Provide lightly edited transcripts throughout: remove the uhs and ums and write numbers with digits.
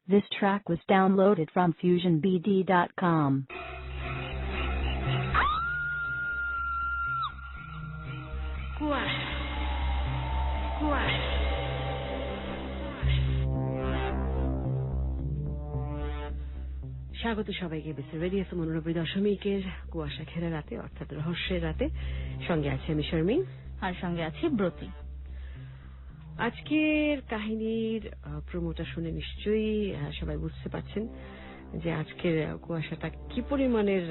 This track was downloaded from FusionBD.com. স্বাগত সবাইকে BC radio ৯৯.১ কুয়াশা ঘেরা রাতে অর্থাৎ রহস্যের রাতে। সঙ্গে আছে আমি শর্মিন আর সঙ্গে আছি ব্রতী। আজকের কাহিনীর প্রোমোটা শুনে নিশ্চয়ই সবাই বুঝতে পারছেন যে আজকের কুয়াশাটা কি পরিমাণের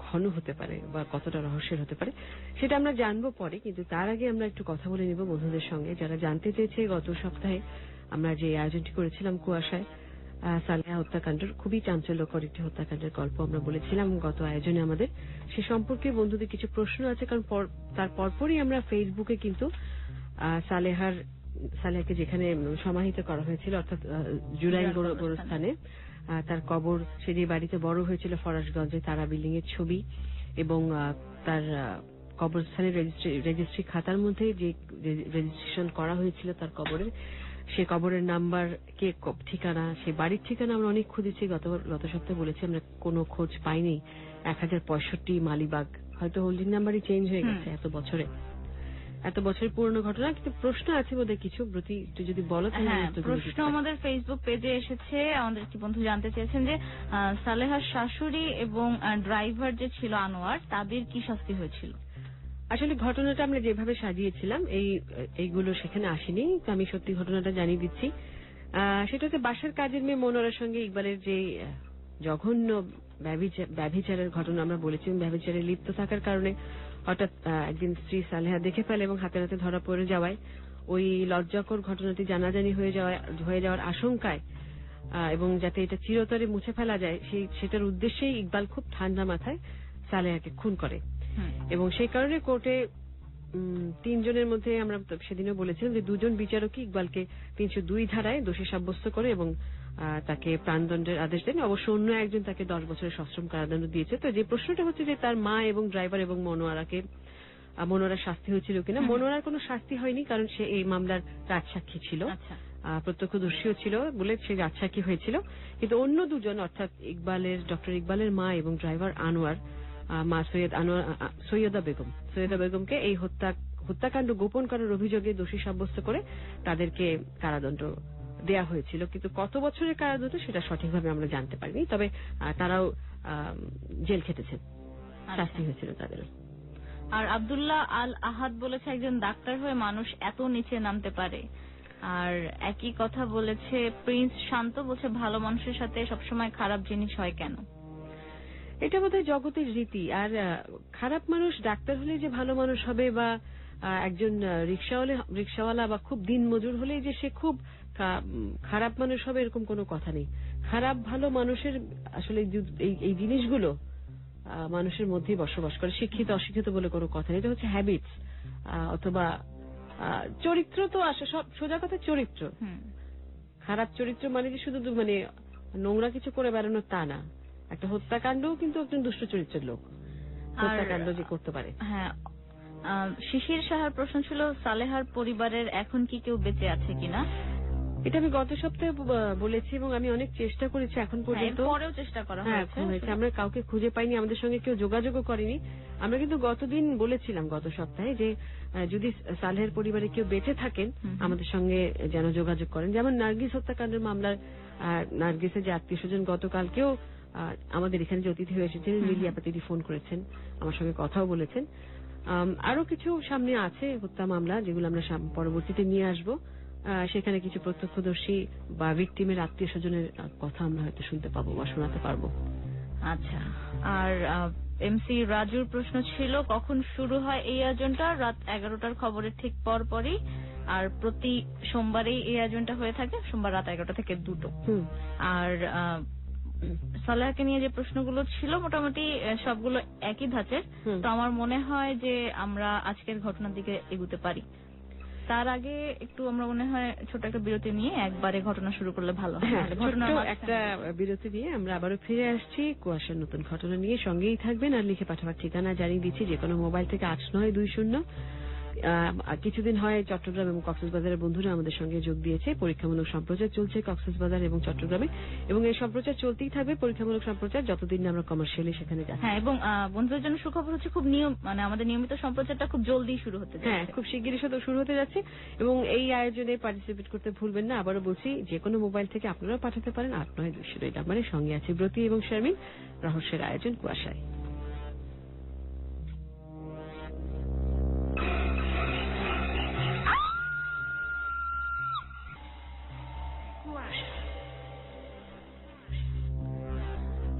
ঘন হতে পারে বা কতটা রহস্যের হতে পারে সেটা আমরা জানবো পরে, কিন্তু তার আগে আমরা একটু কথা বলে নিব বন্ধুদের সঙ্গে যারা জানতে চেয়েছে। গত সপ্তাহে আমরা যে আয়োজনটি করেছিলাম কুয়াশায় সালেহা হত্যাকাণ্ডের, খুবই চাঞ্চল্যকর একটি হত্যাকাণ্ডের গল্প আমরা বলেছিলাম গত আয়োজনে আমাদের। সে সম্পর্কে বন্ধুদের কিছু প্রশ্ন আছে, কারণ তার পরপরই আমরা ফেসবুকে কিন্তু সালেহাকে যেখানে সমাহিত করা হয়েছিল অর্থাৎ জুরাইন গোরস্থানে, তার কবর, সে যে বাড়িতে বড় হয়েছিল ফরাসগঞ্জে, তারা বিল্ডিং এর ছবি এবং তার কবরস্থানের রেজিস্ট্রি খাতার মধ্যে যে রেজিস্ট্রেশন করা হয়েছিল তার কবরের, সে কবরের নাম্বার, কে ঠিকানা, সে বাড়ির ঠিকানা আমরা অনেক খুঁজেছি। গত সপ্তাহে বলেছি আমরা কোনো খোঁজ পাইনি। 1065 মালিবাগ, হয়তো হোল্ডিং নাম্বারই চেঞ্জ হয়ে গেছে এত বছরের পুরনো ঘটনা। কিন্তু প্রশ্ন আছে বোধহয় কিছু, ব্রতী তুই যদি বলো। প্রশ্ন আমাদের ফেসবুক পেজে এসেছে। আমাদের একটি বন্ধু জানতে চেয়েছেন যে সালেহার শাশুড়ি এবং ড্রাইভার যে ছিল আনোয়ার, তাদের কি শাস্তি হয়েছিল। আসলে ঘটনাটা আমরা যেভাবে সাজিয়েছিলাম এইগুলো সেখানে আসেনি, তো আমি সত্যি ঘটনাটা জানিয়ে দিচ্ছি। সেটা হচ্ছে বাসার কাজের মেয়ে মনোয়ারার সঙ্গে ইকবালের যে জঘন্য ব্যভিচারের ঘটনা আমরা বলেছি। ব্যভিচারে লিপ্ত থাকার কারণে হঠাৎ একদিন স্ত্রী সালেহা দেখে ফেলে এবং হাতে হাতে ধরা পড়ে যাওয়ায় ওই লজ্জাকর ঘটনাটি জানাজানি হয়ে যাওয়ার আশঙ্কায় এবং যাতে এটা চিরতরে মুছে ফেলা যায় সেটার উদ্দেশ্যেই ইকবাল খুব ঠান্ডা মাথায় সালেহাকে খুন করে। এবং সেই কারণে কোর্টে 3 জনের মধ্যে আমরা সেদিনও বলেছিলাম যে 2 জন বিচারকই ইকবালকে 302 ধারায় দোষী সাব্যস্ত করে এবং তাকে প্রাণদণ্ডের আদেশ দেন। অবশ্য অন্য একজন তাকে 10 বছরের সশ্রম কারাদণ্ড দিয়েছে। তো যে প্রশ্নটা হচ্ছে যে তার মা এবং ড্রাইভার এবং মনোয়ারার শাস্তি হয়েছিল কিনা। মনোয়ারার কোনো শাস্তি হয়নি, কারণ সে এই মামলার রাজসাক্ষী ছিল, প্রত্যক্ষদর্শীও ছিল বলে সে রাজসাক্ষী হয়েছিল। কিন্তু অন্য 2 জন অর্থাৎ ডক্টর ইকবালের মা এবং ড্রাইভার আনোয়ার, মা সৈয়দা বেগমকে এই হত্যাকাণ্ড গোপন করার অভিযোগে দোষী সাব্যস্ত করে তাদেরকে কারাদণ্ড দেয়া হয়েছিল। কিন্তু কত বছরের কারাদণ্ড সেটা সঠিকভাবে আমরা জানতে পারিনি, তবে তারাও জেল খেটেছেন, শাস্তি হয়েছিল তাদের। আর আব্দুল্লাহ আল আহাদ বলেছে একজন ডাক্তার হয়ে মানুষ এত নিচে নামতে পারে। আর একই কথা বলেছে প্রিন্স শান্ত, বলছে ভালো মানুষের সাথে সবসময় খারাপ জিনিস হয় কেন। এটা বোধহয় জগতের রীতি। আর খারাপ মানুষ ডাক্তার হলে যে ভালো মানুষ হবে বা একজন রিক্সাওয়ালা বা খুব দিনমজুর হলে যে সে খুব খারাপ মানুষ হবে এরকম কোনো কথা নেই। খারাপ ভালো মানুষের আসলে এই জিনিসগুলো মানুষের মধ্যেই বসবাস করে, শিক্ষিত অশিক্ষিত বলে কোনো কথা নেই। এটা হচ্ছে হ্যাবিটস অথবা চরিত্র। তো আসে সব সোজা কথা, চরিত্র। খারাপ চরিত্র মানে যে শুধু মানে নোংরা কিছু করে বেড়ানো তা না। একটা হত্যাকাণ্ডও কিন্তু একজন দুষ্ট চরিত্রের লোক হত্যাকাণ্ড যে করতে পারে। হ্যাঁ, শিশির সাহার প্রশ্ন ছিল সালেহার পরিবারের এখন কি কেউ বেঁচে আছে কিনা। এটা আমি গত সপ্তাহে বলেছি এবং আমি অনেক চেষ্টা করেছি এখন পর্যন্ত, পরেও চেষ্টা করা হয়েছে, আমরা কাউকে খুঁজে পাইনি, আমাদের সঙ্গে কেউ যোগাযোগও করেনি। আমরা কিন্তু গতদিন বলেছিলাম গত সপ্তাহে যে যদি সালেহের পরিবারে কেউ বেঁচে থাকেন আমাদের সঙ্গে যেন যোগাযোগ করেন। যেমন নার্গিস হত্যাকাণ্ডের মামলার নার্গিসের যে আত্মীয় স্বজন গতকালকেও আমাদের এখানে যে অতিথি হয়ে এসেছেন লিলি আপাতিদি ফোন করেছেন, আমার সঙ্গে কথাও বলেছেন। আরো কিছু সামনে আছে হত্যা মামলা যেগুলো আমরা পরবর্তীতে নিয়ে আসবো। সেখানে কিছু প্রত্যক্ষদর্শী বা ভিকটিমের আত্মীয় স্বজনের কথা আমরা হয়তো শুনতে পাবো বা শোনাতে পারবো। আচ্ছা, আর এমসি রাজুর প্রশ্ন ছিল কখন শুরু হয় এই আয়োজনটা। রাত 11টার খবরের ঠিক পরপরই, আর প্রতি সোমবারেই এই আয়োজনটা হয়ে থাকে, সোমবার রাত 11টা থেকে 2টো। আর সালেহাকে নিয়ে যে প্রশ্নগুলো ছিল মোটামুটি সবগুলো একই ধাঁচের। তো আমার মনে হয় যে আমরা আজকের ঘটনার দিকে এগুতে পারি। তার আগে একটু আমরা মনে হয় ছোট একটা বিরতি নিয়ে একবারে ঘটনা শুরু করলে ভালো হয়। একটা বিরতি নিয়ে আমরা আবারও ফিরে আসছি কুয়াশার নতুন ঘটনা নিয়ে। সঙ্গেই থাকবেন আর লিখে পাঠাবার ঠিকানা জানিয়ে দিচ্ছি, যে কোনো মোবাইল থেকে 8920 কিছুদিন হয় চট্টগ্রাম এবং কক্সবাজারের বন্ধুরা আমাদের সঙ্গে যোগ দিয়েছে। পরীক্ষামূলক সম্প্রচার চলছে কক্সবাজার এবং চট্টগ্রামে, এবং এই সম্প্রচার চলতেই থাকবে, পরীক্ষামূলক সম্প্রচার যতদিন না আমরা কমার্শিয়ালি সেখানে যাচ্ছি। হ্যাঁ, এবং বন্ধুদের জন্য সুখবর হচ্ছে খুব আমাদের নিয়মিত সম্প্রচারটা খুব জলদি শুরু হতে যাচ্ছে। হ্যাঁ, খুব শিগগিরই শুরু হতে যাচ্ছে, এবং এই আয়োজনে পার্টিসিপেট করতে ভুলবেন না। আবারও বলছি, যে কোনো মোবাইল থেকে আপনারা পাঠাতে পারেন 8920 নাম্বারে। সঙ্গে আছে ব্রতী এবং শারমিন। রহস্যের আয়োজন কুয়াশায়।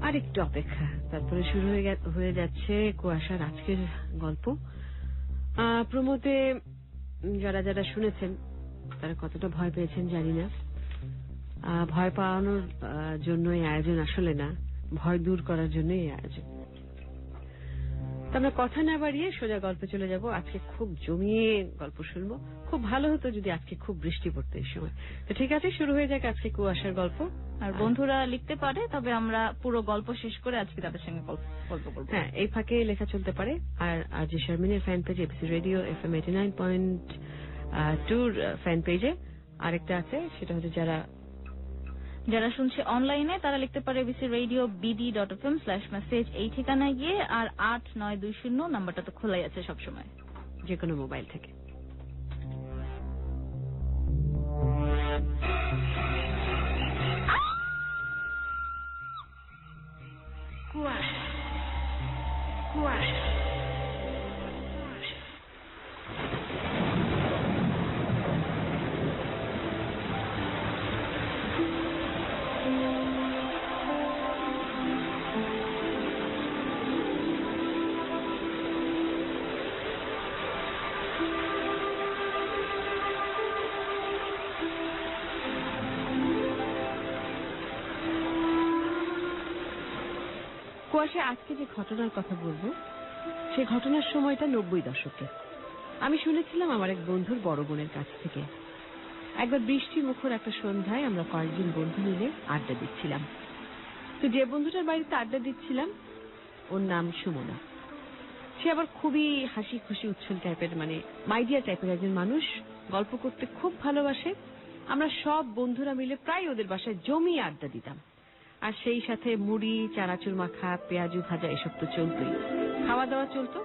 আরেকটু অপেক্ষা, তারপরে শুরু হয়ে যাচ্ছে কুয়াশার আজকের গল্প। প্রমোতে যারা যারা শুনেছেন তারা কতটা ভয় পেয়েছেন জানি না। ভয় পাওয়ানোর জন্য এই আয়োজন আসলে না, ভয় দূর করার জন্য এই আয়োজন। তো আমরা কথা না বাড়িয়ে সোজা গল্পে চলে যাব। আজকে খুব জমিয়ে গল্প শুনবো। খুব ভালো হতো যদি আজকে খুব বৃষ্টি পড়তো এই সময়। তো ঠিক আছে, শুরু হয়ে যাক আজকে কুয়াশার গল্প। আর বন্ধুরা লিখতে পারে, তবে আমরা পুরো গল্প শেষ করে আজকে তাদের সঙ্গে গল্প করবো। হ্যাঁ, এই ফাঁকে লেখা চলতে পারে। আর যে শারমিনের fan page ABC radio FM 89.2 fan পেজে আরেকটা আছে, সেটা হচ্ছে যারা শুনছে অনলাইনে তারা লিখতে পারে abcradio.bd.fm/message এই ঠিকানায় গিয়ে। আর 8920 নাম্বারটা তো খোলাই আছে সবসময়, যে কোনো মোবাইল থেকে। কুয়াশা কুয়াশা কুয়াশা আজকে যে ঘটনার কথা বলবো, সেই ঘটনার সময়টা 90 দশকে। আমি শুনেছিলাম আমার এক বন্ধুর বড় বোনের কাছ থেকে। একবার বৃষ্টি মুখর একটা সন্ধ্যায় আমরা কয়েকজন বন্ধু মিলে আড্ডা দিচ্ছিলাম। তো যে বন্ধুটার বাড়িতে আড্ডা দিচ্ছিলাম ওর নাম সুমনা। সে আবার খুবই হাসি খুশি উচ্ছল টাইপের, মানে মাইডিয়া টাইপের একজন মানুষ। গল্প করতে খুব ভালোবাসে। আমরা সব বন্ধুরা মিলে প্রায় ওদের বাসায় জমিয়ে আড্ডা দিতাম। আর সেই সাথে মুড়ি, চানাচুর মাখা, পেঁয়াজু ভাজা এসব তো চলতোই। খাওয়া দাওয়া চলতো,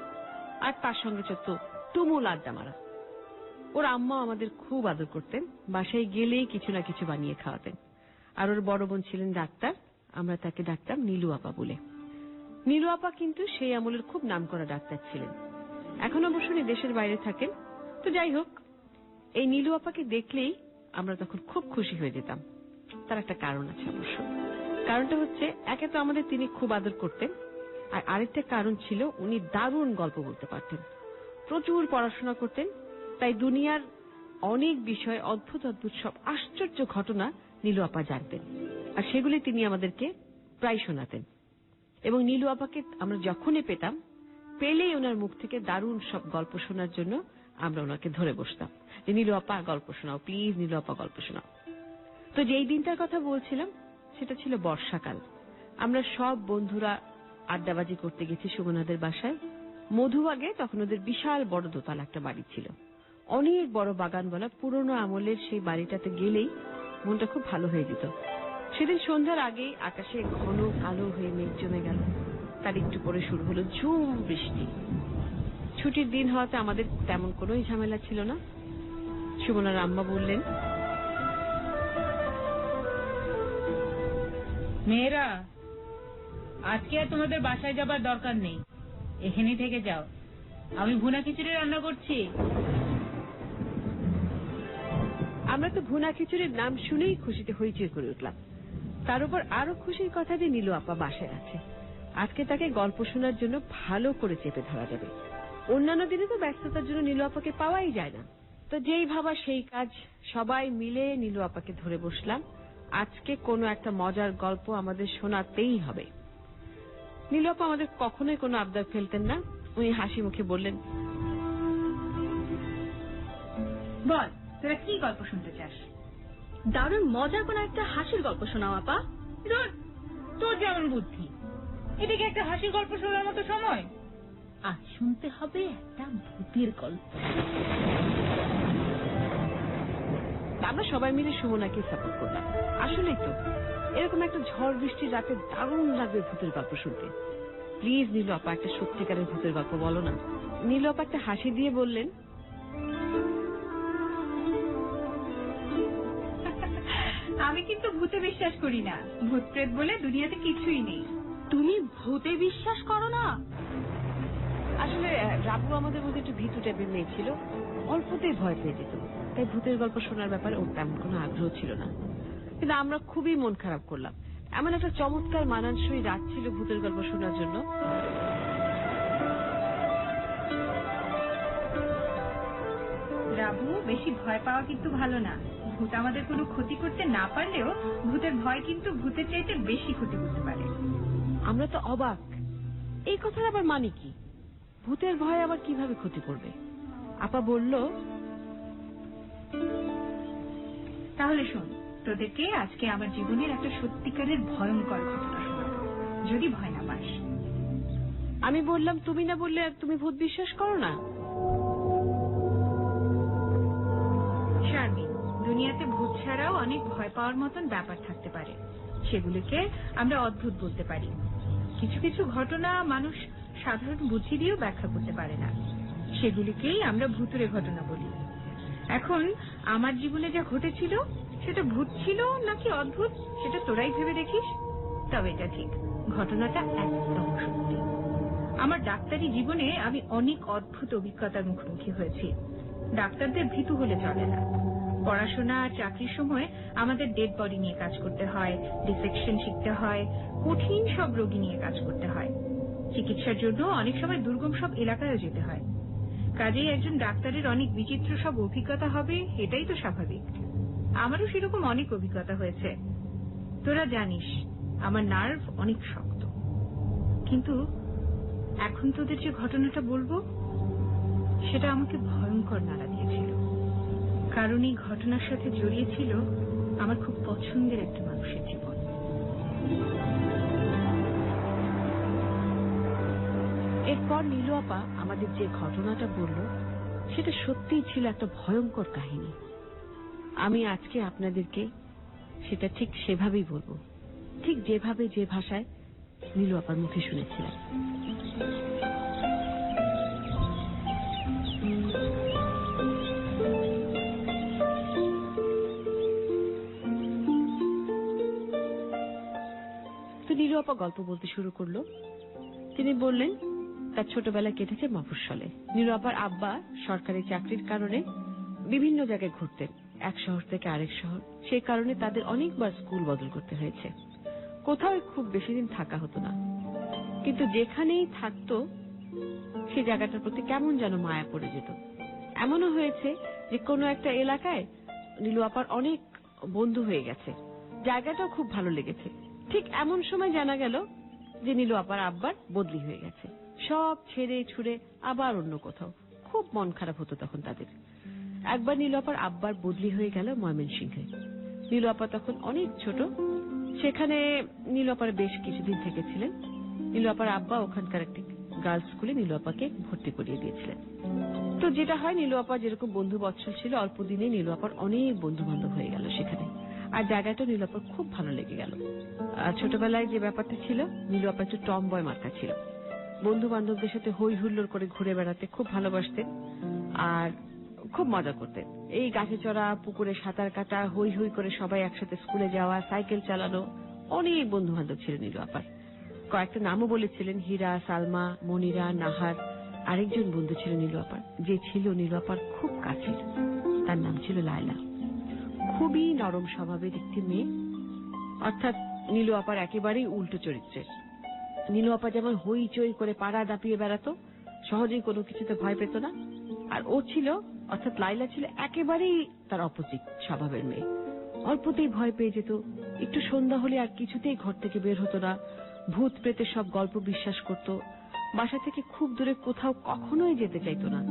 আর তার সঙ্গে চলতো তুমুল আড্ডা মারা। ওর আম্মা আমাদের খুব আদর করতেন, বাসায় গেলেই কিছু না কিছু বানিয়ে খাওয়াতেন। আর ওর বড় বোন ছিলেন ডাক্তার, আমরা তাকে ডাকতাম নীলু আপা বলে। নীলু আপা কিন্তু সেই আমলের খুব নামকরা ডাক্তার ছিলেন। এখন অবশ্য উনি দেশের বাইরে থাকেন। তো যাই হোক, এই নীলু আপাকে দেখলেই আমরা তখন খুব খুশি হয়ে যেতাম। তার একটা কারণ আছে অবশ্য। কারণটা হচ্ছে, একে তো আমাদের তিনি খুব আদর করতেন, আর আরেকটা কারণ ছিল উনি দারুণ গল্প বলতে পারতেন, প্রচুর পড়াশোনা করতেন। তাই দুনিয়ার অনেক বিষয়, অদ্ভুত অদ্ভুত সব আশ্চর্য ঘটনা নীলু আপা জানতেন, আর সেগুলি তিনি আমাদেরকে প্রায় শোনাতেন। এবং নীলু আপাকে আমরা যখনই পেতাম, পেলেই ওনার মুখ থেকে দারুণ সব গল্প শোনার জন্য আমরা ওনাকে ধরে বসতাম যে নীলু আপা গল্প শোনাও, প্লিজ নীলু আপা গল্প শোনাও। তো যেই দিনটার কথা বলছিলাম সেটা ছিল বর্ষাকাল। আমরা সব বন্ধুরা আড্ডাবাজি করতে গেছি সুমনাদের বাসায়। মধুবাগে তখন ওদের বিশাল বড় দোতলা একটা বাড়ি ছিল, অনেক বড় বাগান বলা পুরনো আমলের। সেই বাড়িটাতে গেলেই মনটা খুব ভালো হয়ে যেত। সেদিন সন্ধ্যার আগেই আকাশে ঘন কালো হয়ে মেঘ জমে গেল। তার একটু পরে শুরু হলো ঝুম বৃষ্টি। ছুটির দিন হওয়াতে আমাদের তেমন কোনোই ঝামেলা ছিল না। সুমনার আম্মা বললেন, মেয়েরা, আজকে আর তোমাদের বাসায় যাবার দরকার নেই, এখানেই থেকে যাও। আমি ভুনা খিচুড়ি রান্না করছি। আমরা তো ভুনা খিচুড়ির নাম শুনেই খুশিতে হইচই করে উঠলাম। তার উপর আরো খুশির কথা যে নীলু আপা বাসায় আছে। আজকে তাকে গল্প শোনার জন্য ভালো করে চেপে ধরা যাবে। অন্যান্য দিনে তো ব্যস্ততার জন্য নীলু আপাকে পাওয়াই যায় না। তো যেই ভাবা সেই কাজ, সবাই মিলে নীলু আপাকে ধরে বসলাম। আজকে কোনো একটা মজার গল্প আমাদের শোনাতেই হবে। নীলু আপা আমাদের কখনোই কোনো আবদার ফেলতেন না। উনি হাসি মুখে বললেন, বল, তোরা কি গল্প শুনতে চাস? দারুণ মজার কোন একটা হাসির গল্প শোনাও আপা। তোর যেমন বুদ্ধি, এদিকে একটা হাসির গল্প শোনার মতো সময়। আজ শুনতে হবে একটা ভূতের গল্প। আমরা সবাই মিলে সুমনাকে সাপোর্ট করলাম। আসলেই তো এরকম একটা ঝড় বৃষ্টির রাতে দারুণ লাগবে ভূতের গল্প শুনতে। প্লিজ নীলু আপা, একটা সত্যিকারের ভূতের গল্প বলো না। নীলু আপা একটা হাসি দিয়ে বললেন, আমি কিন্তু ভূতে বিশ্বাস করি না। ভূত প্রেত বলে দুনিয়াতে কিছুই নেই। তুমি ভূতে বিশ্বাস করো না? আসলে রাবু আমাদের মধ্যে একটু ভীতু টাইপের মেয়ে ছিল, অল্পতেই ভয় পেয়ে যেত। তাই ভূতের গল্প শোনার ব্যাপারে ওর তেমন কোনো আগ্রহ ছিল না। কিন্তু আমরা খুবই মন খারাপ করলাম। এমন একটা চমৎকার মানানসই রাত ছিল ভূতের গল্প শোনার জন্য। রাবু, বেশি ভয় পাওয়া কিন্তু ভালো না। ভূত আমাদের কোনো ক্ষতি করতে না পারলেও ভূতের ভয় কিন্তু ভূতের চাইতে বেশি ক্ষতি করতে পারে। আমরা তো অবাক, এই কথার আবার মানে কি? ভূতের ভয় আবার কিভাবে ক্ষতি করবে? আপা বলল, তাহলে শোন, তোদেরকে আজকে আমার জীবনের একটা সত্যিকারের ভয়ঙ্কর ঘটনা শোনাবো, যদি ভয় না পাস। আমি বললাম, তুমি না বললে তুমি ভূত বিশ্বাস করো না? শারমিন, দুনিয়াতে ভূত ছাড়াও অনেক ভয় পাওয়ার মতন ব্যাপার থাকতে পারে। সেগুলিকে আমরা অদ্ভুত বলতে পারি। কিছু কিছু ঘটনা মানুষ সাধারণ বুদ্ধি দিয়েও ব্যাখ্যা করতে পারে না। সেগুলিকেই আমরা ভূতুড়ে ঘটনা বলি। এখন আমার জীবনে যা ঘটেছিল সেটা ভূত ছিল নাকি অদ্ভুত সেটা তোরাই ভেবে দেখিস। তবে এটা ঠিক, ঘটনাটা একদম সত্যি। আমার ডাক্তারি জীবনে আমি অনেক অদ্ভুত অভিজ্ঞতার মুখোমুখি হয়েছি। ডাক্তারদের ভীতু হলে চলে না। পড়াশোনা আর চাকরির সময় আমাদের ডেড বডি নিয়ে কাজ করতে হয়, ডিসেকশন শিখতে হয়, কঠিন সব রোগী নিয়ে কাজ করতে হয়। চিকিৎসার জন্য অনেক সময় দুর্গম সব এলাকায়ও যেতে হয়। কাজেই একজন ডাক্তারের অনেক বিচিত্র সব অভিজ্ঞতা হবে, এটাই তো স্বাভাবিক। আমারও সেরকম অনেক অভিজ্ঞতা হয়েছে। তোরা জানিস আমার নার্ভ অনেক শক্ত, কিন্তু এখন তোদের যে ঘটনাটা বলবো সেটা আমাকে ভয়ঙ্কর নাড়া দিয়েছিল। কারণ এই ঘটনার সাথে জড়িয়ে ছিল আমার খুব পছন্দের একটা মানুষের জীবন। এরপর নীলু আপা আমাদের যে ঘটনাটা বলল সেটা সত্যিই ছিল একটা ভয়ঙ্কর কাহিনী। আমি আজকে আপনাদেরকে সেটা ঠিক সেভাবেই বলবো, ঠিক যেভাবে যে ভাষায় নীলু আপার মুখে শুনেছিলাম। তো নীলু আপা গল্প বলতে শুরু করলো। তিনি বললেন তার ছোটবেলা কেটেছে মফস্বলে। নীলু আপার আব্বা সরকারি চাকরির কারণে বিভিন্ন জায়গায় ঘুরতেন, এক শহর থেকে আরেক শহর। সেই কারণে তাদের অনেকবার স্কুল বদল করতে হয়েছে। কোথাও খুব বেশি দিন থাকা হতো না, কিন্তু যেখানেই থাকতো সে জায়গাটার প্রতি কেমন যেন মায়া পড়ে যেত। এমনও হয়েছে যে কোনো একটা এলাকায় নীলু আপার অনেক বন্ধু হয়ে গেছে, জায়গাটাও খুব ভালো লেগেছে। ঠিক এমন সময় জানা গেল যে নীলু আপার আব্বার বদলি হয়ে গেছে, সব ছেড়ে ছুড়ে আবার অন্য কোথাও। খুব মন খারাপ হতো তখন তাদের। একবার নীলু আপার আব্বার বদলি হয়ে গেল ময়মনসিংহে। নীলু আপা তখন অনেক ছোট। সেখানে নীলু আপার বেশ কিছুদিন থেকেছিলেন। নীলু আপার আব্বা ওখানকার একটি গার্লস স্কুলে নীলু আপাকে ভর্তি করিয়ে দিয়েছিলেন। তো যেটা হয়, নীলু আপা যেরকম বন্ধু বৎসল ছিল, অল্প দিনে নীলু আপার অনেক বন্ধু বান্ধব হয়ে গেল সেখানে। আর জায়গাটা নীলু আপার খুব ভালো লেগে গেল। ছোটবেলায় যে ব্যাপারটা ছিল, নীলু আপা একটু টম বয় মার্কা ছিল। বন্ধু বান্ধবদের সাথে হই হুল্লোড় করে ঘুরে বেড়াতে খুব ভালোবাসতেন আর খুব মজা করতেন। এই গাছে চড়া, পুকুরে সাঁতার কাটা, হই হই করে সবাই একসাথে স্কুলে যাওয়া, সাইকেল চালানো, অনেক বন্ধু বান্ধব ছিল নীলু আপার। কয়েকটা নামও বলেছিলেন, হীরা, সালমা, মনিরা, নাহার। আরেকজন বন্ধু ছিল নীলু আপার, যে ছিল নীলু আপার খুব কাছের। তার নাম ছিল লায়লা। খুবই নরম স্বভাবের একটি মেয়ে, অর্থাৎ নীলু আপার একেবারেই উল্টো চরিত্রের। নীলু আপা যেমন হইচই করে পাড়া দাপিয়ে বেড়াতো, সহজেই কোনো কিছুতে ভয় পেত না। আর ও ছিল, অর্থাৎ লাইলা ছিল একেবারেই তার অপোজিট স্বভাবের মেয়ে। অল্পতেই ভয় পেয়ে যেত, একটু সন্ধ্যা হলে আর কিছুতেই ঘর থেকে বের হতো না, ভূত প্রেতের সব গল্প বিশ্বাস করত, বাসা থেকে খুব দূরে কোথাও কখনোই যেতে চাইতো না।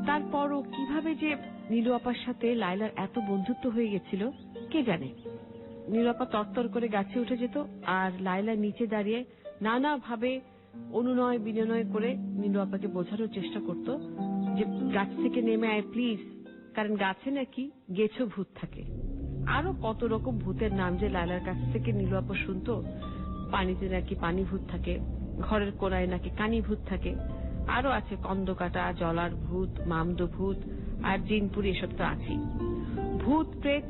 তারপরও কিভাবে যে নীলু আপার সাথে লাইলার এত বন্ধুত্ব হয়ে গেছিল কে জানে। নীলু আপা তরতর করে গাছে উঠে যেত আর লাইলা নিচে দাঁড়িয়ে নানাভাবে অনুনয় বিনয় করে নীলু আপাকে বোঝানোর চেষ্টা করত যে গাছ থেকে নেমে আয় প্লিজ, কারণ গাছে নাকি গেছো ভূত থাকে। আরো কত রকম ভূতের নাম যে লায়লার কাছ থেকে নীলু আপা শুনতো। পানিতে নাকি পানি ভূত থাকে, ঘরের কোনায় নাকি কানি ভূত থাকে, আরো আছে কন্দকাটা, জলার ভূত, মামদো ভূত আর জিনপুরি, এসব তো আছেই। ভূত প্রেত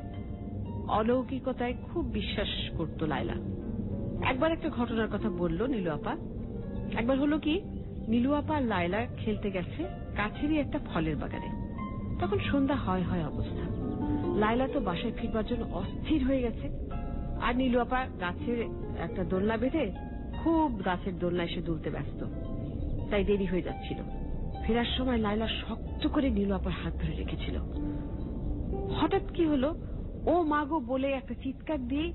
অলৌকিকতায় খুব বিশ্বাস করত লায়লা। একবার একটা ঘটনার কথা বলল নীলু আপা। একবার হলো কি, নীলু আপা আর লায়লা খেলতে গেছে কাছেরই একটা ফলের বাগানে। তখন সন্ধ্যা হয় হয় অবস্থা। লায়লা তো বাসায় ফিরবার জন্য অস্থির হয়ে গেছে, আর নীলু আপা গাছের একটা দোলনা বেঁধে খুব গাছের দোলনায় সে দুলতে ব্যস্ত, তাই দেরি হয়ে যাচ্ছিল। ফেরার সময় লায়লা শক্ত করে নীলু আপার হাত ধরে রেখেছিল। হঠাৎ কি হলো, ও মাগো বলে একটা চিৎকার দিয়ে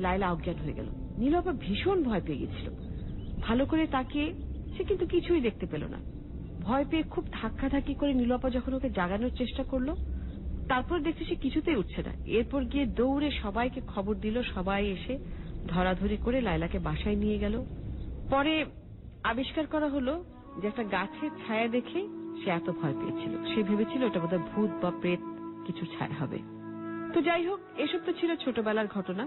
লায়লা অজ্ঞান হয়ে গেল। নীলু আপা ভীষণ ভয় পেয়ে গেছিল। ভালো করে তাকিয়ে সে কিন্তু কিছুই দেখতে পেল না। ভয় পেয়ে খুব ধাক্কাধাক্কি করে নীলু আপা যখন ওকে জাগানোর চেষ্টা করলো, তারপর দেখছে সে কিছুতেই উঠছে না। এরপর গিয়ে দৌড়ে সবাইকে খবর দিল। সবাই এসে ধরাধরি করে লায়লাকে বাসায় নিয়ে গেল। পরে আবিষ্কার করা হলো যে একটা গাছের ছায়া দেখে সে এত ভয় পেয়েছিল। সে ভেবেছিল ওটা বোধহয় ভূত বা প্রেত কিছু ছায়া হবে। তো যাই হোক, এসব তো ছিল ছোটবেলার ঘটনা।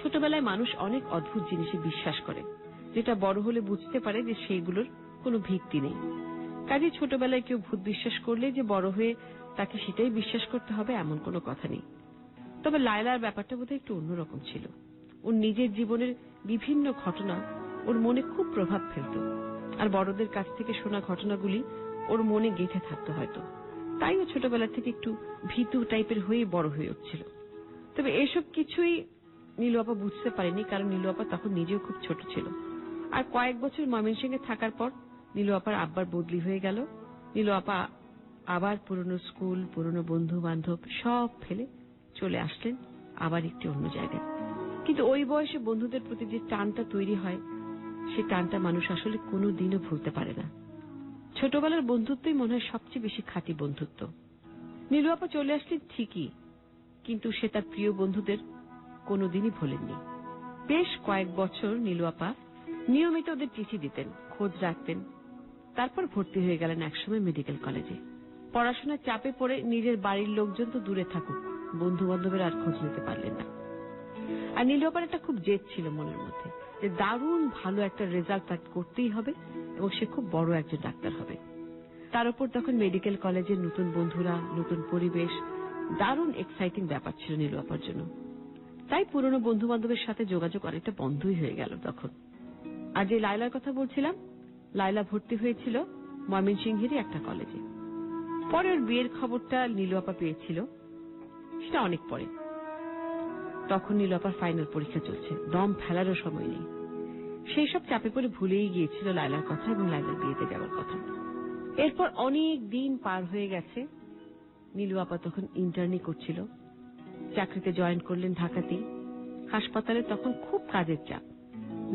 ছোটবেলায় মানুষ অনেক অদ্ভুত জিনিসে বিশ্বাস করে, যেটা বড় হলে বুঝতে পারে যে সেইগুলোর কোনো ভিত্তি নেই। কাজে ছোটবেলায় কেউ ভূত বিশ্বাস করলে যে বড় হয়ে তাকে সেটাই বিশ্বাস করতে হবে এমন কোনো কথা নেই। তবে লায়লার ব্যাপারটা বোধহয় একটু অন্যরকম ছিল। ওর নিজের জীবনের বিভিন্ন ঘটনা ওর মনে খুব প্রভাব ফেলত, আর বড়দের কাছ থেকে শোনা ঘটনাগুলি ওর মনে গেঁথে থাকতো হয়তো। তাই ও ছোটবেলা থেকে একটু ভীতু টাইপের হয়ে বড় হয়ে উঠছিল। তবে এসব কিছুই নীলু আপা বুঝতে পারেনি, কারণ নীলু আপা তখন নিজেও খুব ছোট ছিল। আর কয়েক বছর ময়মনসিংহে থাকার পর নীলু আপার আব্বার বদলি হয়ে গেল। নীলু আপা আবার পুরনো স্কুল, পুরনো বন্ধু বান্ধব সব ফেলে চলে আসলেন আবার একটি অন্য জায়গায়। কিন্তু ওই বয়সে বন্ধুদের প্রতি যে টানটা তৈরি হয়, সে টানটা মানুষ আসলে কোনোদিনও ভুলতে পারে না। ছোটবেলার বন্ধুত্বই মনে হয় সবচেয়ে বেশি খাঁটি বন্ধুত্ব। নীলু আপা চলে আসলেন ঠিকই, কিন্তু সে তার প্রিয় বন্ধুদের কোনোদিনই ভোলেননি। বেশ কয়েক বছর নীলু আপা নিয়মিত ওদের চিঠি দিতেন, খোঁজ রাখতেন। তারপর ভর্তি হয়ে গেলেন একসময় মেডিকেল কলেজে। পড়াশোনার চাপে পড়ে নিজের বাড়ির লোকজন তো দূরে থাকুক, বন্ধু বান্ধবের আর খোঁজ নিতে পারলেন না। আর নীলু আপার একটা খুব জেদ ছিল মনের মধ্যে যে দারুণ ভালো একটা রেজাল্ট তাকে করতেই হবে এবং সে খুব বড় একজন ডাক্তার হবে। তার উপর তখন মেডিকেল কলেজের নতুন বন্ধুরা, নতুন পরিবেশ, দারুণ এক্সাইটিং ব্যাপার ছিল নীলু আপার জন্য। তাই পুরনো বন্ধু বান্ধবের সাথে যোগাযোগ অনেকটা বন্ধই হয়ে গেল তখন। আর যে লায়লার কথা বলছিলাম, লায়লা ভর্তি হয়েছিল ময়মনসিংহেরই একটা কলেজে। পরে ওর বিয়ের খবরটা নীলু আপা পেয়েছিল, সেটা অনেক পরে। তখন নীলু আপার ফাইনাল পরীক্ষা চলছে, দম ফেলারও সময় নেই। সেই সব চাপে পড়ে ভুলেই গিয়েছিল লায়লার কথা এবং লায়লার বিয়েতে যাওয়ার কথা। এরপর অনেক দিন পার হয়ে গেছে। নীলু আপা তখন ইন্টার্নি করছিল, চাকরিতে জয়েন করলেন ঢাকাতেই। হাসপাতালে তখন খুব কাজের চাপ,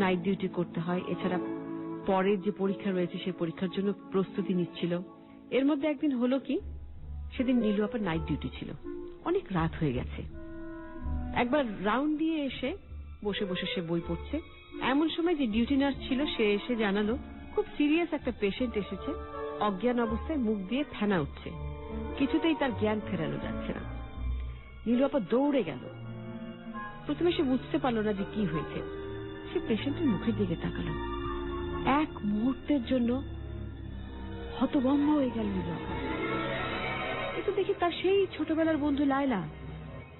নাইট ডিউটি করতে হয়। এছাড়া পরের যে পরীক্ষা রয়েছে সেই পরীক্ষার জন্য প্রস্তুতি নিচ্ছিল। এর মধ্যে একদিন হলো কি, সেদিন নীলু আপার নাইট ডিউটি ছিল, অনেক রাত হয়ে গেছে। একবার রাউন্ড দিয়ে এসে বসে বসে সে বই পড়ছে, এমন সময় যে ডিউটি নার্স ছিল সে এসে জানালো খুব সিরিয়াস একটা পেশেন্ট এসেছে, অজ্ঞান অবস্থায় মুখ দিয়ে ফেনা উঠছে, কিছুতেই তার জ্ঞান ফেরানো যাচ্ছে না। নীলু আপা দৌড়ে গেল। প্রথমে সে বুঝতে পারলো না যে কি হয়েছে। সে পেশেন্টের মুখের দিকে তাকালো, এক মুহূর্তের জন্য হতভম্ব হয়ে গেল নীলু আপা। একটু দেখি তার সেই ছোটবেলার বন্ধু লায়লা,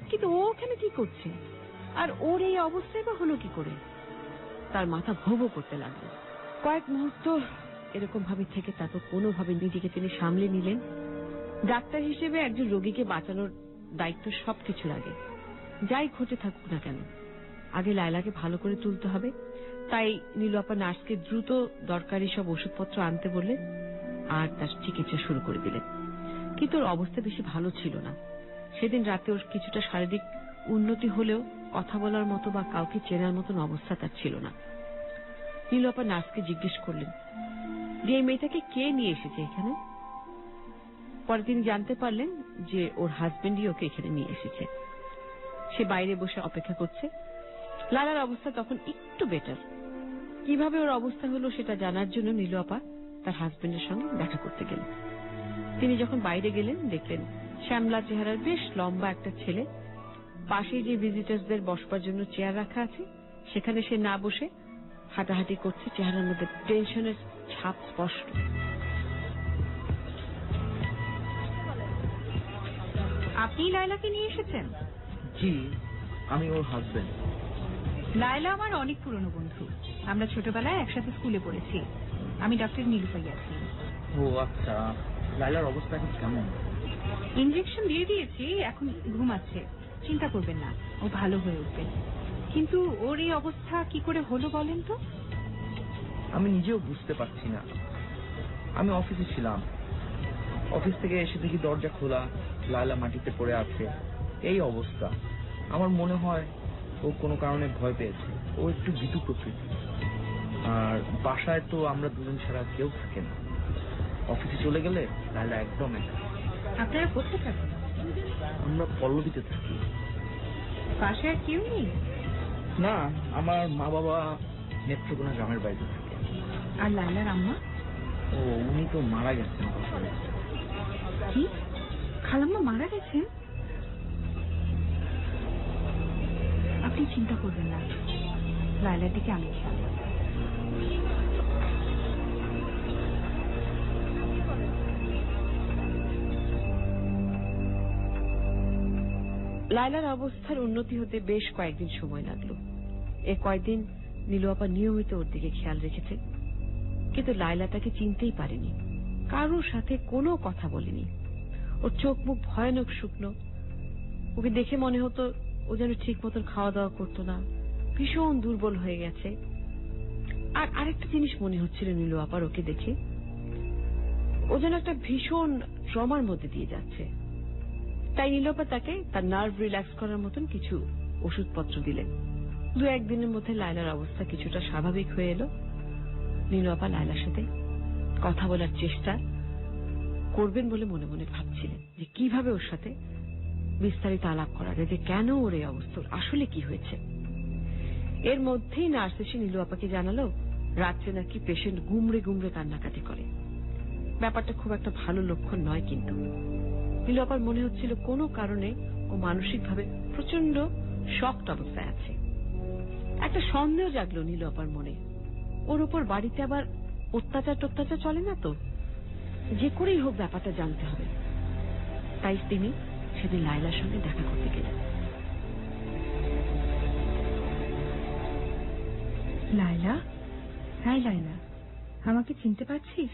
কিন্তু ও ওখানে কি করছে আর ওর এই অবস্থায় বা হলো কি করে? তার মাথা ভো ভো করতে লাগলো। কয়েক মুহূর্ত এরকম ভাবে থেকে তারপর কোনোভাবে নিজেকে তিনি সামলে নিলেন। ডাক্তার হিসেবে একজন রোগীকে বাঁচানোর দায়িত্ব সবকিছুর আগে, যাই ঘটে থাকুক না কেন, আগে লায়লাকে ভালো করে তুলতে হবে। তাই নীলু আপা নার্সকে দ্রুত দরকারি সব ওষুধপত্র আনতে বললেন আর তার চিকিৎসা শুরু করে দিলেন। কিন্তু ওর অবস্থা বেশি ভালো ছিল না। সেদিন রাতে ওর কিছুটা শারীরিক উন্নতি হলেও কথা বলার মতো বা কাউকে চেনার মতন অবস্থা তার ছিল না। নীলু আপা নার্সকে জিজ্ঞেস করলেন যে এই মেয়েটাকে কে নিয়ে এসেছে এখানে। পরে তিনি জানতে পারলেন যে ওর হাজবেন্ডই ওকে এখানে নিয়ে এসেছে। সে বাইরে বসে অপেক্ষা করছে। লালার অবস্থা তখন একটু বেটার, কিভাবে ওর অবস্থা হলো সেটা জানার জন্য নীলু আপা তার হাজবেন্ডের সঙ্গে দেখা করতে গেলেন। তিনি যখন বাইরে গেলেন দেখলেন শ্যামলা চেহারার বেশ লম্বা একটা ছেলে পাশে যে ভিজিটার্সদের বসবার জন্য চেয়ার রাখা আছে সেখানে সে না বসে হাঁটাহাঁটি করছে, চেহারার মধ্যে টেনশনের ছাপ স্পষ্ট। আপনি লায়লাকে নিয়ে এসেছেন? জি, আমি ওর হাজবেন্ড। লায়লা আমার অনেক পুরনো বন্ধু, আমরা ছোটবেলায় একসাথে স্কুলে পড়েছি। আমি ডক্টর নীলুফা ইয়াসমিন। ও আচ্ছা, লাইলার অবস্থা এখন কেমন? ইনজেকশন দিয়ে দিয়েছি, এখন ঘুমাচ্ছে, চিন্তা করবেন না, ও ভালো হয়ে উঠবে। কিন্তু ওর এই অবস্থা কি করে হলো বলেন তো? আমি নিজেও বুঝতে পারছি না। আমি অফিসে ছিলাম, অফিস থেকে এসে দেখি দরজা খোলা, লায়লা মাটিতে পড়ে আছে, এই অবস্থা। আমার মনে হয় ও কোনো কারণে ভয় পেয়েছে, ও একটু ভীতু প্রকৃতি। আর বাসায় তো আমরা দুজন ছাড়া কেউ থাকে না, অফিসে চলে গেলে লায়লা একদম একা। আপনারা কোথায় থাকেন? আমরা পল্লবীতে থাকি। পাশে আর কেউ নেই? না, আমার মা বাবা নেত্রকোনা গ্রামের বাড়িতে থাকে। আর লায়লার আম্মা? ও উনি তো মারা গেছেন। কি, খালাম্মা মারা গেছেন? আপনি চিন্তা করবেন না, লায়লার দিকে আমি খেয়াল রাখবো। লায়লার অবস্থার উন্নতি হতে বেশ কয়েকদিন সময় লাগলো। এ কয়েকদিন নীলু আপা নিয়মিত ওর দিকে খেয়াল রেখেছে, কিন্তু লায়লা তাকে চিনতেই পারেনি, কারোর সাথে কোনো কথা বলেনি। ওর চোখ মুখ ভয়ানক শুকনো, ওকে দেখে মনে হতো ও যেন ঠিক মতন খাওয়া দাওয়া করতো না, ভীষণ দুর্বল হয়ে গেছে। আর আরেকটা জিনিস মনে হচ্ছিল নীলু আপার ওকে দেখে, ও যেন একটা ভীষণ ট্রমার মধ্যে দিয়ে যাচ্ছে। তাই নীলু আপা তাকে তার নার্ভ রিল্যাক্স করার মতন কিছু ওষুধপত্র দিলেন। 2-1 দিনের মধ্যে লায়লার অবস্থা কিছুটা স্বাভাবিক হয়ে এলো। নীলু আপা লায়লার সাথে কথা বলার চেষ্টা করবেন বলে মনে মনে ভাবছিলেন যে কিভাবে ওর সাথে বিস্তারিত আলাপ করা যায়, যে কেন ওর এই অবস্থা, আসলে কি হয়েছে। এর মধ্যেই নার্স এসে নীলু আপাকে জানালো রাত্রে নাকি পেশেন্ট গুমড়ে গুমড়ে কান্নাকাটি করে। ব্যাপারটা খুব একটা ভালো লক্ষণ নয়, কিন্তু নীলু আপার মনে হচ্ছিল কোনো কারণে ও মানসিকভাবে প্রচন্ড শকড অবস্থায় আছে। একটা সন্দেহ জাগলো নীলু আপার মনে, ওর উপর বাড়িতে আবার অত্যাচার চলে না তো, যে করেই হোক ব্যাপারটা জানতে হবে। তাই তিনি সেদিন লায়লার সঙ্গে দেখা করতে গেলেন। লায়লা, হ্যাঁ লায়লা, আমাকে চিনতে পারছিস?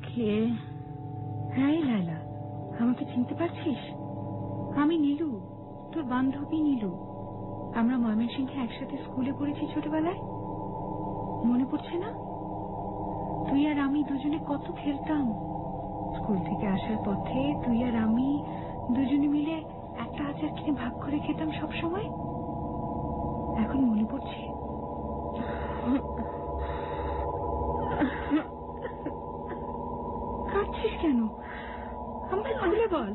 কে? হ্যাঁ লায়লা, আমাকে চিনতে পারছিস? আমি নীলু, তোর বান্ধবী নীলু। আমরা ময়মনসিংহে একসাথে স্কুলে পড়েছি ছোটবেলায়, মনে পড়ছে না? তুই আর আমি দুজনে কত খেলতাম। স্কুল থেকে আসার পথে তুই আর আমি দুজনে মিলে একটা আচার কিনে ভাগ করে খেতাম সব সময়। এখন মনে পড়ছে? কাঁদছিস কেন? আমাকে খুলে বল,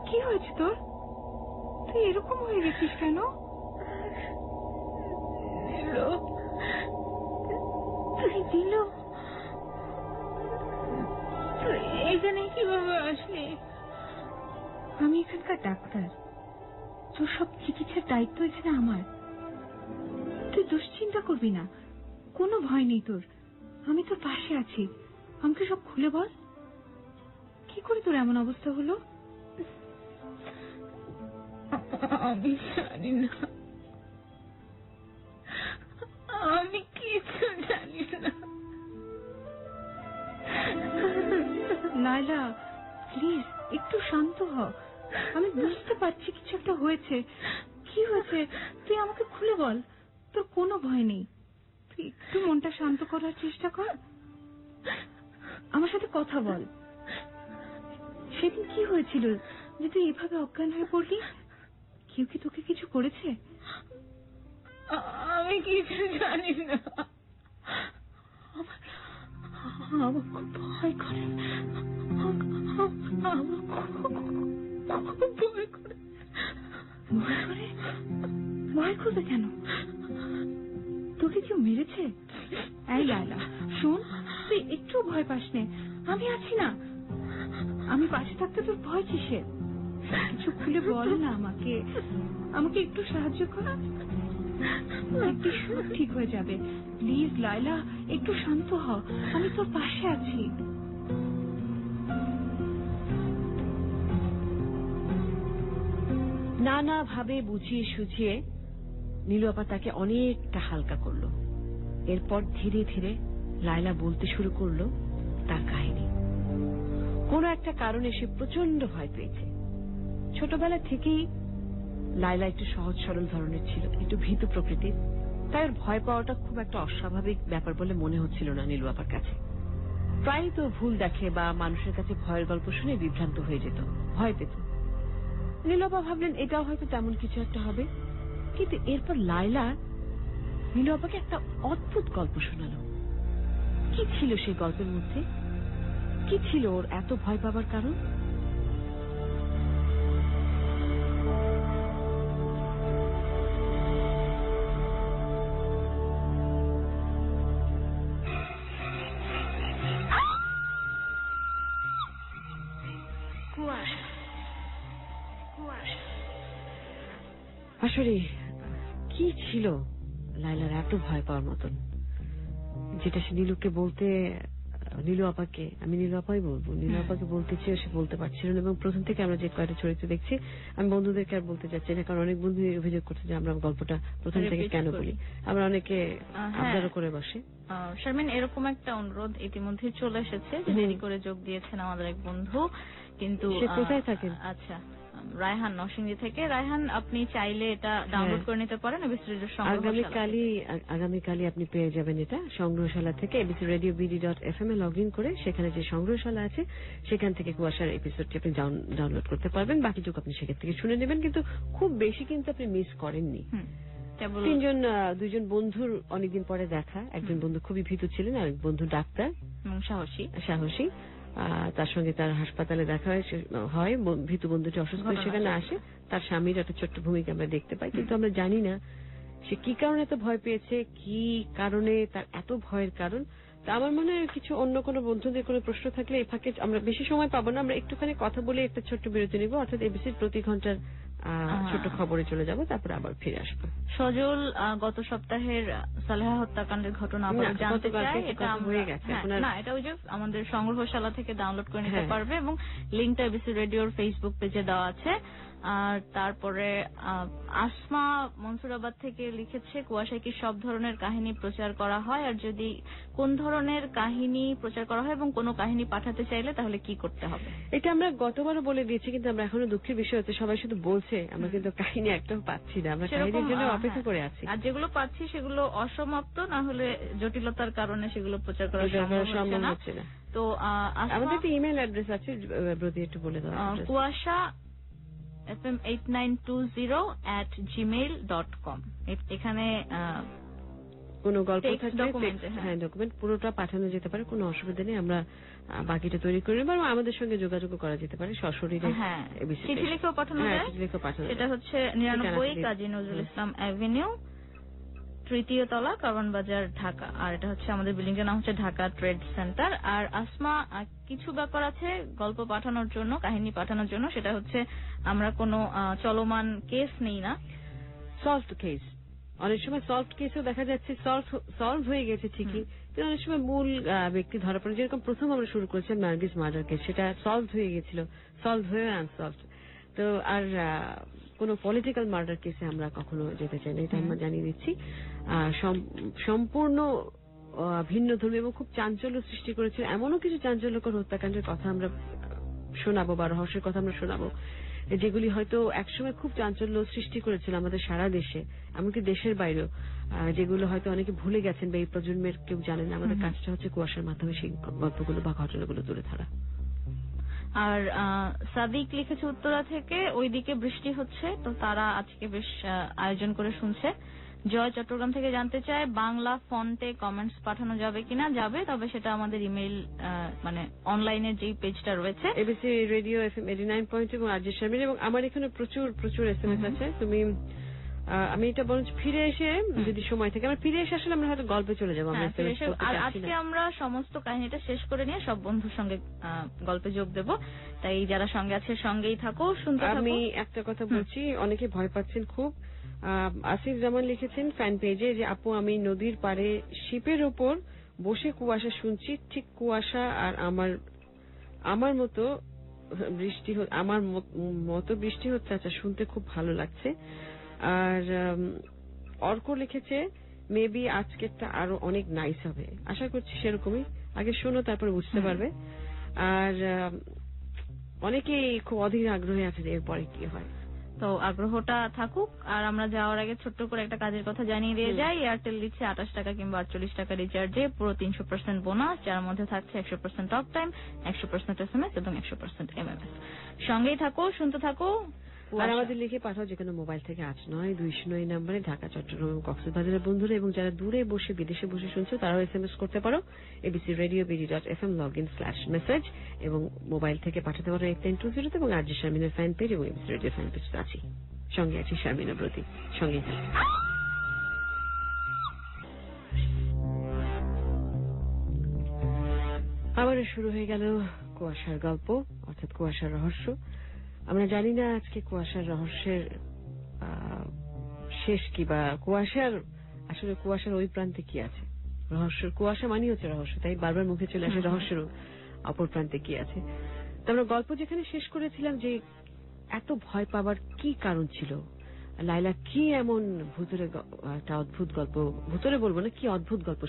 কি হয়েছে তোর? তুই এরকম হয়ে গেছিস কেন? তুই দিল, তুই এখানে কিভাবে আসলি? আমি এখানকার ডাক্তার, তোর সব চিকিৎসার দায়িত্ব এখানে আমার। তুই দুশ্চিন্তা করবি না, কোনো ভয় নেই তোর, আমি তোর পাশে আছি। আমাকে সব খুলে বল, কি করে তোর এমন অবস্থা হলো? আমি জানি না, আমি কিছু জানি না। লায়লা প্লিজ একটু শান্ত হ, আমি বুঝতে পারছি কিছু একটা হয়েছে। কি হয়েছে তুই আমাকে খুলে বল, তোর কোনো ভয় নেই। তুই একটু মনটা শান্ত করার চেষ্টা কর, আমার সাথে কথা বল। সেদিন কি হয়েছিল যে তুই এভাবে অজ্ঞান হয়ে পড়লি? কেউ কি তোকে কিছু করেছে? আমি কিছু জানি না, আমার খুব ভয় করে, আমার খুব ভয় করে। ভয় করে? ভয় করবে কেন? তোকে কেউ মেরেছে? এই লায়লা শোন, তুই একটু ভয় পাস নে, আমি আছি না। আমি পাশে থাকতে তোর ভয় কিসের? কিছু খুলে বল না আমাকে, আমাকে একটু সাহায্য কর। একটু সব ঠিক হয়ে যাবে। প্লিজ লায়লা, একটু শান্ত হ, আমি তোর পাশে আছি। নানা ভাবে বুঝিয়ে সুঝিয়ে নীলু আপা তাকে অনেকটা হালকা করলো। এরপর ধীরে ধীরে লায়লা বলতে শুরু করলো তার কাহিনী। কোনো একটা কারণে সে প্রচন্ড ভয় পেয়েছে। ছোটবেলা থেকেই লায়লা একটু সহজ সরল ধরনের ছিল, একটু ভীতু প্রকৃতির, তাই ওর ভয় পাওয়াটা খুব একটা অস্বাভাবিক ব্যাপার বলে মনে হচ্ছিল না নীলু আপার কাছে। প্রায় তো ভুল দেখে বা মানুষের কাছে ভয়ের গল্প শুনে বিভ্রান্ত হয়ে যেত, ভয় পেত। নীলু আপা ভাবলেন এটাও হয়তো তেমন কিছু একটা হবে। কিন্তু এরপর লায়লা নীলু আপাকে একটা অদ্ভুত গল্প শোনালো। কি ছিল সেই গল্পের মধ্যে? কি ছিল ওর এত ভয় পাবার কারণ? আসলে কি ছিল লায়লার এত ভয় পাওয়ার মতন, যেটা সে নীলুকে বলতে, নীলু আপাকে, আমি নীলু আপাই বলবো, নীলু আপাকে বলতে চেয়ে সে বলতে পারছিল না। এবং প্রথম থেকে আমরা যে কয়েকটা চরিত্র দেখছি, আমি বন্ধুদেরকে আর বলতে চাচ্ছি না, কারণ অনেক বন্ধু অভিযোগ করছে যে আমরা গল্পটা প্রথম থেকে কেন বলি, আমরা অনেকে আবদারও করে বসে। শারমিন, এরকম একটা অনুরোধ ইতিমধ্যে চলে এসেছে যে দেরি করে যোগ দিয়েছেন আমাদের এক বন্ধু, কিন্তু সে কোথায় থাকেন? আচ্ছা, রায়হান নরসিংদী থেকে। রায়হান, আপনি চাইলে এটা ডাউনলোড করে নিতে পারেন এবিসি রেডিওর আগামীকালই আপনি পেয়ে যাবেন এটা সংগ্রহশালা থেকে। abcradiobd.fm এ লগ ইন করে সেখানে যে সংগ্রহশালা আছে সেখান থেকে কুয়াশার এপিসোডটি আপনি ডাউনলোড করতে পারবেন। বাকিটুকু আপনি সেখান থেকে শুনে নেবেন, কিন্তু খুব বেশি কিন্তু আপনি মিস করেননি। দুইজন বন্ধুর অনেকদিন পরে দেখা। একজন বন্ধু খুবই ভীতু ছিলেন, আর এক বন্ধু ডাক্তার, সাহসী। তার সঙ্গে তার হাসপাতালে দেখা হয়। ভীতু বন্ধুটি অসুস্থ সেখানে আসে, তার স্বামীর একটা ছোট্ট ভূমিকা আমরা দেখতে পাই, কিন্তু আমরা জানি না সে কি কারণে এত ভয় পেয়েছে, কি কারণে তার এত ভয়ের কারণ। তা আমার মনে হয় কিছু অন্য কোনো বন্ধুদের কোনো প্রশ্ন থাকলে এই ফাঁকে, আমরা বেশি সময় পাবো না, আমরা একটুখানি কথা বলে একটা ছোট্ট বিরতি নিব, অর্থাৎ এবিসির প্রতি ঘন্টার ছোট খবরে চলে যাব, তারপর আবার ফিরে আসবো। সজল, গত সপ্তাহের সালেহা হত্যাকাণ্ডের ঘটনা আবার জানতে চাই। এটা হয়ে গেছে না, এটা ওই যে আমাদের সংগ্রহশালা থেকে ডাউনলোড করে নিতে পারবে, এবং লিঙ্কটা এবিসি রেডিওর ফেসবুক পেজে দেওয়া আছে। আর তারপরে আসমা মনসুরাবাদ থেকে লিখেছে, কুয়াশায় কি সব ধরনের কাহিনী প্রচার করা হয়, আর যদি কোন ধরনের কাহিনী প্রচার করা হয় এবং কোনো কাহিনী পাঠাতে চাইলে তাহলে কি করতে হবে? এটা আমরা গতবারও বলে দিয়েছি, কিন্তু আমরা এখনো দুঃখের বিষয় হচ্ছে সবাই শুধু বলছে, আমরা কিন্তু কাহিনী একটাও পাচ্ছি না। আমরা কাহিনীর জন্য অপেক্ষা করে আছি, আর যেগুলো পাচ্ছি সেগুলো অসমাপ্ত, না হলে জটিলতার কারণে সেগুলো প্রচার করা সম্ভব হচ্ছে না। তো আমাদের একটা ইমেল অ্যাড্রেস আছে, ব্রতি একটু বলে দাও। কুয়াশা fm8920@gmail.com। এখানে কোনো গল্প থাকলে ডকুমেন্ট পুরোটা পাঠানো যেতে পারে, কোনো অসুবিধা নেই। আমরা বাকিটা তৈরি করে নেব, আমাদের সঙ্গে যোগাযোগ করা যেতে পারে সশরীরে। চিঠি লিখেও পাঠানো যায়। এটা হচ্ছে 99 কাজী নজরুল ইসলাম অ্যাভিনিউ, 3য় তলা, কারওয়ান বাজার, ঢাকা। আর এটা হচ্ছে আমাদের বিল্ডিংটার নাম হচ্ছে ঢাকা ট্রেড সেন্টার। আর আসমা, কিছু ব্যাপার আছে গল্প পাঠানোর জন্য, কাহিনী পাঠানোর জন্য, সেটা হচ্ছে আমরা কোনো চলমান কেস নেই না, সলভড কেস। অনেক সময় সলভড কেসও দেখা যাচ্ছে সলভ হয়ে গেছে ঠিকই, কিন্তু অনেক সময় মূল ব্যক্তি ধরা পড়ে। যেরকম প্রথম আমরা শুরু করেছিলাম নার্গিস মার্ডার কেস, সেটা সলভ হয়ে গেছিল, সলভ হয়ে আনসলভড। তো আর কোন পলিটিক্যাল মার্ডার কেসে আমরা কখনো যেতে চাই না, এটা আমরা জানিয়ে দিচ্ছি। সম্পূর্ণ ভিন্ন ধর্মী এবং খুব চাঞ্চল্য সৃষ্টি করেছিল এমনও কিছু চাঞ্চল্যকর হত্যাকাণ্ডের কথা আমরা শোনাবো, বা রহস্যের কথা আমরা শোনাবো, যেগুলি হয়তো একসময় খুব চাঞ্চল্য সৃষ্টি করেছিল আমাদের সারা দেশে, এমনকি দেশের বাইরেও, যেগুলো হয়তো অনেকে ভুলে গেছেন বা এই প্রজন্মের কেউ জানেন। আমাদের কাজটা হচ্ছে কুয়াশার মাধ্যমে সেই গল্পগুলো বা ঘটনাগুলো তুলে ধরা। আর সাদিক লিখেছে উত্তরা থেকে, ওইদিকে বৃষ্টি হচ্ছে, তো তারা আজকে বেশ আয়োজন করে শুনছে। জয় চট্টগ্রাম থেকে জানতে চায় বাংলা ফন্টে কমেন্টস পাঠানো যাবে কিনা। যাবে, তবে সেটা আমাদের ইমেইল মানে অনলাইনে যেই পেজটা রয়েছে এবিসি রেডিও FM 89.2 এবং আরজে শারমিন, এবং আমার এখানে প্রচুর প্রচুর SMS আছে। তুমি আমি এটা বরঞ্চ ফিরে এসে যদি সময় থাকে আমরা ফিরে এসে আসলে আমরা হয়তো গল্পে চলে যাবো। আমরা ফিরে এসে আর আজকে আমরা সমস্ত কাহিনীটা শেষ করে নিয়ে সব বন্ধুর সঙ্গে গল্পে যোগ দেব। তাই যারা সঙ্গে আছে সঙ্গেই থাকো, শুনতে থাকো। আমি একটা কথা বলছি, অনেকে ভয় পাচ্ছেন খুব। আসিফ জামান লিখেছেন ফ্যান পেজে যে আপু আমি নদীর পাড়ে শিপের ওপর বসে কুয়াশা শুনছি, ঠিক কুয়াশা আর আমার মতো বৃষ্টি হচ্ছে। আচ্ছা, শুনতে খুব ভালো লাগছে। আর অর্ক লিখেছে মেবি আজকেরটা আরো অনেক নাইস হবে, আশা করছি সেরকমই। আগে শোনো তারপর বুঝতে পারবে। আর অনেকেই খুব অধীর আগ্রহে আছে যে এরপরে কি হয়। তো আগ্রহটা থাকুক। আর আমরা যাওয়ার আগে ছোট্ট করে একটা কাজের কথা জানিয়ে দিয়ে যাই। এয়ারটেল দিচ্ছে 28 টাকা কিংবা 48 টাকা রিচার্জে পুরো 300% বোনাস, যার মধ্যে থাকছে 100% টক টাইম, 100% SMS এবং 100% MMS। সঙ্গেই থাকো, শুনতে থাকো। আর আমাদের লিখে পাঠাও যে কোনো মোবাইল থেকে 8920 নাম্বারে, ঢাকা, চট্টগ্রাম এবং কক্সবাজারের বন্ধুরা, এবং যারা দূরে বসে বিদেশে বসে শুনছো তারাও SMS করতে পারো abcradiobd.fm/message, এবং মোবাইল থেকে পাঠাতে পারো 8920 এবং আরজে শারমিনের ফ্যান পেজ এবং এবিসি রেডিও ফ্যান পেজ আছে। সঙ্গে আছি শারমিনা ব্রতি, সঙ্গে আবারও শুরু হয়ে গেল কুয়াশার গল্প, অর্থাৎ কুয়াশার রহস্য। আমরা জানি না আজকে কুয়াশার রহস্যের শেষ কি, বা কুয়াশার ওই প্রান্তে কি আছে। রহস্যের কুয়াশা মানেই হচ্ছে রহস্য, তাই বারবার মুখে চলে আসে রহস্যের অপর প্রান্তে কি আছে। তো আমরা গল্প যেখানে শেষ করেছিলাম যে এত ভয় পাবার কি কারণ ছিল, লাইলা কি এমন একটা অদ্ভুত গল্প, ভুতুরে বলবো না, কি অদ্ভুত গল্প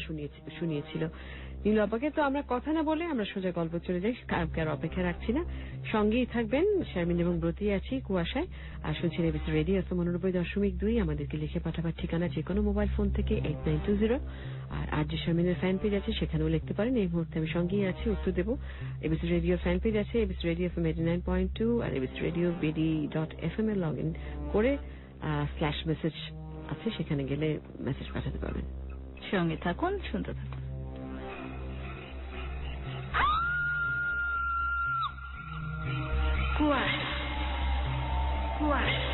শুনিয়েছিল নীলু আপাকে। তো আমরা কথা না বলে আমরা সোজা গল্প চলে যাই, কাউকে আর অপেক্ষা রাখছি না। সঙ্গেই থাকবেন শারমিন এবং ব্রতি আছি কুয়াশায়। আর শুনছেন এবিসি রেডিও FM 89.2। আমাদেরকে লিখে পাঠাবার ঠিকানা যে কোনো মোবাইল ফোন থেকে 8920। আর আরজে শারমিনের ফ্যান পেজ আছে, সেখানেও লিখতে পারেন। এই মুহূর্তে আমি সঙ্গেই আছি, উত্তর দেবো। এবিসি রেডিও ফ্যান পেজ আছে, এবিসি রেডিও FM 89.2 আর এবিসি রেডিও bd.fm এ লগ ইন করে /মেসেজ আছে, সেখানে গেলে মেসেজ পাঠাতে পারবেন। সঙ্গে থাকুন, শুনতে থাকুন। কুয়াশা, কুয়াশা।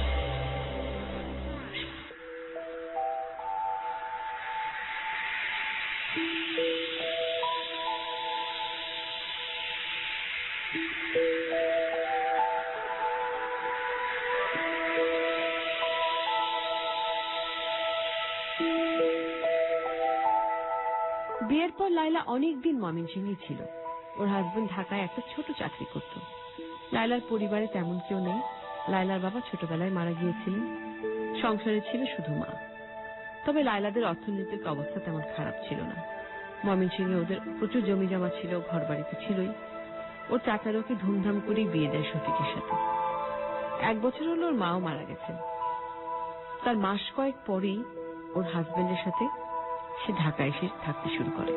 বিয়ের পর লাইলা অনেকদিন ময়মনসিংহে ছিল। ওর হাজবেন্ড ঢাকায় একটা ছোট চাকরি করত। লাইলার পরিবারে তেমন কেউ নেই। লাইলার বাবা ছোটবেলায় মারা গিয়েছিলেন। সংসারে ছিল শুধু মা। তবে লাইলাদের অর্থনৈতিক অবস্থা তেমন খারাপ ছিল না। ময়মনসিংহে ওদের প্রচুর জমি জমা ছিল, ঘর বাড়িতে ছিলই। ওর চাচার ওকে ধুমধাম করেই বিয়ে দেয় শফিকের সাথে। 1 বছর হলো ওর মাও মারা গেছেন। তার মাস কয়েক পরেই ওর হাজবেন্ডের সাথে সে ঢাকায় এসে থাকতে শুরু করে।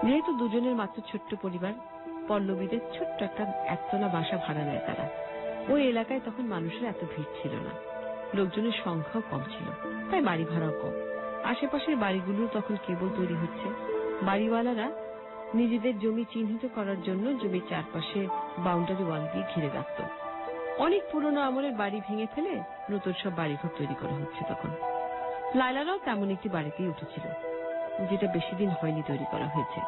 যেহেতু দুজনের মাত্র ছোট্ট পরিবার, পল্লবীদের ছোট্ট একটা একতলা বাসা ভাড়া নেয় তারা। ওই এলাকায় তখন মানুষের এত ভিড় ছিল না, লোকজনের সংখ্যাও কম ছিল, তাই বাড়ি ভাড়াও কম। আশেপাশের বাড়িগুলো তখন কেবল তৈরি হচ্ছে। বাড়িওয়ালারা নিজেদের জমি চিহ্নিত করার জন্য জমির চারপাশে বাউন্ডারি ওয়াল দিয়ে ঘিরে রাখত। অনেক পুরনো আমলের বাড়ি ভেঙে ফেলে নতুন সব বাড়িঘর তৈরি করা হচ্ছে তখন। লাইলারাও তেমন একটি বাড়িতেই উঠেছিল, যেটা বেশি দিন হয়নি তৈরি করা হয়েছে,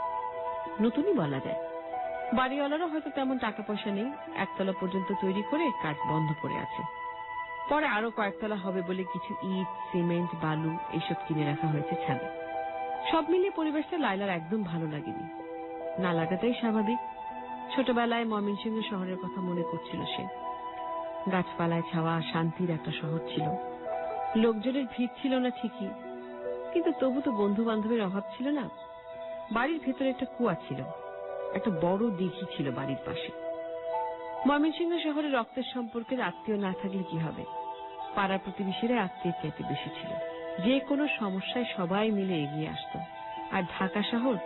নতুনই বলা যায়। বাড়িওয়ালারও হয়তো তেমন টাকা পয়সা নেই, একতলা পর্যন্ত তৈরি করে কাজ বন্ধ পড়ে আছে। পরে আরো কয়েকতলা হবে বলে কিছু ইট, সিমেন্ট, বালু এইসব কিনে রাখা হয়েছে ছাদে। সব মিলিয়ে পরিবেশটা লাইলার একদম ভালো লাগেনি। না লাগাটাই স্বাভাবিক। ছোটবেলায় ময়মনসিংহ শহরের কথা মনে করছিল সে। গাছপালায় ছাওয়া শান্তির একটা শহর ছিল। লোকজনের ভিড় ছিল না ঠিকই, কিন্তু তবু তো বন্ধু বান্ধবের অভাব ছিল না। বাড়ির ভেতরে একটা কুয়া ছিল, একটা বড় দিঘি ছিল বাড়ির পাশে। ময়মনসিংহ শহরে রক্তের সম্পর্কের আত্মীয় না থাকলে কি হবে, পাড়া প্রতিবেশীরা আত্মীয় চাইতে বেশি ছিল। যে কোনো সমস্যায় সবাই মিলে এগিয়ে আসতো। আর ঢাকা শহর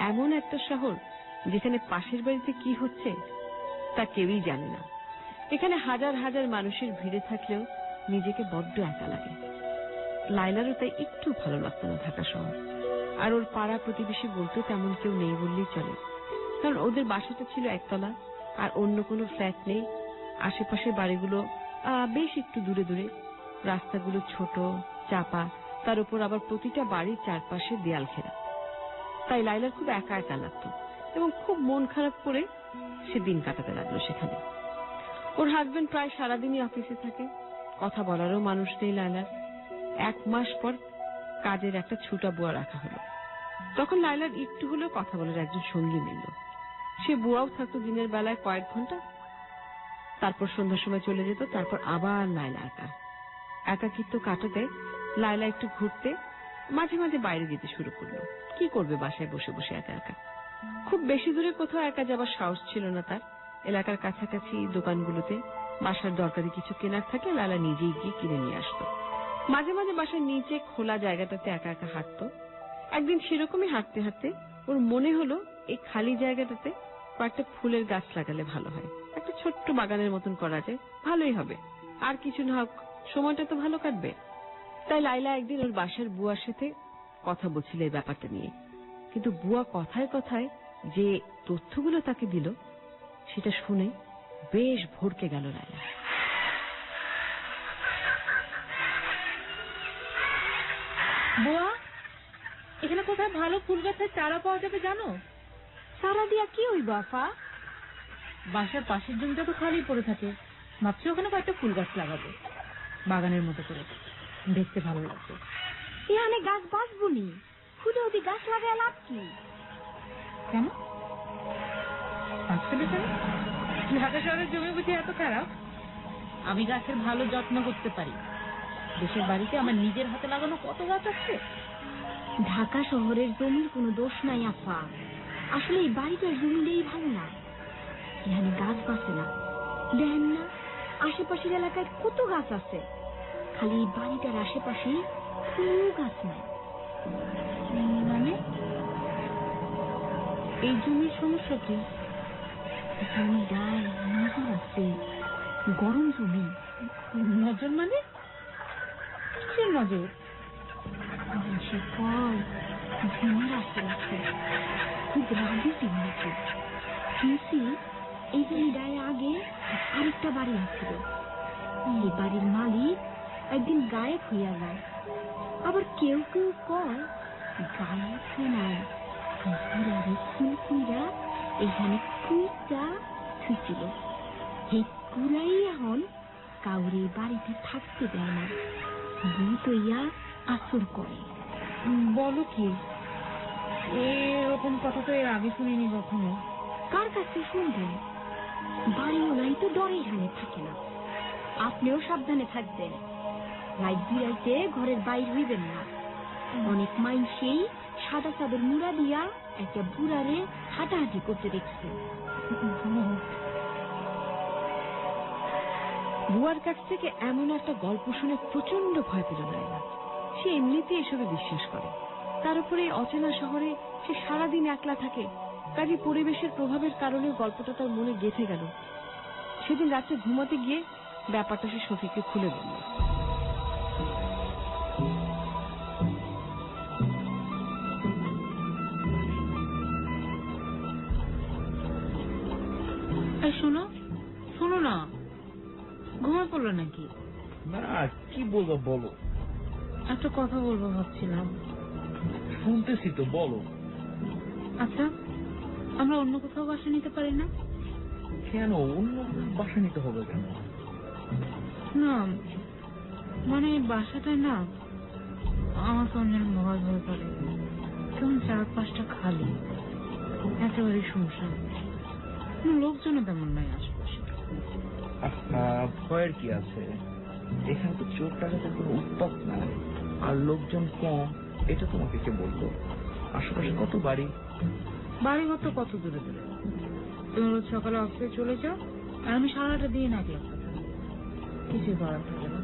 এমন একটা শহর যেখানে পাশের বাড়িতে কি হচ্ছে তা কেউই জানে না। এখানে হাজার হাজার মানুষের ভিড়ে থাকলেও নিজেকে বড্ড একা লাগে। লায়লারও তাই একটু ভালো লাগতো না ঢাকা শহর। আর ওর পাড়া প্রতিবেশী বলতে তেমন কেউ নেই বললেই চলে, কারণ ওদের বাসাটা ছিল একতলা, আর অন্য কোনো ফ্ল্যাট নেই। আশেপাশের বাড়িগুলো বেশ একটু দূরে দূরে, রাস্তাগুলো ছোট চাপা, তার উপর আবার প্রতিটা বাড়ির চারপাশে দেয়াল ঘেরা। তাই লায়লার খুব একা একা লাগতো এবং খুব মন খারাপ করে সে দিন কাটাতে লাগলো সেখানে। ওর হাজবেন্ড প্রায় সারাদিনই অফিসে থাকে, কথা বলারও মানুষ নেই লায়লার। 1 মাস পর কাজের একটা ছুটা বুয়া রাখা হলো। তখন লায়লার একটু হলেও কথা বলার একজন সঙ্গী মিলল। সে বুয়াও থাকতো দিনের বেলায় কয়েক ঘন্টা, তারপর সন্ধ্যার সময় চলে যেত। তারপর আবার লায়লা একা। একাকিত্ব কাটাতে লায়লা একটু ঘুরতে, মাঝে মাঝে বাইরে যেতে শুরু করলো। কি করবে বাসায় বসে বসে একা একা? খুব বেশি দূরে কোথাও একা যাবার সাহস ছিল না তার। এলাকার কাছাকাছি দোকানগুলোতে বাসার দরকারি কিছু কেনার থাকলে লায়লা নিজেই গিয়ে কিনে নিয়ে আসতো। মাঝে মাঝে বাসার নিচে খোলা জায়গাটাতে একা একা হাঁটতো। একদিন সেরকমই হাঁটতে হাঁটতে ওর মনে হলো এই খালি জায়গাটাতে কয়েকটা ফুলের গাছ লাগালে ভালো হয়, একটা ছোট্ট বাগানের মতন করা যায়, ভালোই হবে। আর কিছু না হোক, সময়টা তো ভালো কাটবে। তাই লায়লা একদিন ওর বাসার বুয়ার সাথে কথা বলছিল এই ব্যাপারটা নিয়ে। কিন্তু বুয়া কথায় কথায় যে তথ্যগুলো তাকে দিল সেটা শুনে বেশ ভড়কে গেল লায়লা। বুয়া, এখানে কোথায় ভালো ফুল গাছের চারা পাওয়া যাবে জানো? চারা দিয়া কি হইব আফা? বাসার পাশের জমিটা তো খালি পড়ে থাকে, ভাবছি ওখানে কয়েকটা ফুল গাছ লাগাবো, বাগানের মতো করে, দেখতে ভালো লাগবে। এখানে গাছ বাঁচবনি, খুদে ওদি গাছ লাগায় লাভ কি? কেন আসলে কেন? ঢাকা শহরের জমি বুঝি এত খারাপ? আমি গাছের ভালো যত্ন করতে পারি। দেশের বাড়িতে আমার নিজের হাতে লাগানো কত গাছ আছে। ঢাকা শহরের জমির কোনো দোষ নাই আফা, আসলে এই বাড়িটার জমিটাই ভালো না। এখানে গাছ বাঁচে না, দেখেন না আশেপাশের এলাকায় কত গাছ আছে, খালি এই বাড়িটার আশেপাশে কোনো গাছ নাই। মানে এই জমির সমস্যা কি? জমিটায় নজর আছে, গরম জমি। নজর মানে কিসের নজর? সে কয় জমির আশেপাশে খুব রাগি জমিছে। শুনছি এই জমিটায় আগে আরেকটা বাড়ি আছিল, এই বাড়ির মালিক একদিন গায়েব হইয়া যায়। আবার কেউ কেউ কয় গায়েব নাই, বুড়ারে খুন কইরা এখানে কুইটা থুইছিল। এই কুড়াই এখন কাউরে বাড়িতে থাকতে দেয় না, ভূত হইয়া আসর করে। বলো কি? এরকম কথা তো এর আগে শুনিনি কখনো। কার কাছে শুনবেন? বাড়িওয়ালাই তো ডরে এখানে থাকে না। আপনিও সাবধানে থাকবেন, রাত বিরাইতে ঘরের বাইর হইবেন না। অনেক মাইনসেই সাদা চাদর মুড়া দিয়া একটা বুড়ারে হাঁটাহাঁটি করতে দেখছে। বুয়ার কাছ থেকে এমন একটা গল্প শুনে প্রচন্ড ভয় পেল লায়লা। সে এমনিতে এসবে বিশ্বাস করে, তার উপরে অচেনা শহরে সে সারাদিন একলা থাকে, কাজে পরিবেশের প্রভাবের কারণে গল্পটা তার মনে গেঁথে গেল। সেদিন রাতে ঘুমাতে গিয়ে ব্যাপারটা সে শফিককে খুলে বলল। শোনো শোনো না, ঘুমা পড়লো নাকি? না, কি বলবো বলো। একটা কথা বলবো ভাবছিলাম। শুনতেছি তো, বলো। আচ্ছা, আমরা অন্য কোথাও বাসা নিতে পারি না? কেন অন্য বাসা নিতে হবে কেন? না মানে বাসাটায় না আমার তো অনেক ভয় ভয় করে, কেমন 4-5টা খালি, একেবারে শুনশান, লোকজনও তেমন নাই আশেপাশে। ভয়ের কি আছে? এখানে তো চোর ডাকাতের কোনো উৎপাত নাই, আর লোকজন কম, এটা তোমাকে কে বললো? আশেপাশে কত বাড়ি, বাড়িঘর তো কত দূরে দূরে। তুমি রোজ সকালে অফিসে চলে যাও, আর আমি সারাটা দিয়ে না গেলাম, কিছুই করার থাকে না।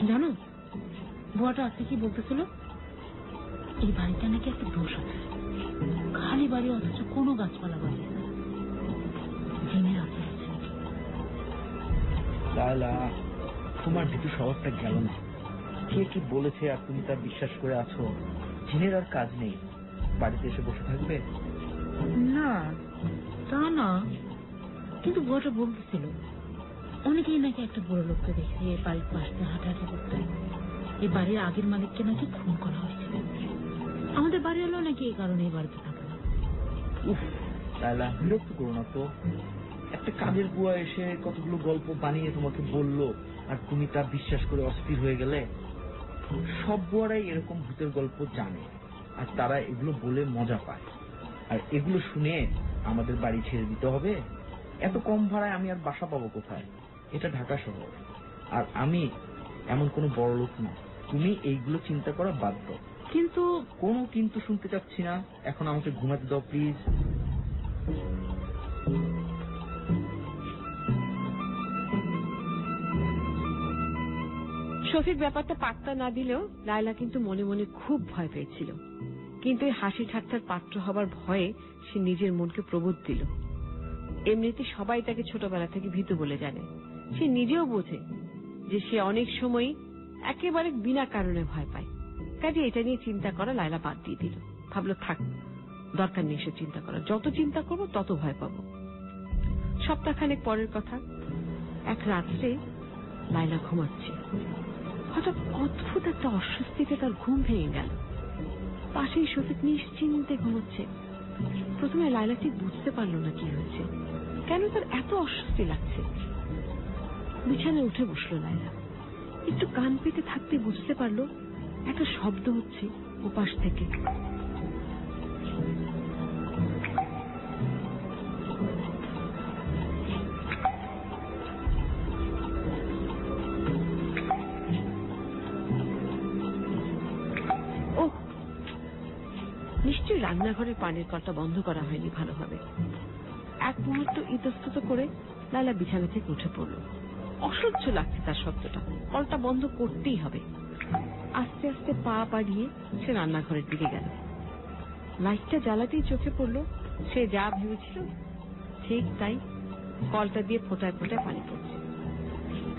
জানো বুয়াটা আজকে কি বলতেছিল? এই বাড়িটা নাকি একটা দোষ আছে, খালি বাড়ি অথচ কোনো গাছপালা বাড়ি না, জিনের আসর আছে। লায়লা, তোমার ভীতু স্বভাবটা গেল না। কে কি বলেছে আর তুমি তার বিশ্বাস করে আছো? জিনের আর কাজ নেই, বাড়িতে এসে বসে থাকবে? না তা না, কিন্তু বুয়াটা বলতেছিল অনেকেই নাকি একটা বড় লোককে দেখে এই বাড়ির পাশ দিয়ে হাঁটাহাঁটি করতে। এই বাড়ির আগের মালিককে নাকি খুন করা হয়েছিল। আমাদের বাড়ি হলো নাকি এই কারণে এই বাড়িতে থাকে না। উফ লায়লা, বিরক্ত করো না তো। একটা কাজের বুয়া এসে কতগুলো গল্প বানিয়ে তোমাকে বললো আর তুমি তা বিশ্বাস করে অস্থির হয়ে গেলে। সব বুয়ারাই এরকম ভূতের গল্প জানে আর তারা এগুলো বলে মজা পায়। আর এগুলো শুনে আমাদের বাড়ি ছেড়ে দিতে হবে? এত কম ভাড়ায় আমি আর বাসা পাবো কোথায়? এটা ঢাকা শহর, আর আমি এমন কোনো বড় লোক না। তুমি এইগুলো চিন্তা করা বাদ দাও। কিন্তু কোনো কিন্তু শুনতে চাচ্ছি না, এখন আমাকে ঘুমাতে দাও প্লিজ। শফিক ব্যাপারটা পাত্তা না দিলেও লায়লা কিন্তু মনে মনে খুব ভয় পেয়েছিল। কিন্তু এই হাসি ঠাট্টার পাত্র হবার ভয়ে সে নিজের মনকে প্রবোধ দিল। এমনিতে সবাই তাকে ছোটবেলা থেকে ভীতু বলে জানে। সে নিজেও বোঝে যে সে অনেক সময় একেবারে বিনা কারণে ভয় পায়। কাজে এটা নিয়ে চিন্তা করা লায়লা বাদ দিয়ে দিল। ভাবলো থাক, দরকার নেই সে চিন্তা করা, যত চিন্তা করবো তত ভয় পাবো। সপ্তাহখানেক পরের কথা, এক রাত্রে লায়লা ঘুমাচ্ছে, হঠাৎ অদ্ভুত একটা অস্বস্তিতে তার ঘুম ভেঙে গেল। পাশেই শফিক নিশ্চিন্তে ঘুমোচ্ছে। প্রথমে লায়লা ঠিক বুঝতে পারল না কি হয়েছে, কেন তার এত অস্বস্তি লাগছে। বিছানায় উঠে বসলো লায়লা। একটু কান পেতে থাকতে বুঝতে পারলো একটা শব্দ হচ্ছে ওপাশ থেকে। নিশ্চয়ই রান্নাঘরের পানির কলটা বন্ধ করা হয়নি ভালোভাবে। এক মুহূর্ত ইতস্তত করে লায়লা বিছানা থেকে উঠে পড়ল। অসহ্য লাগছে তার শব্দটা, কলটা বন্ধ করতেই হবে। আস্তে আস্তে পা বাড়িয়ে সে রান্নাঘরের দিকে গেল। লাইটটা জ্বালাতেই চোখে পড়ল সে যা ভেবেছিল ঠিক তাই, কলটা দিয়ে ফোঁটায় ফোঁটায় পানি পড়ছে।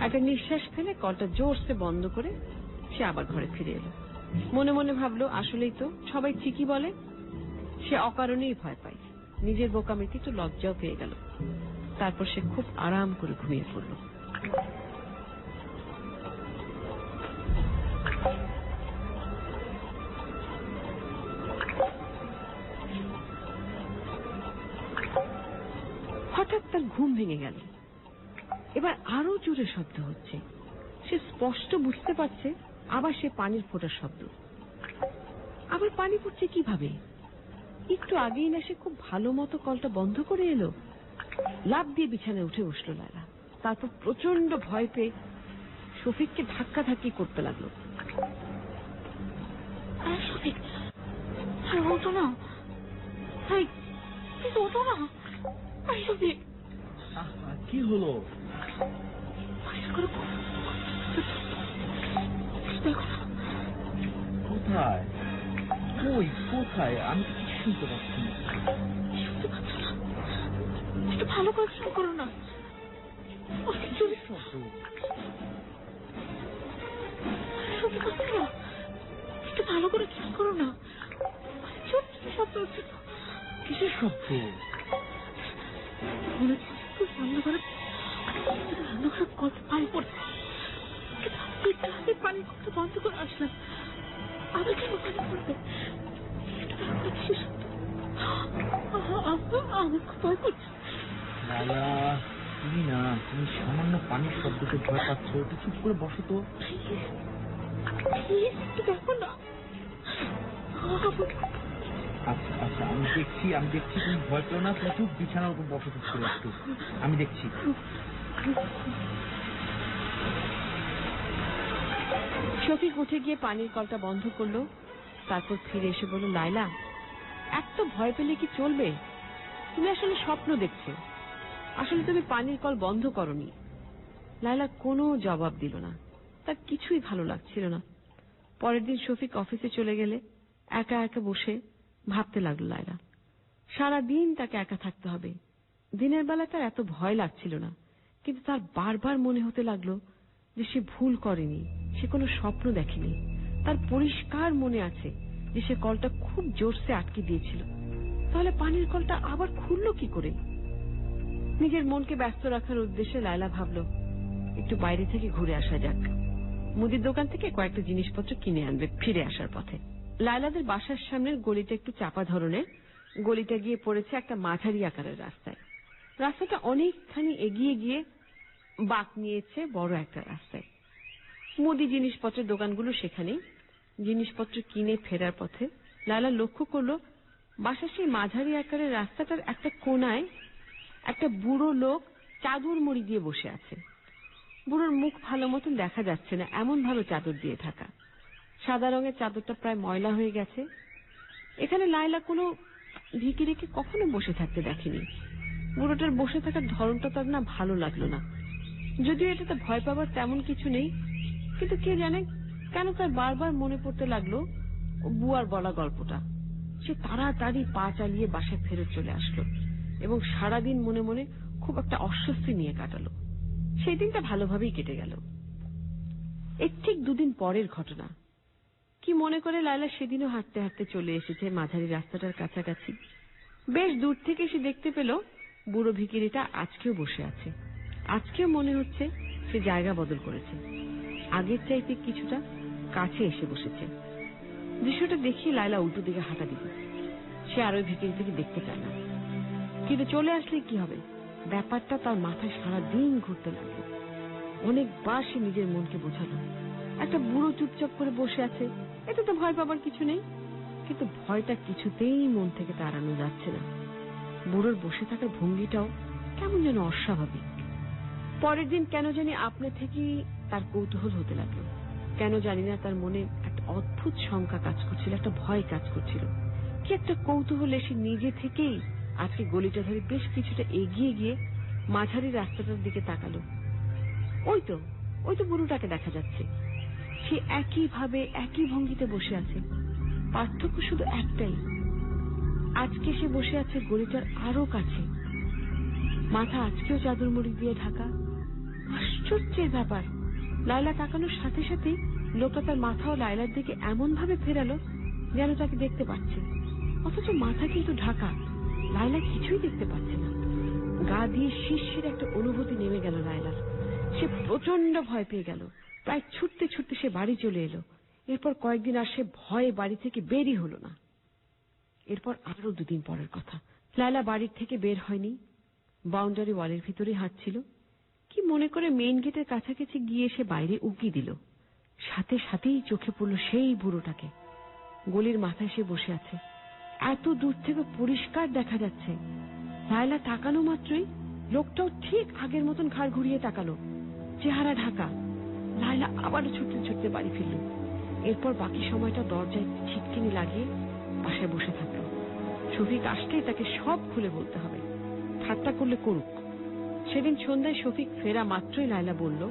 একটা নিঃশ্বাস ফেলে কলটা জোরসে বন্ধ করে সে আবার ঘরে ফিরে এলো। মনে মনে ভাবলো আসলেই তো সবাই ঠিকই বলে, সে অকারণেই ভয় পায়। নিজের বোকামিতে একটু লজ্জাও পেয়ে গেল। তারপর সে খুব আরাম করে ঘুমিয়ে পড়ল। হঠাৎ তার ঘুম ভেঙে গেল। এবার আরো জোরে শব্দ হচ্ছে। সে স্পষ্ট বুঝতে পারছে আবার সে পানির ফোঁটার শব্দ। আবার পানি পড়ছে কিভাবে? একটু আগেই না সে খুব ভালো মতো কলটা বন্ধ করে এলো। লাফ দিয়ে বিছানায় উঠে বসলো লায়লা। তারপর প্রচন্ড ভয় পেয়ে শফিককে ধাক্কা ধাক্কি করতে লাগলো। শফিক, ওঠো না, ওঠো না। শফিক, কি হলো? দেখো না। কোথায়? কই কোথায়? আমি তো কিছু শুনতে পাচ্ছি না। শুনতে পাচ্ছ না? একটু ভালো করে খেয়াল করো না। একটু ভালো করে খেয়াল করো না। শব্দ হচ্ছে। কিসের শব্দ? রান্নাঘরে কত পানি পড়ছে। পানি বন্ধ করে আসলাম, আবার কেন পানি পড়বে? আমার খুব ভয় করছে। তুমি না, তুমি সামান্য পানির শব্দকে ভয় পাচ্ছ। একটু চুপ করে বসো তো। দেখো না। আচ্ছা আচ্ছা, আমি দেখছি তুমি ভয় পেও না। তুমি চুপ বিছানার উপর বসো চুপ করে একটু, আমি দেখছি। শফিক উঠে গিয়ে পানির কলটা বন্ধ করলো। তারপর ফিরে এসে বলল, লায়লা, এত ভয় পেলে কি চলবে? তুমি আসলে স্বপ্ন দেখছো। আসলে তুমি পানির কল বন্ধ করনি। লায়লা কোনো জবাব দিল না। তার কিছুই ভালো লাগছিল না। পরের দিন শফিক অফিসে চলে গেলে একা একা বসে ভাবতে লাগলো লায়লা। সারাদিন তাকে একা থাকতে হবে। দিনের বেলা তার এত ভয় লাগছিল না, কিন্তু তার বারবার মনে হতে লাগলো যে সে ভুল করেনি, সে সে কোনো স্বপ্ন দেখেনি। তার পরিষ্কার মনে আছে যে সে কলটা খুব জোরসে আটকে দিয়েছিল। তাহলে পানির কলটা আবার খুললো কি করে? নিজের মনকে ব্যস্ত রাখার উদ্দেশ্যে লায়লা ভাবল একটু বাইরে থেকে ঘুরে আসা যাক। মুদির দোকান থেকে কয়েকটা জিনিসপত্র কিনে আনবে ফিরে আসার পথে। লায়লাদের বাসার সামনের গলিটা একটু চাপা ধরনের। গলিটা গিয়ে পড়েছে একটা মাঝারি আকারের রাস্তায়। রাস্তাটা অনেকখানি এগিয়ে গিয়ে বাঁক নিয়েছে বড় একটা রাস্তায়। মুদি জিনিসপত্রের দোকানগুলো সেখানে। জিনিসপত্র কিনে ফেরার পথে লায়লা লক্ষ্য করলো বাসার সেই মাঝারি আকারের রাস্তাটার একটা কোনায় একটা বুড়ো লোক চাদর মুড়ি দিয়ে বসে আছে। বুড়োর মুখ ভালো মতন দেখা যাচ্ছে না, এমন ভাবে চাদর দিয়ে ঢাকা। সাদা রঙের চাদরটা প্রায় ময়লা হয়ে গেছে। এখানে লায়লা কোনো ভিখিরিকে কখনো বসে থাকতে দেখেনি। বুড়োটার বসে থাকার ধরনটা তার না ভালো লাগলো না। যদিও এটাতে ভয় পাবার তেমন কিছু নেই, কিন্তু কে জানে কেন তার বারবার মনে পড়তে লাগলো বুয়ার বলা গল্পটা। সে তাড়াতাড়ি পা চালিয়ে বাসায় ফেরত চলে আসলো এবং সারাদিন মনে মনে খুব একটা অস্বস্তি নিয়ে কাটালো। সেই দিনটা ভালোভাবেই কেটে গেল। এর ঠিক 2 দিন পরের ঘটনা। কি মনে করে লায়লা সেদিনও হাঁটতে হাঁটতে চলে এসেছে মাঝারি রাস্তাটার কাছাকাছি। বেশ দূর থেকে সে দেখতে পেল বুড়ো ভিখিরিটা আজকেও বসে আছে। আজকেও মনে হচ্ছে সে জায়গা বদল করেছে, আগের চাইতে কিছুটা কাছে এসে বসেছে। দৃশ্যটা দেখি লায়লা উল্টো দিকে হাঁটা দিল। সে আর ওই ভিখিরিটাকে দেখতে চায় না, কিন্তু চলে আসলে কি হবে ব্যাপারটা তার মাথায় সারাদিন ঘুরতে লাগলো। অনেকবার সে নিজের মনকে বোঝালো একটা বুড়ো চুপচাপ করে বসে আছে, এতে তো ভয় পাবার কিছু নেই। কিন্তু ভয়টা কিছুতেই মন থেকে তাড়ানো যাচ্ছে না। বুড়োর বসে থাকার ভঙ্গিটাও কেমন যেন অস্বাভাবিক। পরের দিন কেন জানি আপনা থেকেই তার কৌতূহল হতে লাগলো। কেন জানি না তার মনে একটা অদ্ভুত শঙ্কা কাজ করছিল, একটা ভয় কাজ করছিল। কি একটা কৌতূহল এসে নিজে থেকেই আজকে গলিটা ধরে বেশ কিছুটা এগিয়ে গিয়ে মাঝারি রাস্তাটার দিকে তাকালো। ওই তো বুড়োটাকে দেখা যাচ্ছে। সে একইভাবে একই ভঙ্গিতে বসে আছে। পার্থক্য শুধু একটাই, আজকে সে বসে আছে গলিটার আরো কাছে। মাথা আজকেও চাদর মুড়ি দিয়ে ঢাকা। আশ্চর্যের ব্যাপার, লায়লা তাকানোর সাথে সাথে লোকটা তার মাথাও লায়লার দিকে এমন ভাবে ফেরালো যেন তাকে দেখতে পাচ্ছে, অথচ মাথা কিন্তু ঢাকা। লায়লা কিছুই দেখতে পাচ্ছে না। গা দিয়ে শিরশির একটা অনুভূতি নেমে গেল লায়লার। সে প্রচন্ড ভয় পেয়ে গেল। প্রায় ছুটতে ছুটতে সে বাড়ি চলে এলো। এরপর কয়েকদিন আর সে ভয়ে বাড়ি থেকে বেরই হলো না। এরপর আরো 2 দিন পরের কথা। লায়লা বাড়ির থেকে বের হয়নি, বাউন্ডারি ওয়ালের ভিতরে হাঁটছিল। কি মনে করে মেইন গেটের কাছাকাছি গিয়ে সে বাইরে উকি দিল। সাথে সাথেই চোখে পড়ল সেই বুড়োটাকে। গলির মাথায় সে বসে আছে, এত দূর থেকে পরিষ্কার দেখা যাচ্ছে। লায়লা তাকানো মাত্রই লোকটাও ঠিক আগের মতন ঘাড় ঘুরিয়ে তাকালো, চেহারা ঢাকা। লায়লা আবারও ছুটতে ছুটতে বাড়ি ফিরল। এরপর বাকি সময়টা দরজায় ছিটকিনি লাগিয়ে পাশে বসে থাকলো। শফিক আসলেই তাকে সব খুলে বলতে হবে, ঠাট্টা করলে করুক। সেদিন সন্ধ্যায় শফিক ফেরা মাত্রই লায়লা বলল,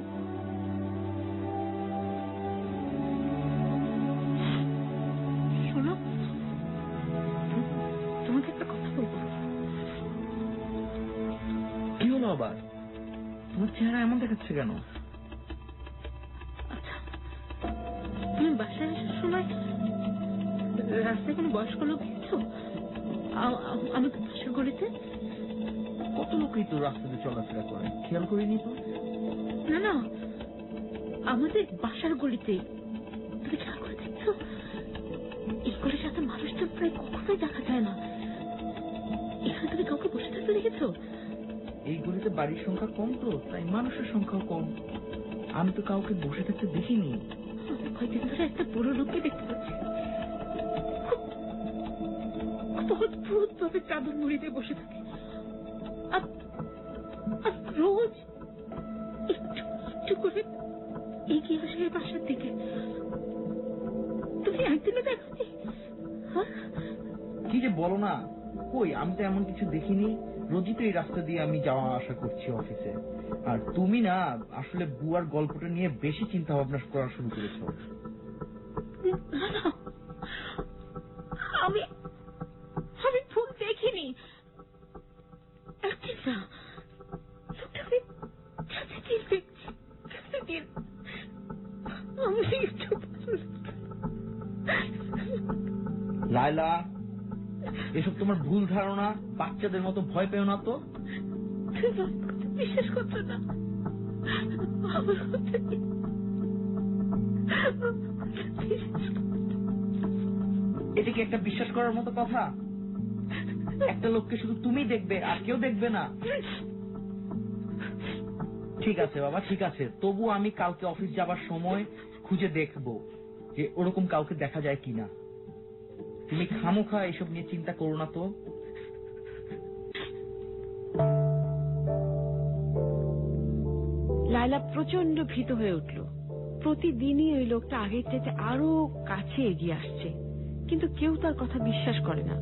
শোনো, তোমাকে একটা কথা বলবো। কি হলো আবার? তোমার চেহারা এমন দেখাচ্ছে কেন? আচ্ছা, তুমি বাসায় আসার সময় রাস্তায় কোনো বয়স্ক লোক দেখছো? আমি তো পাশের গলিতে। কত লোকই তো রাস্তাতে চলাফেরা করে, খেয়াল করিনি তো। না, আমাদের বাসার গলিতে। তুমি খেয়াল করে দেখছো? এই গলির সাথে মানুষ তো প্রায় কখনোই দেখা যায় না। এখানে তুমি কাউকে বসে থাকতে দেখেছো? এই গলিতে বাড়ির সংখ্যা কম তো, তাই মানুষের সংখ্যাও কম। আমি তো কাউকে বসে থাকতে দেখিনি। আমি কয়েকদিন ধরে একটা বুড়ো লোককে দেখতে পাচ্ছি, খুব অদ্ভুত ভাবে চাদর মুড়ি দিয়ে বসে থাকে। আর রোজ একটু একটু করে এগিয়ে আসে এই বাসার দিকে। তুমি একদিনও দেখোনি? কি যে বলো না, কই আমি তো এমন কিছু দেখিনি। রোজই তো এই রাস্তা দিয়ে আমি যাওয়া আসা করছি অফিসে। আর তুমি না আসলে বুয়ার গল্পটা নিয়ে বেশি চিন্তা ভাবনা করা শুরু করেছো। না, আমি ভুল দেখিনি। আমি আমার একটু ভালো লায়লা, এসব তোমার ভুল ধারণা। বাচ্চাদের মতো ভয় পেও না তো। বিশ্বাস করছো না? এটা কি একটা বিশ্বাস করার মতো কথা? একটা লোককে শুধু তুমি দেখবে আর কেউ দেখবে না। ঠিক আছে বাবা, ঠিক আছে, তবু আমি কালকে অফিস যাবার সময় খুঁজে দেখবো যে ওরকম কাউকে দেখা যায় কিনা। তুমি খামোখা এসব নিয়ে চিন্তা করো না তো। লায়লা প্রচন্ড ভীত হয়ে উঠল। প্রতিদিনই ওই লোকটা আগের চাইতে আরো কাছে এগিয়ে আসছে, কিন্তু কেউ তার কথা বিশ্বাস করে না।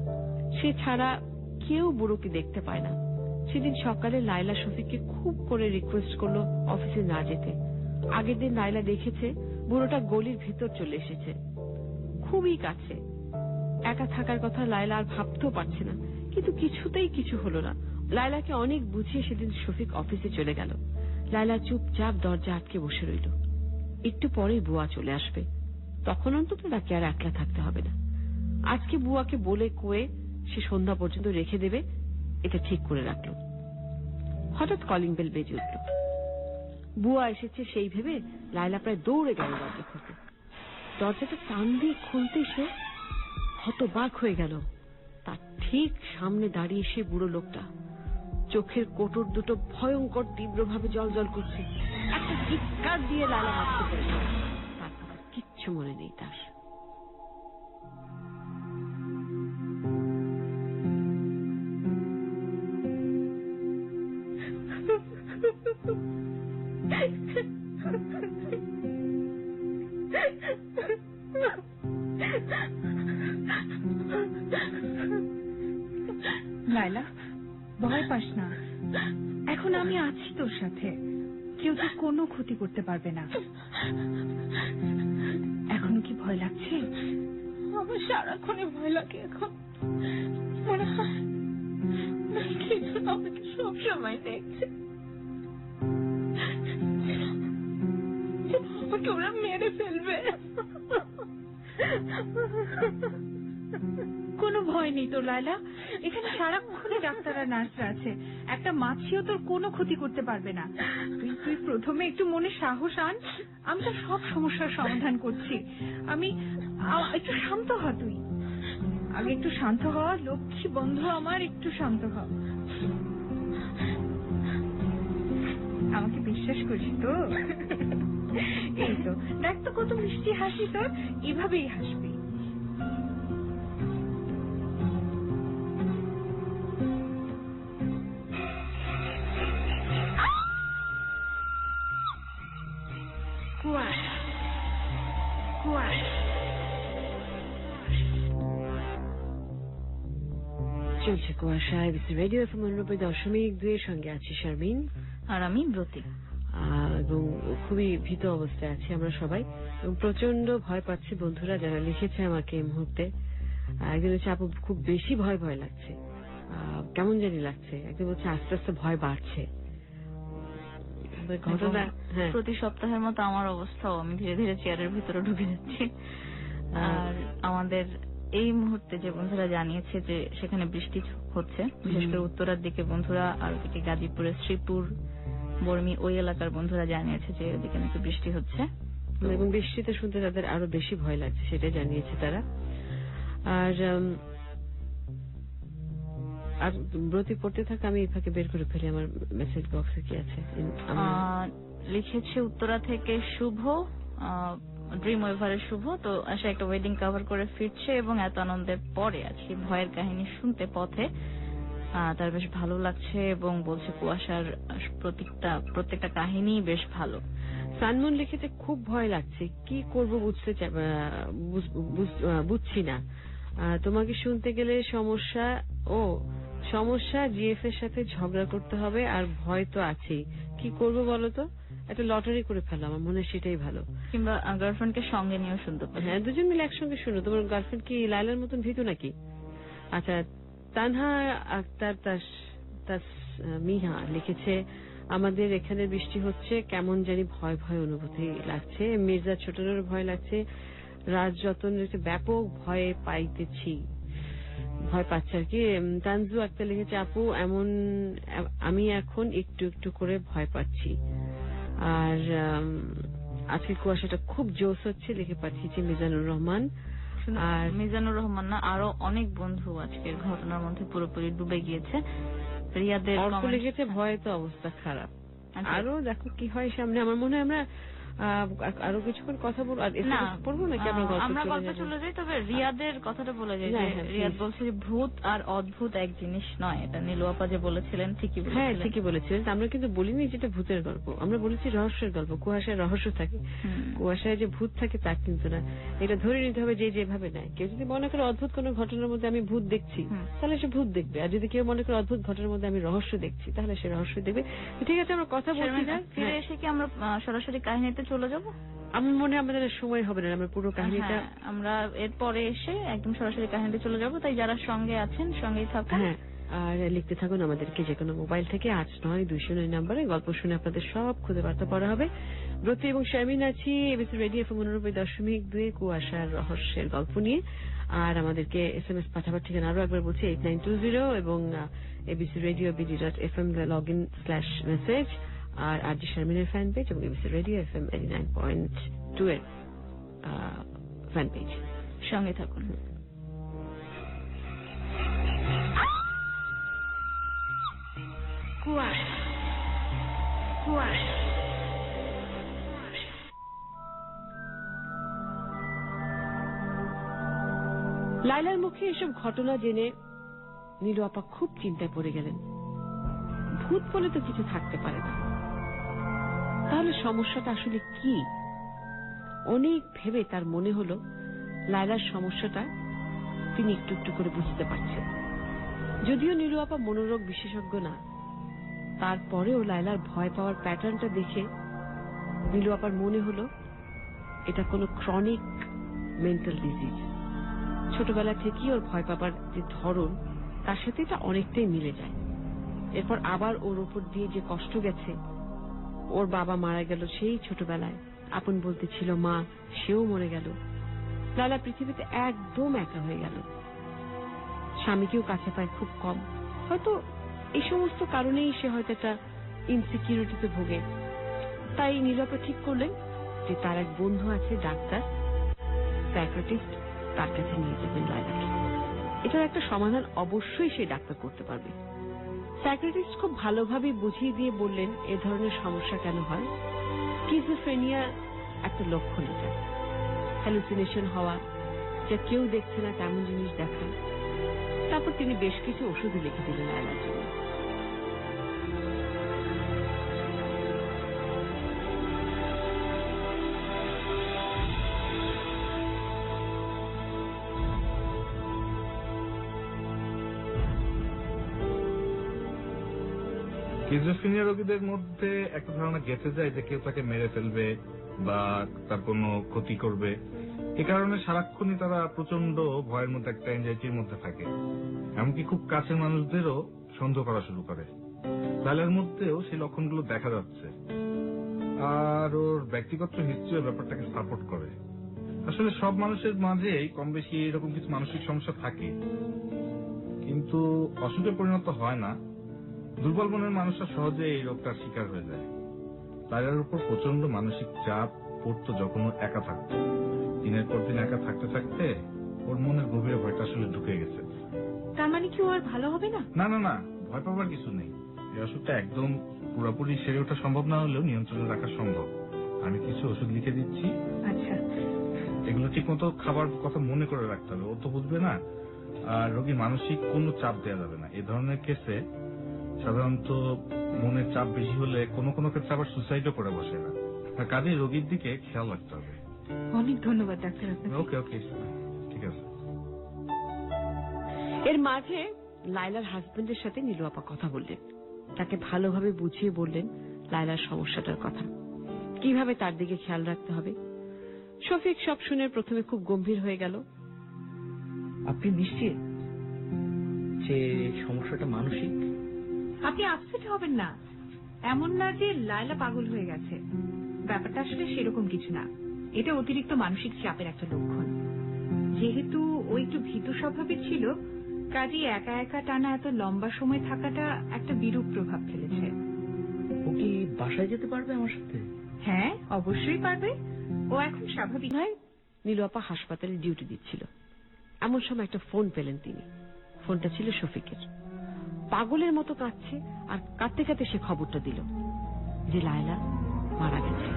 সে ছাড়া কেউ বুড়োকে দেখতে পায় না। সেদিন সকালে লায়লা শফিককে খুব করে রিকোয়েস্ট করলো অফিসে না যেতে। আগের দিন লায়লা দেখেছে বুড়োটা গলির ভেতর চলে এসেছে, খুবই কাছে। একা থাকার কথা লায়লা আর ভাবতেও পারছে না, কিন্তু কিছুতেই কিছু হলো না। লায়লাকে অনেক বুঝিয়ে সেদিন শফিক অফিসে চলে গেল। লায়লা চুপচাপ দরজা আটকে বসে রইল। একটু পরেই বুয়া চলে আসবে, তখন অন্তত তাকে আর একলা থাকতে হবে না। আজকে বুয়াকে বলে কয়ে সে সন্ধ্যা পর্যন্ত রেখে দেবে, এটা ঠিক করে রাখলো। হঠাৎ কলিং বেল বেজে উঠল। বুয়া এসেছে সেই ভেবে লায়লা প্রায় দৌড়ে গেল দরজা খুলতে। দরজাটা টান দিয়ে খুলতেই সে হতবাক হয়ে গেল। তার ঠিক সামনে দাঁড়িয়ে সে বুড়ো লোকটা। চোখের কোটর দুটো ভয়ঙ্কর তীব্রভাবে জল করছে। একটা চিৎকার দিয়ে লায়লা মারতে পড়ে গেল। তারপর কিচ্ছু মনে নেই তার। লায়লা, ভয় পাস না, এখন আমি আছি তোর সাথে। কেউ তো কোনো ক্ষতি করতে পারবে না। এখনো কি ভয় লাগছে? আমার সারাক্ষণে ভয় লাগে এখন। মনে হয় কিছু আমাকে সবসময় দেখছে, আমাকে ওরা মেরে ফেলবে। কোনো ভয় নেই তোর লায়লা, এখানে সারাক্ষণে ডাক্তার আর নার্সরা আছে। একটা মাছিও তোর কোনো ক্ষতি করতে পারবে না। তুই প্রথমে একটু মনে সাহস আন, আমি তো সব সমস্যার সমাধান করছি। একটু শান্ত হ, তুই আগে একটু শান্ত হ। লক্ষ্মী বন্ধু আমার, একটু শান্ত হ। আমাকে বিশ্বাস করিস তো? এই তো দেখ তো কত মিষ্টি হাসি তোর, এভাবেই হাসবি। চলছে কুয়াশা। এবিসি রেডিও এফএম 90.2 এর সঙ্গে আছি শারমিন আর আমি ব্রতী। এবং খুবই ভীত অবস্থায় আছি আমরা সবাই, এবং প্রচন্ড ভয় পাচ্ছি। বন্ধুরা যারা লিখেছে আমাকে এই মুহূর্তে, একজন হচ্ছে আপু খুব বেশি ভয় ভয় লাগছে, কেমন জানি লাগছে। একজন বলছে আস্তে আস্তে ভয় বাড়ছে। ঘটনা প্রতি সপ্তাহের মতো আমার অবস্থাও, আমি ধীরে ধীরে চেয়ারের ভিতরে ঢুকে যাচ্ছি। আর আমাদের এই মুহূর্তে যে বন্ধুরা জানিয়েছে যে সেখানে বৃষ্টি হচ্ছে, বিশেষ করে উত্তরার দিকে বন্ধুরা, আর ওদিকে গাজীপুরের শ্রীপুর, বর্মি ওই এলাকার বন্ধুরা জানিয়েছে যে ওদিকে নাকি বৃষ্টি হচ্ছে, এবং বৃষ্টিতে শুনতে তাদের আরো বেশি ভয় লাগছে, সেটা জানিয়েছে তারা। আর ব্রতী পড়তে থাকে, আমি এই ফাঁকে বের করে ফেলি আমার মেসেজ বক্সে কি আছে। লিখেছে উত্তরা থেকে শুভ, ড্রিম ওয়েভারের শুভ, তো সে একটা ওয়েডিং কভার করে ফিরছে এবং এত আনন্দের পরে আজকে ভয়ের কাহিনী শুনতে পথে তার বেশ ভালো লাগছে এবং বলছে কুয়াশার প্রত্যেকটা কাহিনী বেশ ভালো। সানমুন লিখেছে খুব ভয় লাগছে, কি করব বুঝছি না। তোমাকে শুনতে গেলে সমস্যা জিএফ এর সাথে ঝগড়া করতে হবে, আর ভয় তো আছেই। কি করব বলো তো? একটা লটারি করে ফেলো, আমার মনে হয় সেটাই ভালো। কিংবা গার্লফ্রেন্ডকে সঙ্গে নিয়েও শুনতে পারো। হ্যাঁ, দুজন মিলে একসঙ্গে শুনো। তোমার গার্লফ্রেন্ড কি লাইলার মতন ভীতু নাকি? আচ্ছা, তানহা আক্তার মিহা লিখেছে আমাদের এখানে বৃষ্টি হচ্ছে, কেমন জানি ভয় ভয় অনুভূতি লাগছে। মির্জা ছোটনের ভয় লাগছে, রাজ যতন ব্যাপক ভয়ে পাইতেছি, ভয় পাচ্ছে আর কি। তানজু আক্তার লিখেছে, আপু এমন আমি এখন একটু একটু করে ভয় পাচ্ছি। আর আজকে কুয়াশাটা খুব জোশ হচ্ছে, লিখে পাঠিয়েছে মিজানুর রহমান। আর মিজানুর রহমান না, আরো অনেক বন্ধু আজকের ঘটনার মধ্যে পুরোপুরি ডুবে গিয়েছে। রিয়াদের অর্ক লিখেছে, ভয়ে তো অবস্থা খারাপ। আরো দেখো কি হয় সামনে। আমার মনে হয় আমরা আরো কিছুক্ষণ কথা বলবো, পড়বো নাকি আমরা গল্প চলে যাই। তবে রিয়াদের কথাটা বলে যাই, রিয়াদ বলছে যে ভূত আর অদ্ভুত এক জিনিস নয়। এটা নীলু আপা যে বলেছিলেন ঠিকই বলেছিলেন। আমরা কিন্তু বলিনি যেটা ভূতের গল্প, আমরা বলেছি রহস্যের গল্প। কুয়াশায় রহস্য থাকে, কুয়াশায় যে ভূত থাকে তা কিন্তু না। এটা ধরে নিতে হবে যে যেভাবে নেয়। কেউ যদি মনে করে অদ্ভুত কোন ঘটনার মধ্যে আমি ভূত দেখছি, তাহলে সে ভূত দেখবে। আর যদি কেউ মনে করে অদ্ভুত ঘটনার মধ্যে আমি রহস্য দেখছি, তাহলে সে রহস্য দেখবে। ঠিক আছে, আমরা কথা বলছি না, ফিরে এসে কি আমরা সরাসরি কাহিনীতে চলে যাব? আমার মনে হয় আমাদের সময় হবে না, আমরা পুরো কাহিনীটা আমরা এরপরে এসে একদম সরাসরি কাহিনীতে চলে যাব। তাই যারা সঙ্গে আছেন সঙ্গেই থাকুন। হ্যাঁ, আর লিখতে থাকুন আমাদেরকে যে কোনো মোবাইল থেকে 89209 নম্বরে। গল্প শুনে আপনাদের সব খুদে বার্তা পড়া হবে। ব্রতী এবং শারমিন আছি এবিসি রেডিও এফএম 89.2 কুয়াশার রহস্যের গল্প নিয়ে। আর আমাদেরকে SMS পাঠাবার ঠিকানা আরো একবার বলছি, 8920 এবং abcradio.bd.fm login/message। আর আরজি শারমিনের ফ্যান পেজ এবং এবিসি রেডিও FM 89.2 এর ফ্যান পেজ। সঙ্গে থাকুন। কুয়াশা কুয়াশা লায়লার মুখে এসব ঘটনা জেনে নীলু আপা খুব চিন্তায় পড়ে গেলেন। ভূত বলে তো কিছু থাকতে পারে না, তাহলে সমস্যাটা আসলে কি? অনেক ভেবে তার মনে হলো লায়লার সমস্যাটা তিনি একটু একটু করে বুঝতে পারছেন। যদিও নীলু আপা মনোরোগ বিশেষজ্ঞ না, তারপরেও লায়লার ভয় পাওয়ার প্যাটার্নটা দেখে নীলু আপার মনে হলো এটা কোনো ক্রনিক মেন্টাল ডিজিজ। ছোটবেলা থেকেই ওর ভয় পাবার যে ধরন, তার সাথে এটা অনেকটাই মিলে যায়। এরপর আবার ওর উপর দিয়ে যে কষ্ট গেছে, ওর বাবা মারা গেল সেই ছোটবেলায়, আপন বলতে ছিল মা, সেও মরে গেল। লায়লা পৃথিবীতে একদম একা হয়ে গেল, স্বামীকেও কাছে পায় খুব কম। হয়তো এই সমস্ত কারণেই সে হয়তো একটা ইনসিকিউরিটিতে ভোগে। তাই নীলপা ঠিক করলেন যে তার এক বন্ধু আছে ডাক্তার, সাইকিয়াট্রিস্ট, তার কাছে নিয়ে যাবেন লায়লাকে। এটার একটা সমাধান অবশ্যই সেই ডাক্তার করতে পারবে। সাইকিয়াট্রিস্ট খুব ভালোভাবে বুঝিয়ে দিয়ে বললেন এ ধরনের সমস্যা কেন হয়। স্কিজোফ্রেনিয়ার একটা লক্ষণ এটা, হ্যালুসিনেশন হওয়া, যা কেউ দেখছে না তেমন জিনিস দেখা। তারপর তিনি বেশ কিছু ওষুধ লিখে দিলেন লায়লার জন্য। স্কিজোফ্রেনিয়া রোগীদের মধ্যে একটা ধারণা গেঁথে যায় যে কেউ তাকে মেরে ফেলবে বা তার কোনো ক্ষতি করবে। এ কারণে সারাক্ষণই তারা প্রচন্ড ভয়ের মধ্যে, একটা এনজাইটির মধ্যে থাকে। এমনকি খুব কাছের মানুষদেরও সন্দেহ করা শুরু করে। লায়লার মধ্যেও সেই লক্ষণগুলো দেখা যাচ্ছে। আর ওর ব্যক্তিগত হিস্ট্রি ব্যাপারটাকে সাপোর্ট করে। আসলে সব মানুষের মাঝেই কম বেশি এরকম কিছু মানসিক সমস্যা থাকে, কিন্তু অসুখে পরিণত হয় না। দুর্বল মনের মানুষরা সহজে এই রোগটার শিকার হয়ে যায়। লায়লার উপর প্রচন্ড মানসিক চাপ পড়তো যখন ও একা থাকতো। দিনের পর দিন একা থাকতে থাকতে ওর মনের গভীরে ভয়টা আসলে ঢুকে গেছে। তার মানে কি ও আর ভালো হবে না? না না না, ভয় পাবার কিছু নেই। এই অসুখটা একদম পুরোপুরি সেরে ওঠা সম্ভব না হলেও নিয়ন্ত্রণে রাখা সম্ভব। আমি কিছু ওষুধ লিখে দিচ্ছি। আচ্ছা, এগুলো ঠিক মতো খাবার কথা মনে করে রাখতে হবে, ও তো বুঝবে না। আর রোগী মানসিক কোনো চাপ দেওয়া যাবে না। এই ধরনের কেসে সাধারণত মনের চাপ বেশি হলে কোনো কোনো ক্ষেত্রে আবার সুসাইডও করে বসে না। কাজেই রোগীর দিকে খেয়াল রাখতে হবে। অনেক ধন্যবাদ ডাক্তার। ওকে ওকে, ঠিক আছে। এর মাঝে লায়লার হাজবেন্ডের সাথে নীলু আপা কথা বললেন, তাকে ভালোভাবে বুঝিয়ে বললেন লায়লার সমস্যাটার কথা, কিভাবে তার দিকে খেয়াল রাখতে হবে। শফিক সব শুনে প্রথমে খুব গম্ভীর হয়ে গেল। আপনি নিশ্চিত যে সমস্যাটা মানসিক? আপনি আপসেট হবেন না, এমন না যে লায়লা পাগল হয়ে গেছে, ব্যাপারটা আসলে সেরকম কিছু না। এটা অতিরিক্ত মানসিক চাপের একটা লক্ষণ। যেহেতু ও একটু ভীতু স্বভাবের ছিল, কাজেই একা একা টানা এত লম্বা সময় থাকাটা একটা বিরূপ প্রভাব ফেলেছে। ও কি বাসায় যেতে পারবে আমার সাথে? হ্যাঁ, অবশ্যই পারবে। ও এখন স্বাভাবিক। নয়, নীলু আপা হাসপাতালে ডিউটি দিচ্ছিল, এমন সময় একটা ফোন পেলেন তিনি। ফোনটা ছিল শফিকের। পাগলের মতো কাঁদছে, আর কাঁদতে কাঁদতে সে খবরটা দিল যে লায়লা মারা গেছে।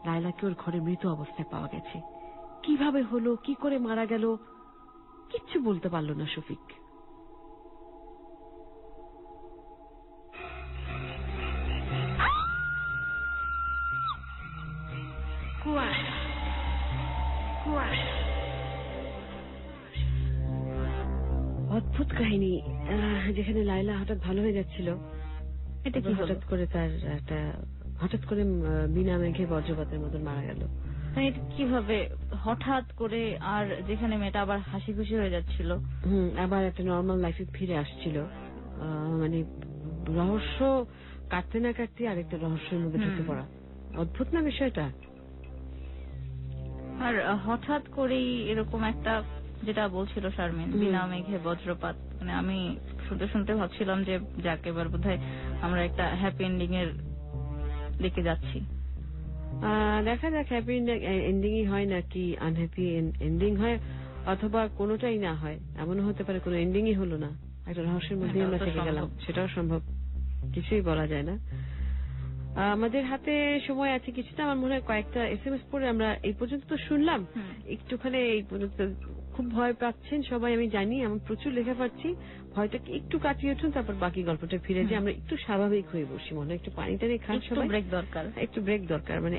লায়লাকে ওর ঘরে মৃত অবস্থায় পাওয়া গেছে। কিভাবে হলো, কি করে মারা গেল, কিচ্ছু বলতে পারল না শফিক। অদ্ভুত কাহিনী, যেখানে লায়লা হঠাৎ ভালো হয়ে যাচ্ছিল, এটা কি হঠাৎ করে তার একটা হঠাৎ করে বিনা মেঘে বজ্রপাতের মতন মারা গেল। এটা কিভাবে হঠাৎ করে? আর যেখানে মেয়েটা আবার হাসি খুশি হয়ে যাচ্ছিল, আবার একটা নর্মাল লাইফে ফিরে আসছিল। মানে রহস্য কাটতে না কাটতে আরেকটা রহস্যের মধ্যে ঢুকে পড়া। অদ্ভুত না বিষয়টা? আর হঠাৎ করেই এরকম একটা, যেটা বলছিল শারমিন, বিনা মেঘে বজ্রপাত, মানে আমি শুনতে শুনতে ভাবছিলাম যে যাক, এবার বোধহয় আমরা একটা হ্যাপি এন্ডিং এর দিকে যাচ্ছি। দেখা যাক হ্যাপি এন্ডিংই হয় নাকি আনহ্যাপি এন্ডিং হয়, অথবা কোনোটাই না হয়। এমনও হতে পারে কোনো এন্ডিংই হলো না, একটা রহস্যের মধ্যে আমরা থেকে গেলাম, সেটাও সম্ভব। কিছুই বলা যায় না। আমাদের হাতে সময় আছে কিছুটা। আমার মনে হয় কয়েকটা SMS পড়ে আমরা এই পর্যন্ত তো শুনলাম। একটুখানি এই পর্যন্ত খুব ভয় পাচ্ছেন সবাই, আমি জানি, আমি প্রচুর লেখা পাচ্ছি। ভয়টাকে একটু কাটিয়ে উঠুন, তারপর বাকি গল্পটা ফিরে যে আমরা একটু স্বাভাবিক হয়ে বসি। মনে হয় একটু পানি টানি খান সবাই, ব্রেক দরকার, একটু ব্রেক দরকার। মানে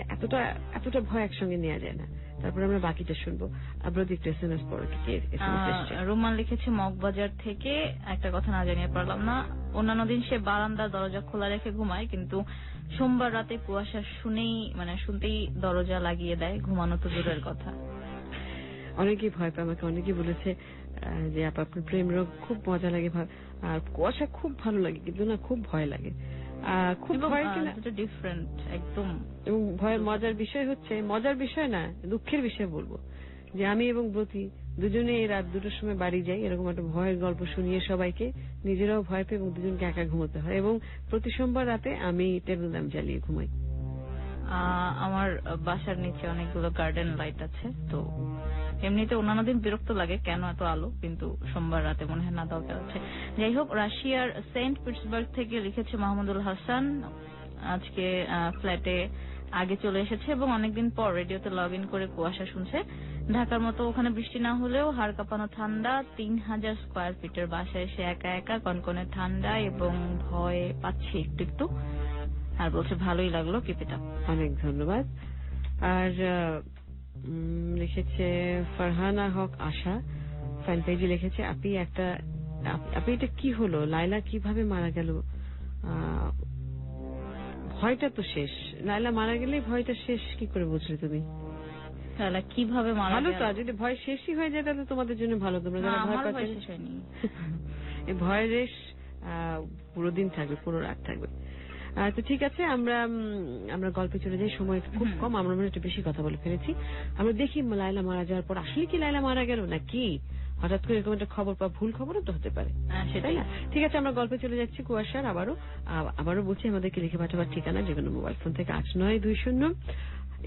এতটা ভয় একসঙ্গে নেওয়া যায় না। তারপর আমরা বাকিটা শুনবো। আপনার একটু SMS পড়ো। রোমান লিখেছে মগবাজার থেকে, একটা কথা না জানিয়ে পারলাম না। অন্যান্য দিন সে বারান্দার দরজা খোলা রেখে ঘুমায়, কিন্তু সোমবার রাতে কুয়াশা শুনতেই দরজা লাগিয়ে দেয়, ঘুমানো তো দূরের কথা। অনেকেই ভয় পায়, আমাকে অনেকেই বলেছে যে আপনার প্রেম রোগ খুব মজা লাগে, আর কুয়াশা খুব ভালো লাগে, কিন্তু না খুব ভয় লাগে। খুব ভয় কিনা ডিফারেন্ট একদম। এবং ভয়ের মজার বিষয় হচ্ছে, মজার বিষয় না, দুঃখের বিষয় বলবো, যে আমি এবং ব্রতী দুজনে রাত 2টার সময় বাড়ি যাই, এরকম একটা ভয়ের গল্প শুনিয়ে সবাইকে, নিজেরাও ভয় পেয়ে এবং দুজনকে একা ঘুমোতে হয়। এবং প্রতি সোমবার রাতে আমি টেবিল ল্যাম্প জ্বালিয়ে ঘুমাই। আমার বাসার নিচে অনেকগুলো গার্ডেন লাইট আছে, তো এমনিতে অন্যান্য দিন বিরক্ত লাগে কেন এত আলো, কিন্তু সোমবার রাতে মনে হয় না দরকার আছে। যাই হোক, রাশিয়ার সেন্ট পিটসবার্গ থেকে লিখেছে মাহমুদুল হাসান, আজকে ফ্ল্যাটে আগে চলে এসেছে এবং অনেকদিন পর রেডিওতে লগ ইন করে কুয়াশা শুনছে। ঢাকার মতো ওখানে বৃষ্টি না হলেও হাড় কাঁপানো ঠান্ডা। 3000 স্কোয়ার ফিটের বাসায় এসে একা একা, কনকনে ঠান্ডা এবং ভয় পাচ্ছি একটু একটু। আর বলছে ভালোই লাগলো, কিপিটা। অনেক ধন্যবাদ। আর লিখেছে ফারহানা হক আশা, ফ্যান পেজে লিখেছে, আপনি এটা কি হলো, লায়লা কিভাবে মারা গেল? ভয়টা তো শেষ, লায়লা মারা গেলে ভয়টা শেষ কি করে বুঝলে তুমি? লায়লা কিভাবে মারা ভালো গেল? তো, যদি ভয় শেষই হয়ে যায় তাহলে তোমাদের জন্য ভালো। তোমরা যারা ভয় পাচ্ছেন, এই ভয়ের রেশ পুরো দিন থাকবে, পুরো রাত থাকবে। তো ঠিক আছে, আমরা গল্পে চলে যাই। সময় খুব কম, আমরা মনে একটু বেশি কথা বলে ফেলেছি। আমরা দেখি লায়লা মারা যাওয়ার পর আসলে কি লায়লা মারা গেল নাকি হঠাৎ করে এরকম একটা খবর বা ভুল খবরও তো হতে পারে, সেটাই না? ঠিক আছে, আমরা গল্পে চলে যাচ্ছি। কুয়াশার আবারও বলছি, আমাদেরকে লিখে পাঠাবার ঠিকানা যেকোনো মোবাইল ফোন থেকে 8920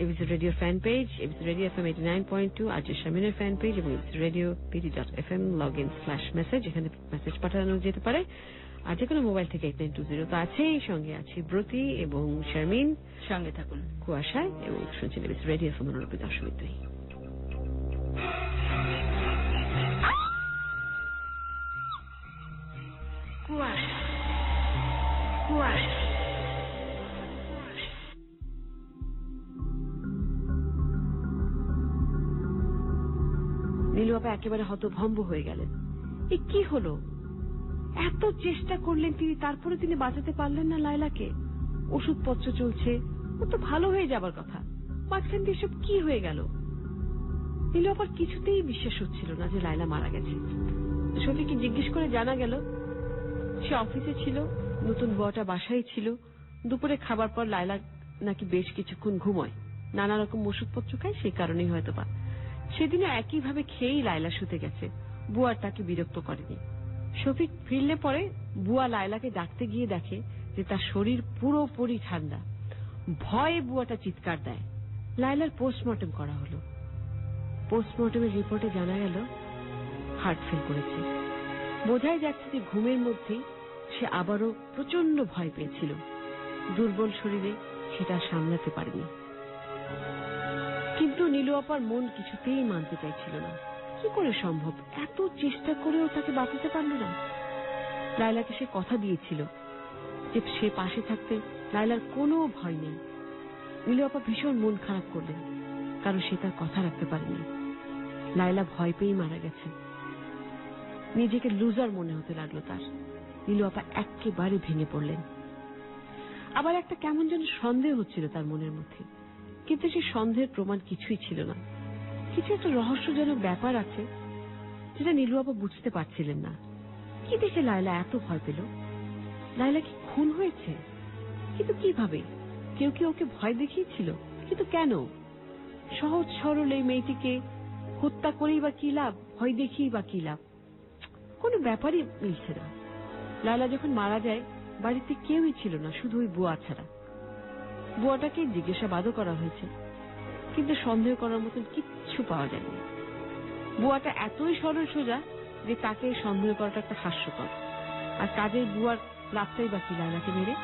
ABC radio fan page, ABC radio FM 89.2, আজ শারমিনের ফ্যান পেজ এবং এবিসি রেডিও PD.FM login/message, এখানে মেসেজ পাঠানো যেতে পারে। আর যে কোনো মোবাইল থেকে 8920 তো আছেই। সঙ্গে আছি ব্রতী এবং শারমিন। সঙ্গে থাকুন কুয়াশায়, এবং শুনছেন এবিসি রেডিও FM 90.2। নীলু আপা একেবারে হতভম্ব হয়ে গেলেন। এ কি হলো? এত চেষ্টা করলেন তিনি, তারপরে তিনি বাঁচাতে পারলেন না লায়লাকে। ওষুধপত্র চলছে, ও তো ভালো হয়ে যাবার কথা, মাঝখান দিয়ে সব কি হয়ে গেল? নীলু আপার কিছুতেই বিশ্বাস হচ্ছিল না যে লায়লা মারা গেছে। শফিককে জিজ্ঞেস করে জানা গেল সে অফিসে ছিল, নতুন বউটা বাসায় ছিল। দুপুরে খাবার পর লায়লা নাকি বেশ কিছুক্ষণ ঘুমোয়, নানা রকম ওষুধপত্র খায়, সেই কারণেই হয়তো বা। সেদিনও একইভাবে খেয়েই লায়লা শুতে গেছে, বুয়ার তাকে বিরক্ত করেনি। শফিক ফিরলে পরে বুয়া লায়লাকে ডাকতে গিয়ে দেখে যে তার শরীর পুরোপুরি ঠান্ডা। ভয়ে বুয়াটা চিৎকার দেয়। লায়লার পোস্টমর্টম করা হলো। পোস্টমর্টমের রিপোর্টে জানা গেল হার্ট ফেল করেছে। বোঝাই যাচ্ছে যে ঘুমের মধ্যেই সে আবারও প্রচন্ড ভয় পেয়েছিল। দুর্বল শরীরে সেটা সামলাতে পারেনি। কিন্তু নীলু আপার মন কিছুতেই মানতে চাইছিল না। কি করে সম্ভব, এত চেষ্টা করেও তাকে বাঁচাতে পারল না? লায়লাকে সে কথা দিয়েছিল যে সে পাশে থাকতে লায়লার কোনো ভয় নেই। নীলু আপা ভীষণ মন খারাপ করলেন, কারণ সে তার কথা রাখতে পারেনি। লায়লা ভয় পেয়েই মারা গেছে। নিজেকে লুজার মনে হতে লাগলো তার। নীলু আপা একেবারে ভেঙে পড়লেন। আবার একটা কেমন যেন সন্দেহ হচ্ছিল তার মনের মধ্যে, কিন্তু সে সন্দেহের প্রমাণ কিছুই ছিল না। কিছু একটা রহস্যজনক ব্যাপার আছে যেটা নীলু আপা বুঝতে পারছিলেন না। কি দেখে লায়লা এত ভয় পেল? লায়লা কি খুন হয়েছে? কিন্তু কিভাবে? কেউ কি ওকে ভয় দেখিয়েছিল? কিন্তু কেন? সহজ সরল এই মেয়েটিকে হত্যা করেই বা কি লাভ, ভয় দেখিয়েই বা কি লাভ? কোনো ব্যাপারই মিলছে না। লায়লা যখন মারা যায় বাড়িতে কেউই ছিল না, শুধু ওই বুয়া ছাড়া। বুয়াটাকে জিজ্ঞাসাবাদও করা হয়েছে, কিন্তু সন্দেহ করার মতন কিচ্ছু পাওয়া যায়নি। বুয়াটা এতই সরল সোজা যে তাকে সন্দেহ করাটা একটা হাস্যকর। আর কাজের বুয়ার লাভটাই বাকি লায়লাকে মেরে।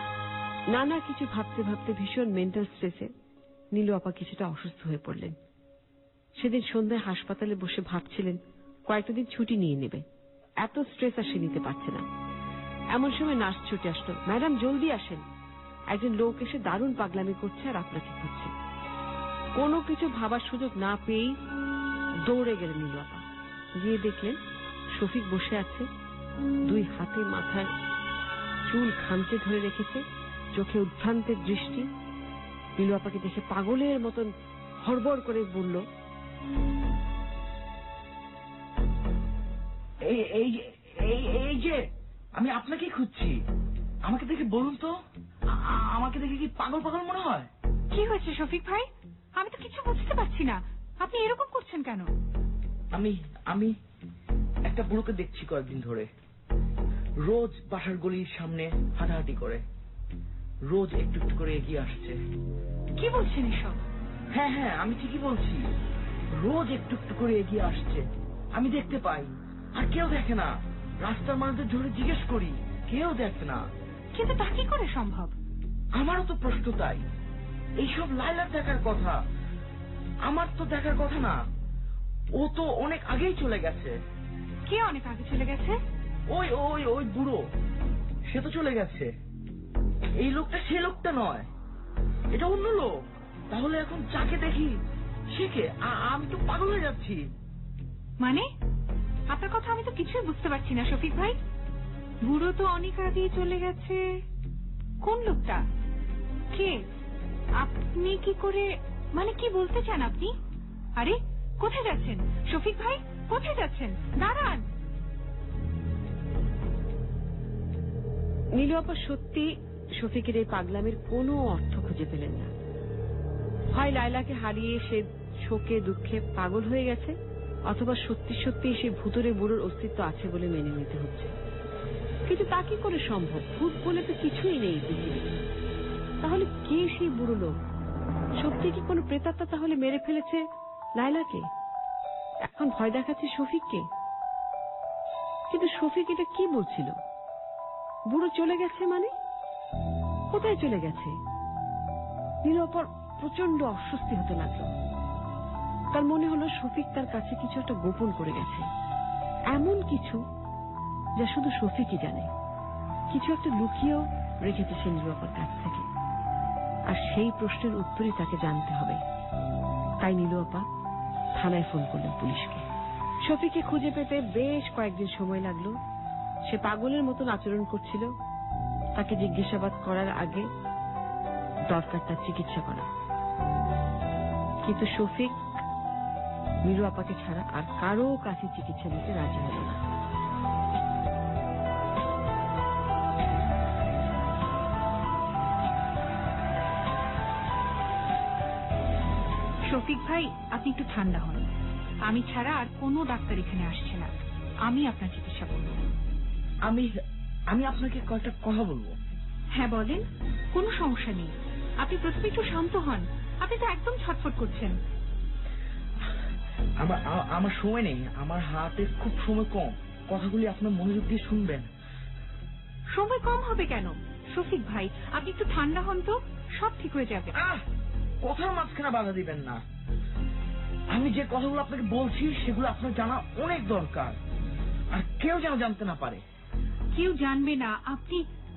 নানা কিছু ভাবতে ভাবতে ভীষণ মেন্টাল স্ট্রেসে নীলু আপা কিছুটা অসুস্থ হয়ে পড়লেন। সেদিন সন্ধ্যায় হাসপাতালে বসে ভাবছিলেন কয়েকটা দিন ছুটি নিয়ে নেবে। এত স্ট্রেস আর সে নিতে পারছে না। এমন সময় নার্স ছুটে আসলো। ম্যাডাম জলদি আসেন, একজন লোক এসে দারুণ পাগলামি করছে আর আপনাকে খুঁজছে। কোনো কিছু ভাবার সুযোগ না পেয়েই দৌড়ে গেলেন নীলু আপা। গিয়ে দেখলেন শফিক বসে আছে, দুই হাতে মাথার চুল খামচে ধরে রেখেছে, চোখে উদ্ভ্রান্তের দৃষ্টি। নীলু আপাকে দেখে পাগলের মতন হড়বড় করে বলল, এই যে আমি আপনাকেই খুঁজছি। আমাকে দেখে বলুন তো, আমাকে দেখে কি পাগল পাগল মনে হয়? কি হয়েছে শফিক ভাই? আমি তো কিছু বুঝতে পারছি না, আপনি এরকম করছেন কেন? আমি একটা বুড়োকে দেখছি কয়েকদিন ধরে। রোজ বাসার গলির সামনে হাঁটাহাঁটি করে, রোজ একটু একটু করে এগিয়ে আসছে। কি বলছেন এসব? হ্যাঁ হ্যাঁ, আমি ঠিকই বলছি। রোজ একটু একটু করে এগিয়ে আসছে, আমি দেখতে পাই। আর কেউ দেখে না। রাস্তার মানুষদের ধরে জিজ্ঞেস করি, কেউ দেখে না। কিন্তু তা কি করে সম্ভব? আমারও তো প্রশ্ন তাই। এইসব লায়লার দেখার কথা, আমার তো দেখার কথা না। ও তো অনেক আগেই চলে গেছে। কে অনেক আগে চলে গেছে? ওই ওই ওই বুড়ো, সে তো চলে গেছে। এই লোকটা সে লোকটা নয়, এটা অন্য লোক। তাহলে এখন যাকে দেখি সে কে? আমি তো পাগল হয়ে যাচ্ছি। মানে আপনার কথা আমি তো কিছুই বুঝতে পারছি না শফিক ভাই। বুড়ো তো অনেক আগেই চলে গেছে, কোন লোকটা? কে? আপনি কি করে, মানে কি বলতে চান আপনি? আরে কোথায় যাচ্ছেন শফিক ভাই? কোথায় যাচ্ছেন? দাঁড়ান। নীলু আপা সত্যি শফিকের এই পাগলামের কোনো অর্থ খুঁজে পেলেন না। হয় লায়লাকে হারিয়ে সে শোকে দুঃখে পাগল হয়ে গেছে, অথবা সত্যি সত্যি সে ভূতরে বুড়োর অস্তিত্ব আছে বলে মেনে নিতে হচ্ছে। কিন্তু তা কি করে সম্ভব? ভূত বলে তো কিছুই নেই পৃথিবীতে। তাহলে কে সেই বুড়ো লোক? সত্যি কি কোনো প্রেতাত্মা তাহলে মেরে ফেলেছে লায়লাকে? এখন ভয় দেখাচ্ছে শফিককে। কিন্তু শফিক এটা কি বলছিল? বুড়ো চলে গেছে মানে? কোথায় চলে গেছে? নীলু আপার প্রচন্ড অস্বস্তি হতে লাগলো। তার মনে হলো শফিক তার কাছে কিছু একটা গোপন করে গেছে, এমন কিছু যা শুধু শফিকই জানে। কিছু একটা লুকিয়েও রেখেছে সে নীলু আপার কাছ থেকে, আর সেই প্রশ্নের উত্তরই তাকে জানতে হবে। তাই নীলু আপা থানায় ফোন করলেন পুলিশকে। শফিককে খুঁজে পেতে বেশ কয়েকদিন সময় লাগলো। সে পাগলের মতন আচরণ করছিল। তাকে জিজ্ঞাসাবাদ করার আগে দরকার তার চিকিৎসা করা। কিন্তু শফিক নীলু আপাকে ছাড়া আর কারো কাছে চিকিৎসা নিতে রাজি হল না। শফিক ভাই, আপনি একটু ঠান্ডা হন। আমি ছাড়া আর কোনো ডাক্তার এখানে আসছে না। আমি আপনার চিকিৎসা করব। আমি আপনাকে কয়েকটা কথা বলবো। হ্যাঁ বলেন, কোনো সমস্যা নেই। আপনি প্রথমে একটু শান্ত হন। আপনি তো একদম ছটফট করছেন। আমার সময় নেই, আমার হাতে খুব সময় কম। কথাগুলি আপনার মনোযোগ দিয়ে শুনবেন। সময় কম হবে কেন শফিক ভাই? আপনি একটু ঠান্ডা হন তো, সব ঠিক হয়ে যাবে। কথার মাঝখানে বাধা দিবেন না। আমি যে কথাগুলো আপনাকে বলছি সেগুলো আপনার জানা অনেক দরকার, আর কেউ যেন জানতে না পারে। কেউ জানবে না।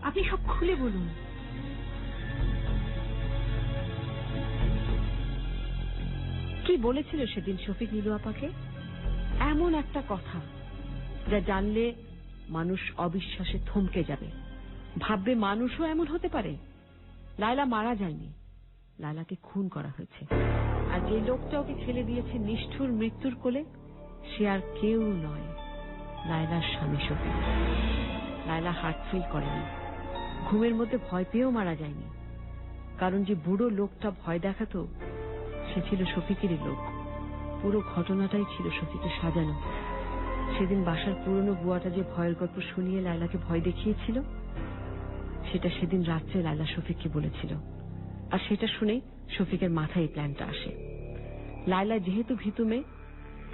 আপনি সব খুলে বলুন। কি বলেছিল সেদিন শফিক নীলু আপাকে? এমন একটা কথা যা জানলে মানুষ অবিশ্বাসে থমকে যাবে, ভাববে মানুষও এমন হতে পারে। লায়লা মারা যায়নি, লায়লাকে খুন করা হয়েছে। আর যে লোকটা ওকে ছেড়ে দিয়েছে নিষ্ঠুর মৃত্যুর কোলে, সে আর কেউ নয়, লায়লার স্বামী শফিক। লায়লা হার্ট ফেল করেনি, ঘুমের মধ্যে ভয় পেয়েও মারা যায়নি। কারণ যে বুড়ো লোকটা ভয় দেখাতো, সে ছিল শফিকেরই লোক। পুরো ঘটনাটাই ছিল শফিকের সাজানো। সেদিন বাসার পুরনো বুয়াটা যে ভয়ের গল্প শুনিয়ে লায়লাকে ভয় দেখিয়েছিল, সেটা সেদিন রাত্রে লায়লা শফিককে বলেছিল। আর সেটা শুনেই শফিকের মাথায় এই প্ল্যানটা আসে। লায়লা যেহেতু ভীতু মেয়ে,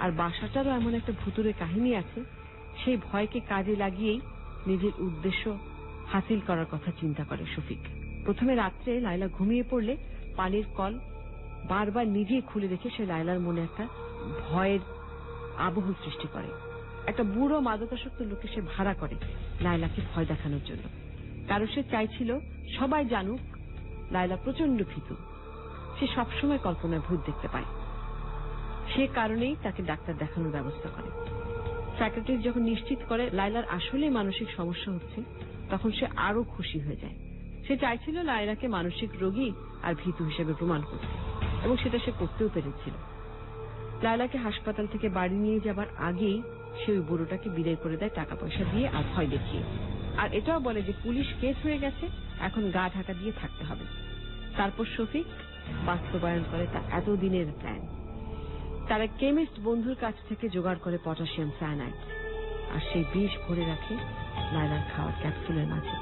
আর বাসাটারও এমন একটা ভুতুরে কাহিনী আছে, সেই ভয়কে কাজে লাগিয়েই নিজের উদ্দেশ্য হাসিল করার কথা চিন্তা করে শফিক। প্রথমে রাত্রে লায়লা ঘুমিয়ে পড়লে পানির কল বারবার নিজেই খুলে রেখে সে লায়লার মনে একটা ভয়ের আবহ সৃষ্টি করে। একটা বুড়ো মাদকাসক্ত লোককে সে ভাড়া করে লায়লাকে ভয় দেখানোর জন্য। কারণ সে চাইছিল সবাই জানুক লায়লা প্রচন্ড ভীতু। সে সবসময় কল্পনায় ভূত দেখতে পায়। সে কারণেই তাকে ডাক্তার দেখানোর ব্যবস্থা করে। সাইকিয়াট্রিস্ট যখন নিশ্চিত করে লায়লার আসলে মানসিক সমস্যা হচ্ছে, তখন সে আরো খুশি হয়ে যায়। সে চাইছিল লায়লাকে মানসিক রোগী আর ভীতু হিসেবে প্রমাণ করতে, এবং সেটা সে করতেও পেরেছিল। লায়লাকে হাসপাতাল থেকে বাড়ি নিয়ে যাবার আগেই সে ওই বুড়োটাকে বিদায় করে দেয় টাকা পয়সা দিয়ে আর ভয় দেখিয়ে। আর এটাও বলে যে পুলিশ কেস হয়ে গেছে, এখন গা ঢাকা দিয়ে থাকতে হবে। তারপর শফিক বাস্তবায়ন করে তার এতদিনের প্ল্যান। তারা কেমিস্ট বন্ধুর কাছ থেকে জোগাড় করে পটাশিয়াম সায়ানাইড, আর সেই বিষ ভরে রাখে লায়লার খাওয়ার ক্যাপসুলের মাঝে।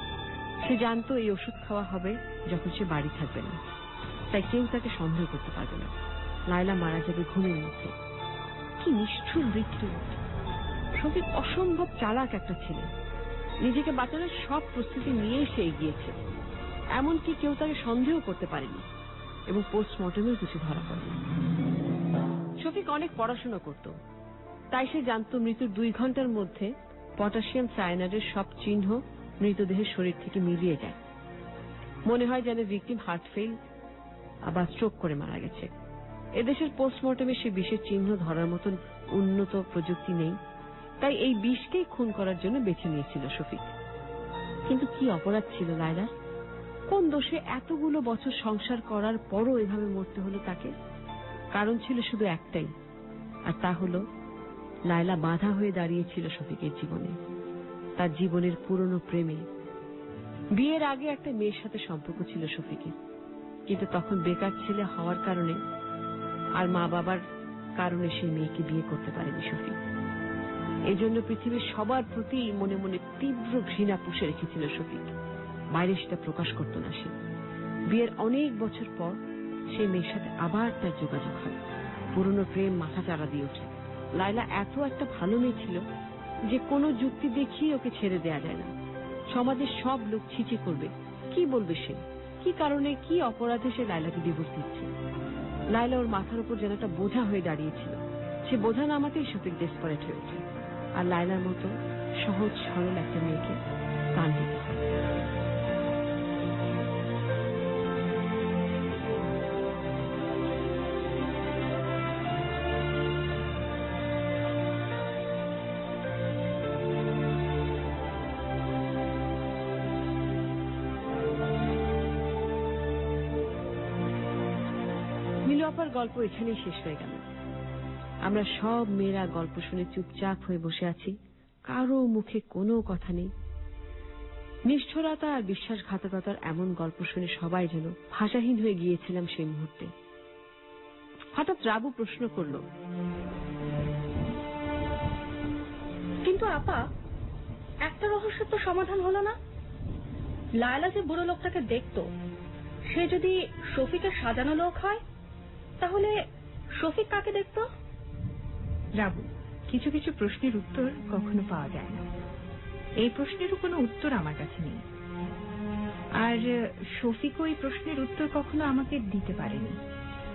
সে জানতো এই ওষুধ খাওয়া হবে যখন সে বাড়ি থাকবে না, তাই কেউ তাকে সন্দেহ করতে পারবে না। লায়লা মারা যাবে ঘুমের মধ্যে। কি নিষ্ঠুর মৃত্যু! শফিক অসম্ভব চালাক একটা ছেলে। নিজেকে বাঁচানোর সব প্রস্তুতি নিয়ে সে এগিয়েছে, এমনকি কেউ তাকে সন্দেহ করতে পারেনি, এবং পোস্টমর্টমেও কিছু ধরা পড়েনি। শফিক অনেক পড়াশোনা করত, তাই সে জানত মৃত্যুর 2 ঘন্টার মধ্যে পটাশিয়াম সায়ানাইডের সব চিহ্ন মৃতদেহের শরীর থেকে মিলিয়ে যায়। মনে হয় যেন ভিকটিম হার্ট ফেল বা স্ট্রোক করে মারা গেছে। এদেশের পোস্টমর্টমে সে বিষের চিহ্ন ধরার মতন উন্নত প্রযুক্তি নেই, তাই এই বিষকেই খুন করার জন্য বেছে নিয়েছিল শফিক। কিন্তু কি অপরাধ ছিল লায়লার? কোন দোষে এতগুলো বছর সংসার করার পরও এভাবে মরতে হলো তাকে? কারণ ছিল শুধু একটাই, আর তা হলো লায়লা বাধা হয়ে দাঁড়িয়েছিল শফিকের জীবনে, তার জীবনের পুরনো প্রেমে। বিয়ের আগে একটা মেয়ের সাথে সম্পর্ক ছিল শফিকের, কিন্তু তখন বেকার ছেলে হওয়ার কারণে আর মা বাবার কারণে সেই মেয়েকে বিয়ে করতে পারেনি শফিক। এজন্য পৃথিবীর সবার প্রতি মনে মনে তীব্র ঘৃণা পুষে রেখেছিল শফিক। বাইরে সেটা প্রকাশ করত না সে। বিয়ের অনেক বছর পর সেই মেয়ের সাথে আবার তার যোগাযোগ হয়। পুরনো প্রেম মাথা চাড়া দিয়ে ওঠে। লায়লা এত একটা ভালো মেয়ে ছিল যে কোনো যুক্তি দেখিয়ে ওকে ছেড়ে দেয়া যায় না। সমাজের সব লোক ছিচি করবে, কি বলবে সে, কি কারণে, কি অপরাধে সে লায়লাকে ডিভোর্স দিচ্ছে। লায়লা ওর মাথার উপর যেন একটা বোঝা হয়ে দাঁড়িয়েছিল। সে বোঝা নামাতেই শফিক ডেসপারেট হয়ে ওঠে, আর লায়লার মতো সহজ সরল একটা মেয়েকে প্রাণ দিতে হয়। নীলু আপার গল্প এখানেই শেষ হয়ে গেল। আমরা সব মেয়েরা গল্প শুনে চুপচাপ হয়ে বসে আছি, কারো মুখে কোনো কথা নেই। নিষ্ঠুরতা আর বিশ্বাসঘাতকতার এমন গল্প শুনে সবাই যেন ভাষাহীন হয়ে গিয়েছিলাম সেই মুহূর্তে। হঠাৎ রাবু প্রশ্ন করল, কিন্তু আপা, একটা রহস্যের তো সমাধান হলো না। লায়লা যে বুড়ো লোকটাকে দেখতো, সে যদি শফিকের সাজানো লোক হয়, তাহলে শফিক কাকে দেখতো? রাবু, কিছু কিছু প্রশ্নের উত্তর কখনো পাওয়া যায় না। এই প্রশ্নেরও কোনো উত্তর আমার কাছে নেই। আর শফিকও এই প্রশ্নের উত্তর কখনো আমাকে দিতে পারেনি।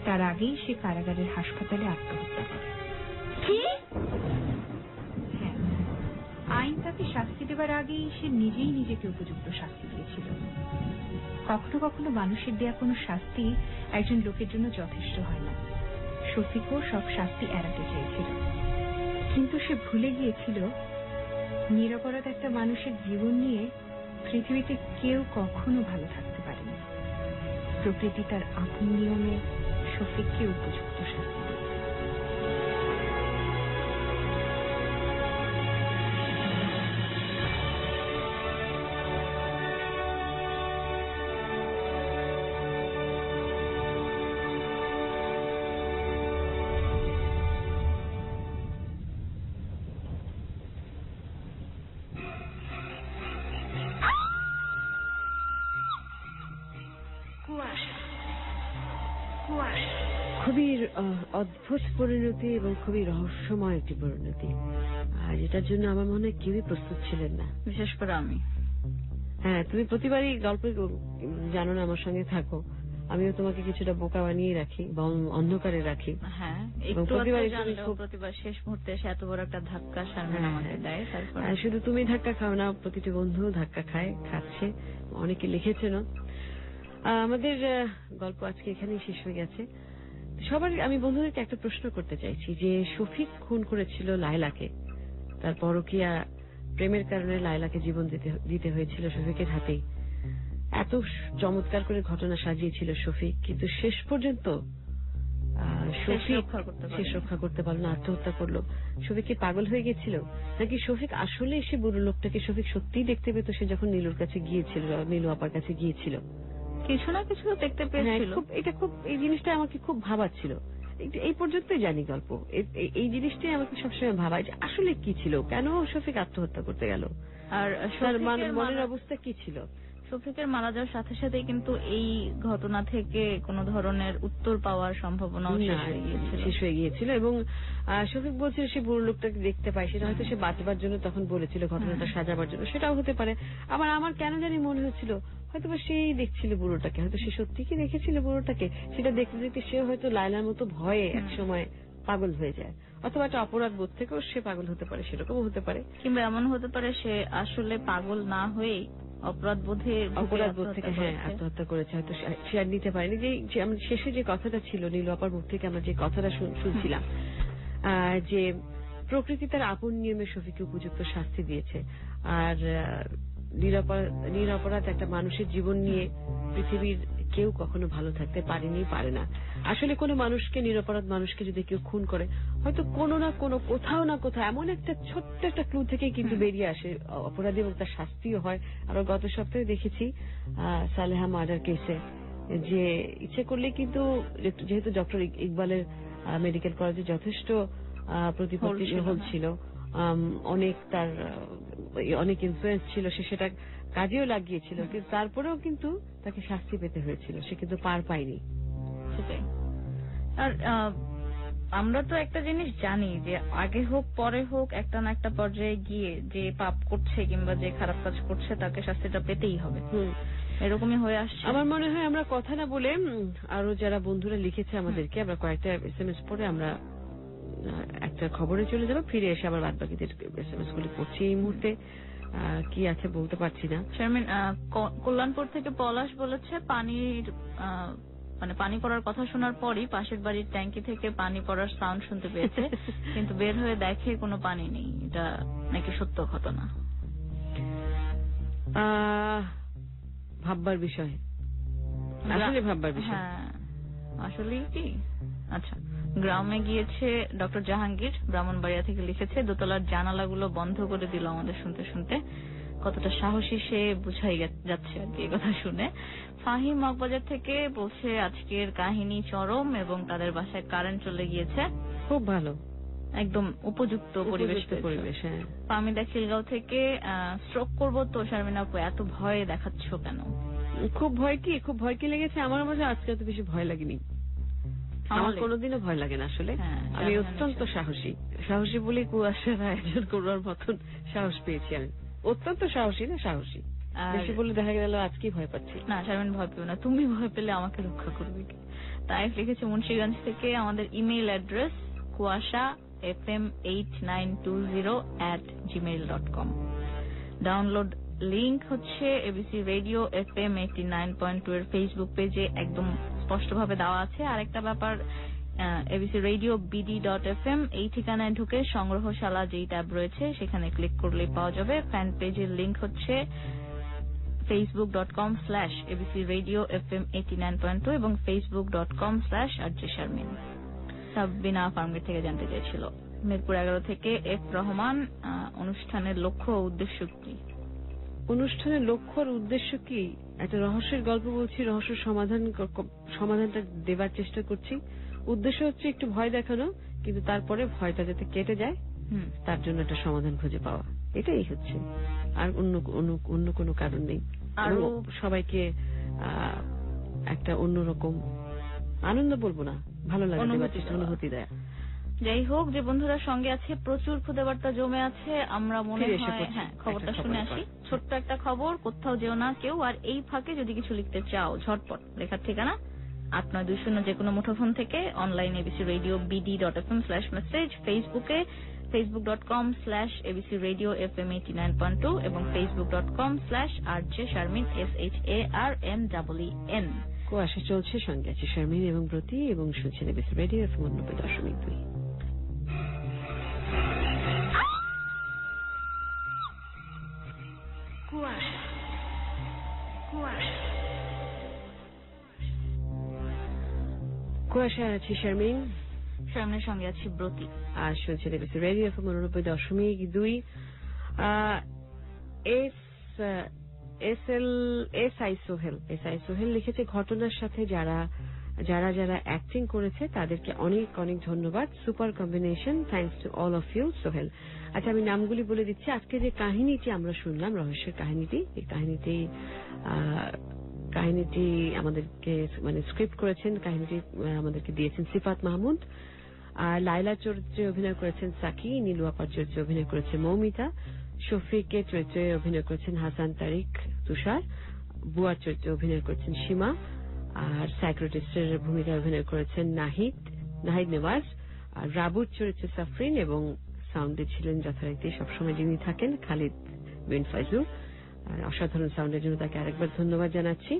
তার আগেই সে কারাগারের হাসপাতালে আত্মহত্যা করে। কি? হ্যাঁ, আইন তাকে শাস্তি দেবার আগেই সে নিজেই নিজেকে উপযুক্ত শাস্তি দিয়েছিল। কখনো কখনো মানুষের দেয়া কোনো শাস্তি একজন লোকের জন্য যথেষ্ট হয় না। শফিকও সব শাস্তি এড়াতে চেয়েছিল, কিন্তু সে ভুলে গিয়েছিল নিরপরাধ একটা মানুষের জীবন নিয়ে পৃথিবীতে কেউ কখনো ভালো থাকতে পারেনি। প্রকৃতি তার আপন নিয়মে শফিককে উপযুক্ত শাস্তি দিয়েছে। খুবই অদ্ভুত পরিণতি এবং খুবই রহস্যময় একটি পরিণতি, আর এটার জন্য আমার মনে হয় কেউই প্রস্তুত ছিলেন না, বিশেষ করে আমি। হ্যাঁ, তুমি প্রতিবারই গল্প জানো না, আমার সঙ্গে থাকো, আমিও তোমাকে কিছুটা বোকা বানিয়ে রাখি বা অন্ধকারে রাখি। হ্যাঁ, এবং একটু প্রতিবারই তুমি জানলেও খুব- প্রতিবার শেষ মুহূর্তে এসে এত বড় একটা ধাক্কা শারমিন আমাকে দেয়। তারপর আর শুধু তুমি ধাক্কা খাও না, প্রতিটি বন্ধু ধাক্কা খাচ্ছে, অনেকে লিখেছেন। আমাদের গল্প আজকে এখানেই শেষ হয়ে গেছে। সবার আমি বন্ধুদেরকে একটা প্রশ্ন করতে চাইছি যে শফিক খুন করেছিল লায়লাকে, তার পরকীয়া প্রেমের কারণে লায়লাকে জীবন দিতে হয়েছিল শফিকের হাতেই। এত চমৎকার করে ঘটনা সাজিয়েছিল শফিক, কিন্তু শেষ পর্যন্ত শফিক শেষ রক্ষা করতে পারলো না, আত্মহত্যা করলো। শফিক কি পাগল হয়ে গেছিল, নাকি শফিক আসলে সে বুড়ো লোকটাকে শফিক সত্যিই দেখতে পেত সে যখন নীলুর কাছে গিয়েছিল, নীলু আপার কাছে গিয়েছিল? কিছু না কিছু তো দেখতে পেয়েছিল। এই জিনিসটা আমাকে খুব ভাবাচ্ছিল। এই পর্যন্তই জানি গল্প, এই জিনিসটাই আমাকে সবসময় ভাবায় যে আসলে কি ছিল, কেন শফিক আত্মহত্যা করতে গেল, আর তার মনের অবস্থা কি ছিল। শফিকের মারা যাওয়ার সাথে সাথে কিন্তু এই ঘটনা থেকে কোন ধরনের উত্তর পাওয়ার সম্ভাবনাও শেষ হয়ে গিয়েছিল। এবং শফিক বলছিল সে বুড়ো লোকটাকে দেখতে পায়, সেটা হয়তো সে বাঁচবার জন্য তখন বলেছিল, ঘটনাটা সাজাবার জন্য, সেটাও হতে পারে। আবার আমার কেন জানি মনে হচ্ছিল হয়তো সেই দেখছিল বুড়োটাকে, হয়তো সে সত্যি কি দেখেছিল বুড়োটাকে, সেটা দেখতে দেখতে সে হয়তো লায়লার মতো ভয়ে এক সময় পাগল হয়ে যায়, অথবা একটা অপরাধ বোধ থেকেও সে পাগল হতে পারে, সেরকমও হতে পারে। কিংবা এমন হতে পারে সে আসলে পাগল না হয়ে অপরাধ বোধ থেকে আত্মহত্যা করেছে, হয়তো সে আর নিতে পারেনি। যে শেষে যে কথাটা ছিল নীলু আপার মুখ থেকে আমরা যে কথাটা শুনছিলাম, যে প্রকৃতি তার আপন নিয়মে শফিককে উপযুক্ত শাস্তি দিয়েছে, আর নিরপরাধ একটা মানুষের জীবন নিয়ে পৃথিবীর কেউ কখনো ভালো থাকতে পারেনি, পারে না। আসলে কোনো মানুষকে, নিরপরাধ মানুষকে যদি কেউ খুন করে, হয়তো কোনো না কোনো, কোথাও না কোথাও এমন একটা ছোট্ট একটা ক্লু থেকে কিন্তু বেরিয়ে আসে অপরাধী, এবং তার শাস্তিও হয়। আমরা গত সপ্তাহে দেখেছি সালেহা মার্ডার কেসে যে ইচ্ছে করলে কিন্তু, যেহেতু ডক্টর ইকবালের মেডিকেল কলেজে যথেষ্ট প্রতিপত্তি ছিল, অনেক তার অনেক ইনফ্লুয়েন্স ছিল, সে সেটা কাজেও লাগিয়েছিল, কিন্তু তারপরেও কিন্তু তাকে শাস্তি পেতে হয়েছিল, সে কিন্তু পার পায়নি। সেটাই। আর আমরা তো একটা জিনিস জানি যে আগে হোক পরে হোক একটা না একটা পর্যায়ে গিয়ে যে পাপ করছে কিংবা যে খারাপ কাজ করছে তাকে শাস্তিটা পেতেই হবে, এরকমই হয়ে আসছে। আমার মনে হয় আমরা কথা না বলে আরো যারা বন্ধুরা লিখেছে আমাদেরকে, আমরা কয়েকটা SMS পড়ে আমরা একটা খবরে চলে যাবো, ফিরে এসে আবার বাদ বাকিদের SMS গুলি পড়ছি। এই মুহূর্তে কি আছে বলতে পারছি না। শারমিন, কল্যাণপুর থেকে পলাশ বলেছে পানির পানি পড়ার কথা শোনার পরই পাশের বাড়ির ট্যাঙ্কি থেকে পানি পড়ার সাউন্ড শুনতে পেয়েছে, কিন্তু বের হয়ে দেখে কোনো পানি নেই। এটা নাকি সত্য ঘটনা। ভাববার বিষয়, আসলে ভাববার বিষয়। হ্যাঁ, আসলে কি। আচ্ছা, গ্রামে গিয়েছে ডক্টর জাহাঙ্গীর ব্রাহ্মণবাড়িয়া থেকে লিখেছে, দোতলার জানালাগুলো বন্ধ করে দিল আমাদের শুনতে শুনতে। কতটা সাহসী সে বুঝাই যাচ্ছে আর কি এই কথা শুনে। ফাহিম মগবাজার থেকে বলছে আজকের কাহিনী চরম এবং তাদের বাসায় কারেন্ট চলে গিয়েছে, খুব ভালো, একদম উপযুক্ত পরিবেশ উপযুক্ত পরিবেশ। হ্যাঁ, পামিদা খিলগাঁও থেকে স্ট্রোক করবো তো শারমিন আপু এত ভয় দেখাচ্ছ কেন? খুব ভয় কি লেগেছে আমার মাঝে, আজকে অত বেশি ভয় লাগেনি। আমার কোনোদিনও ভয় লাগে না আসলে। আমি অত্যন্ত সাহসী বলে কুয়াশার আয়োজন করার মতন সাহস পেয়েছি আমি। অত্যন্ত সাহসী না, সাহসী বেশি বলে দেখা গেল আজকে ভয় পাচ্ছি না। শারমিন ভয় পেও না, তুমি ভয় পেলে আমাকে রক্ষা করবে কি? তাই লিখেছে মুন্সিগঞ্জ থেকে। আমাদের email address kuasha@gmail.com। Download link হচ্ছে এবিসি রেডিও FM 89.2 এর ফেসবুক পেজে একদম স্পষ্টভাবে দেওয়া আছে। আরেকটা ব্যাপার, এবিসি রেডিও BD.FM এই ঠিকানায় ঢুকে সংগ্রহশালা যেই ট্যাব রয়েছে সেখানে ক্লিক করলেই পাওয়া যাবে। ফ্যান পেজের লিংক হচ্ছে facebook.com/ABC Radio FM 89.2 এবং facebook.com/RJ-Sharmin। সাববিনা ফার্মগেট থেকে জানতে চাইছিল। মিরপুর 11 থেকে F রহমান, অনুষ্ঠানের লক্ষ্য ও উদ্দেশ্য কি? অনুষ্ঠানের লক্ষ্য আর উদ্দেশ্য কি? একটা রহস্যের গল্প বলছি, রহস্যের সমাধানটা দেবার চেষ্টা করছি। উদ্দেশ্য হচ্ছে একটু ভয় দেখানো, কিন্তু তারপরে ভয়টা যাতে কেটে যায় তার জন্য একটা সমাধান খুঁজে পাওয়া, এটাই হচ্ছে। আর অন্য কোনো কারণ নেই। আরো সবাইকে একটা অন্যরকম আনন্দ বলবো না, ভালো লাগে, অনুভূতি দেয়। যাই হোক, যে বন্ধুরা সঙ্গে আছে, প্রচুর খুদে বার্তা জমে আছে। আমরা মনে হয় খবরটা শুনে আসি। ছোট্ট একটা খবর, কোথাও যেও না কেউ। আর এই ফাঁকে যদি কিছু লিখতে চাও, ঝটপট লেখার ঠিকানা 8920 যে কোনো মুঠোফোন থেকে, অনলাইনে ABC Radio BD.FM/message, ফেসবুকে facebook.com/ABC Radio FM 89.2 এবং facebook.com/RJ-Sharmin SHARMEN। কুয়াশা চলছে, সঙ্গে আছে শারমিন এবং ব্রতী, এবং শুনছেন ABC Radio FM 90.2। কুয়াশা আছি শারমিন, শারমিনের সঙ্গে আছি ব্রতী, আর শুনছেন ABC Radio FM 90.2। SI Sohel লিখেছে, ঘটনার সাথে যারা অ্যাক্টিং করেছে তাদেরকে অনেক অনেক ধন্যবাদ, super combination, thanks to all of you Sohel. আচ্ছা, আমি নামগুলি বলে দিচ্ছি। আজকে যে কাহিনীটি আমরা শুনলাম, রহস্যের কাহিনীটি, এই কাহিনীটি আমাদেরকে স্ক্রিপ্ট করেছেন, কাহিনীটি আমাদেরকে দিয়েছেন সিফাত মাহমুদ। আর লাইলা চরিত্রে অভিনয় করেছেন সাকি, নীলু আপার চরিত্রে অভিনয় করেছে মৌমিতা, শফিকের চরিত্রে অভিনয় করেছেন হাসান তারিক তুষার, বুয়ার চরিত্রে অভিনয় করেছেন সীমা, আর সাইক্রেটিস্টের ভূমিকায় অভিনয় করেছেন নাহিদ নেওয়াজ, আর রাবুর চরিত্রে সাফরিন, এবং সাউন্ডে ছিলেন যথারীতি সবসময় যিনি থাকেন খালিদ বিন ফাইজুল। আর অসাধারণ সাউন্ডের জন্য তাকে আরেকবার ধন্যবাদ জানাচ্ছি।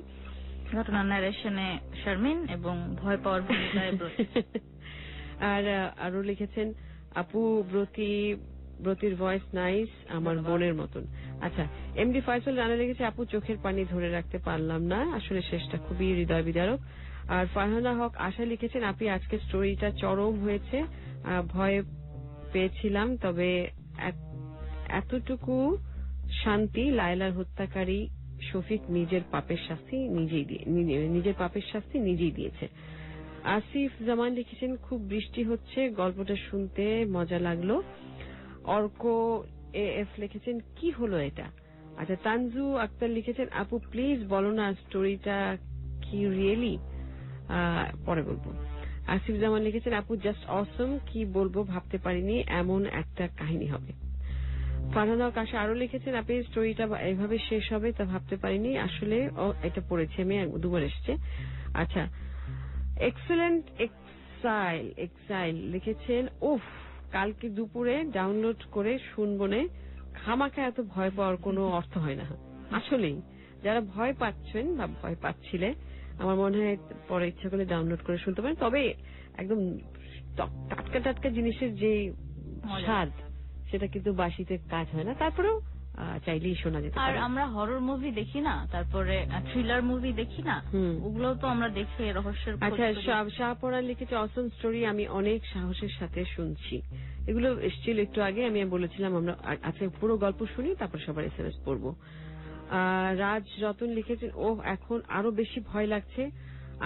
ঘটনা ন্যারেশনে শারমিন এবং ভয় পাওয়ার ভূমিকায় ব্রতী। আর আরো লিখেছেন, আপু ব্রতির ভয়েস নাইস, আমার বোনের মতন। আচ্ছা, এমডি ফয়সাল রানা লিখেছে, আপু চোখের পানি ধরে রাখতে পারলাম না, আসলে শেষটা খুবই হৃদয় বিদারক। আর ফারহানা হক আশা লিখেছেন, আপনি আজকে স্টোরিটা চরম হয়েছে, ভয় পেয়েছিলাম, তবে এতটুকু শান্তি, লায়লার হত্যাকারী শফিক নিজের পাপের শাস্তি নিজেই দিয়েছে। আসিফ জামান লিখেছেন, খুব বৃষ্টি হচ্ছে, গল্পটা শুনতে মজা লাগলো। অর্ক AF লিখেছেন, কি হলো এটা? আচ্ছা, তানজু আক্তার লিখেছেন, আপু প্লিজ বলো না স্টোরিটা কি রিয়েলি, পরে বলবো। আসিফ জামান লিখেছেন, আপু জাস্ট অসম, কি বলবো, ভাবতে পারিনি এমন একটা কাহিনী হবে। ফারহানা কাশা আরো লিখেছেন, আপনি স্টোরিটা এভাবে শেষ হবে তা ভাবতে পারিনি, আসলে এটা পড়েছি আমি, দুবার এসছে। আচ্ছা, এক্সেলেন্ট এক্সাইল লিখেছেন, উফ, কালকে দুপুরে ডাউনলোড করে শুনবনে, খামাখা এত ভয় পাওয়ার কোনো অর্থ হয় না। আসলেই যারা ভয় পাচ্ছেন বা ভয় পাচ্ছিলে, আমার মনে হয় পরে ইচ্ছা করে ডাউনলোড করে শুনতে পারেন। তবে একদম টাটকা জিনিসের যে স্বাদ, সেটা কিন্তু বাসিতে কাজ হয় না। তারপরেও চাইলেই শোনা যেতে আর পারে। আমরা হরর মুভি দেখি না, তারপরে থ্রিলার মুভি দেখি না, ওগুলো তো আমরা দেখে রহস্যের খোঁজ আচ্ছা, করি। শাহপরাণ লিখেছে অসম স্টোরি, আমি অনেক সাহসের সাথে শুনছি। এগুলো এসেছিল একটু আগে, আমি বলেছিলাম আমরা আজকে পুরো গল্প শুনি, তারপর সবার SMS পড়বো। রাজ রতন লিখেছেন, ও এখন আরো বেশি ভয় লাগছে,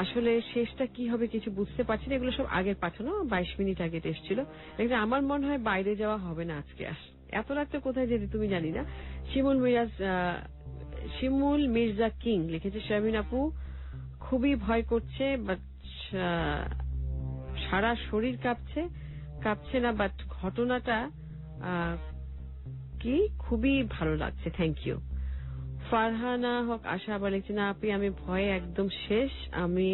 আসলে শেষটা কি হবে কিছু বুঝতে পারছি না। এগুলো সব আগের পাঠানো, 22 মিনিট আগে এসেছিল। আমার মনে হয় বাইরে যাওয়া হবে না আজকে। এত রাত্রে কোথায় যেতে তুমি জানি না। শিমুল মির্জা কিং লিখেছে, শারমিন আপু খুবই ভয় করছে, বাট সারা শরীর কাঁপছে না, বাট ঘটনাটা কি খুবই ভালো লাগছে, থ্যাংক ইউ। ফারহানা হক আশা আবার লিখছে, না আপনি আমি ভয়ে একদম শেষ, আমি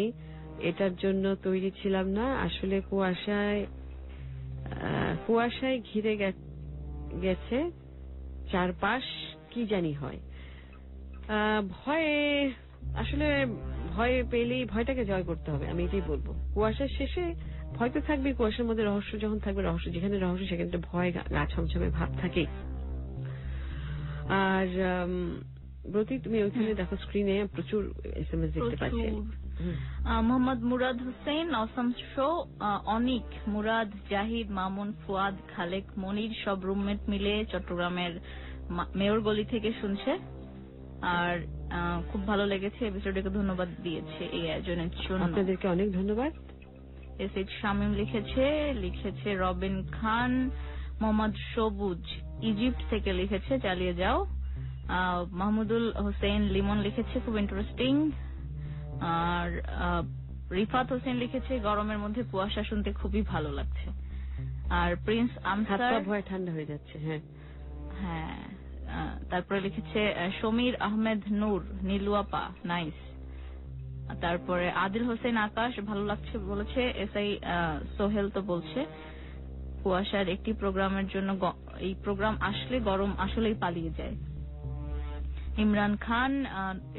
এটার জন্য তৈরি ছিলাম না, আসলে কুয়াশায় ঘিরে গেছে চারপাশ, কি জানি হয়। ভয়ে আসলে ভয় পেলেই ভয়টাকে জয় করতে হবে, আমি এটাই বলবো। কুয়াশার শেষে ভয় তো থাকবে, কুয়াশার মধ্যে রহস্য যখন থাকবে, রহস্য যেখানে রহস্য সেখানে তো ভয় গা ছমছমে ভাব থাকে। আর ব্রতি তুমি ওইখানে দেখো স্ক্রিনে প্রচুর SMS দেখতে পাচ্ছি। মোহাম্মদ মুরাদ হোসেন, অসম শো, অনিক, মুরাদ, জাহিদ, মামুন, ফুয়াদ, খালেক, মনির সব রুমমেট মিলে চট্টগ্রামের মেয়র গলি থেকে শুনছে, আর খুব ভালো লেগেছে এপিসোডকে ধন্যবাদ দিয়েছে এই আয়োজনের জন্য। আপনাদেরকে অনেক ধন্যবাদ। এসএইচ শামীম লিখেছে রবিন খান, মোহাম্মদ সবুজ ইজিপ্ট থেকে লিখেছে চালিয়ে যাও। মাহমুদুল হোসেন লিমন লিখেছে খুব ইন্টারেস্টিং। আর রিফাত হোসেন লিখেছে গরমের মধ্যে কুয়াশা শুনতে খুবই ভালো লাগছে। আর প্রিন্স আমসার, ভয় ঠান্ডা হয়ে যাচ্ছে। হ্যাঁ। তারপরে লিখেছে সমীর আহমেদ নূর, নীলুয়াপা নাইস। তারপরে আদিল হোসেন আকাশ ভালো লাগছে বলেছে। এসআই সোহেল তো বলছে কুয়াশার একটি প্রোগ্রামের জন্য এই প্রোগ্রাম আসলে গরম আসলেই পালিয়ে যায়। ইমরান খান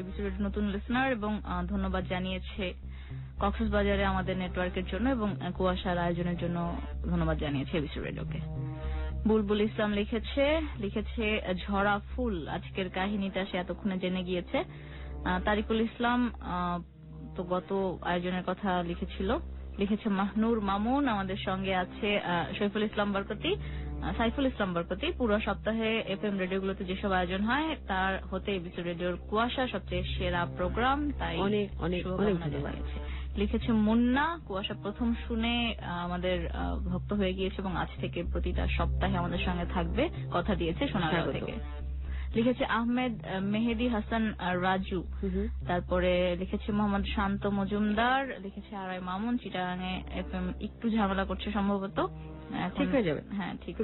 এপিসোডের নতুন লিসনার এবং ধন্যবাদ জানিয়েছে কক্সবাজারে আমাদের নেটওয়ার্কের জন্য এবং কুয়াশার আয়োজনের জন্য ধন্যবাদ জানিয়েছে এবিসি রেডিওকে। বুলবুল ইসলাম লিখেছে ঝরা ফুল, আজকের কাহিনীটা সে এতক্ষণে জেনে গিয়েছে। তারিকুল ইসলাম তো গত আয়োজনের কথা লিখেছে মাহনুর মামুন, আমাদের সঙ্গে আছে সাইফুল ইসলাম বরকতি। পুরো সপ্তাহে এফএম রেডিওগুলোতে যেসব আয়োজন হয় তার হতে এবিসি রেডিওর কুয়াশা সবচেয়ে সেরা প্রোগ্রাম, তাই অনেক অনেক ধন্যবাদ। লিখেছে মুন্না, কুয়াশা প্রথম শুনে আমাদের ভক্ত হয়ে গিয়েছে এবং আজ থেকে প্রতিটা সপ্তাহে আমাদের সঙ্গে থাকবে, কথা দিয়েছে সোনাগাঁও থেকে। লিখেছে আহমেদ মেহেদি হাসান রাজু। তারপরে লিখেছে মোহাম্মদ শান্ত মজুমদার, লিখেছে আরআই মামুন, চিটাগাঙে এফএম একটু ঝামেলা করছে সম্ভবত, ঠিক হয়ে যাবে। হ্যাঁ ঠিক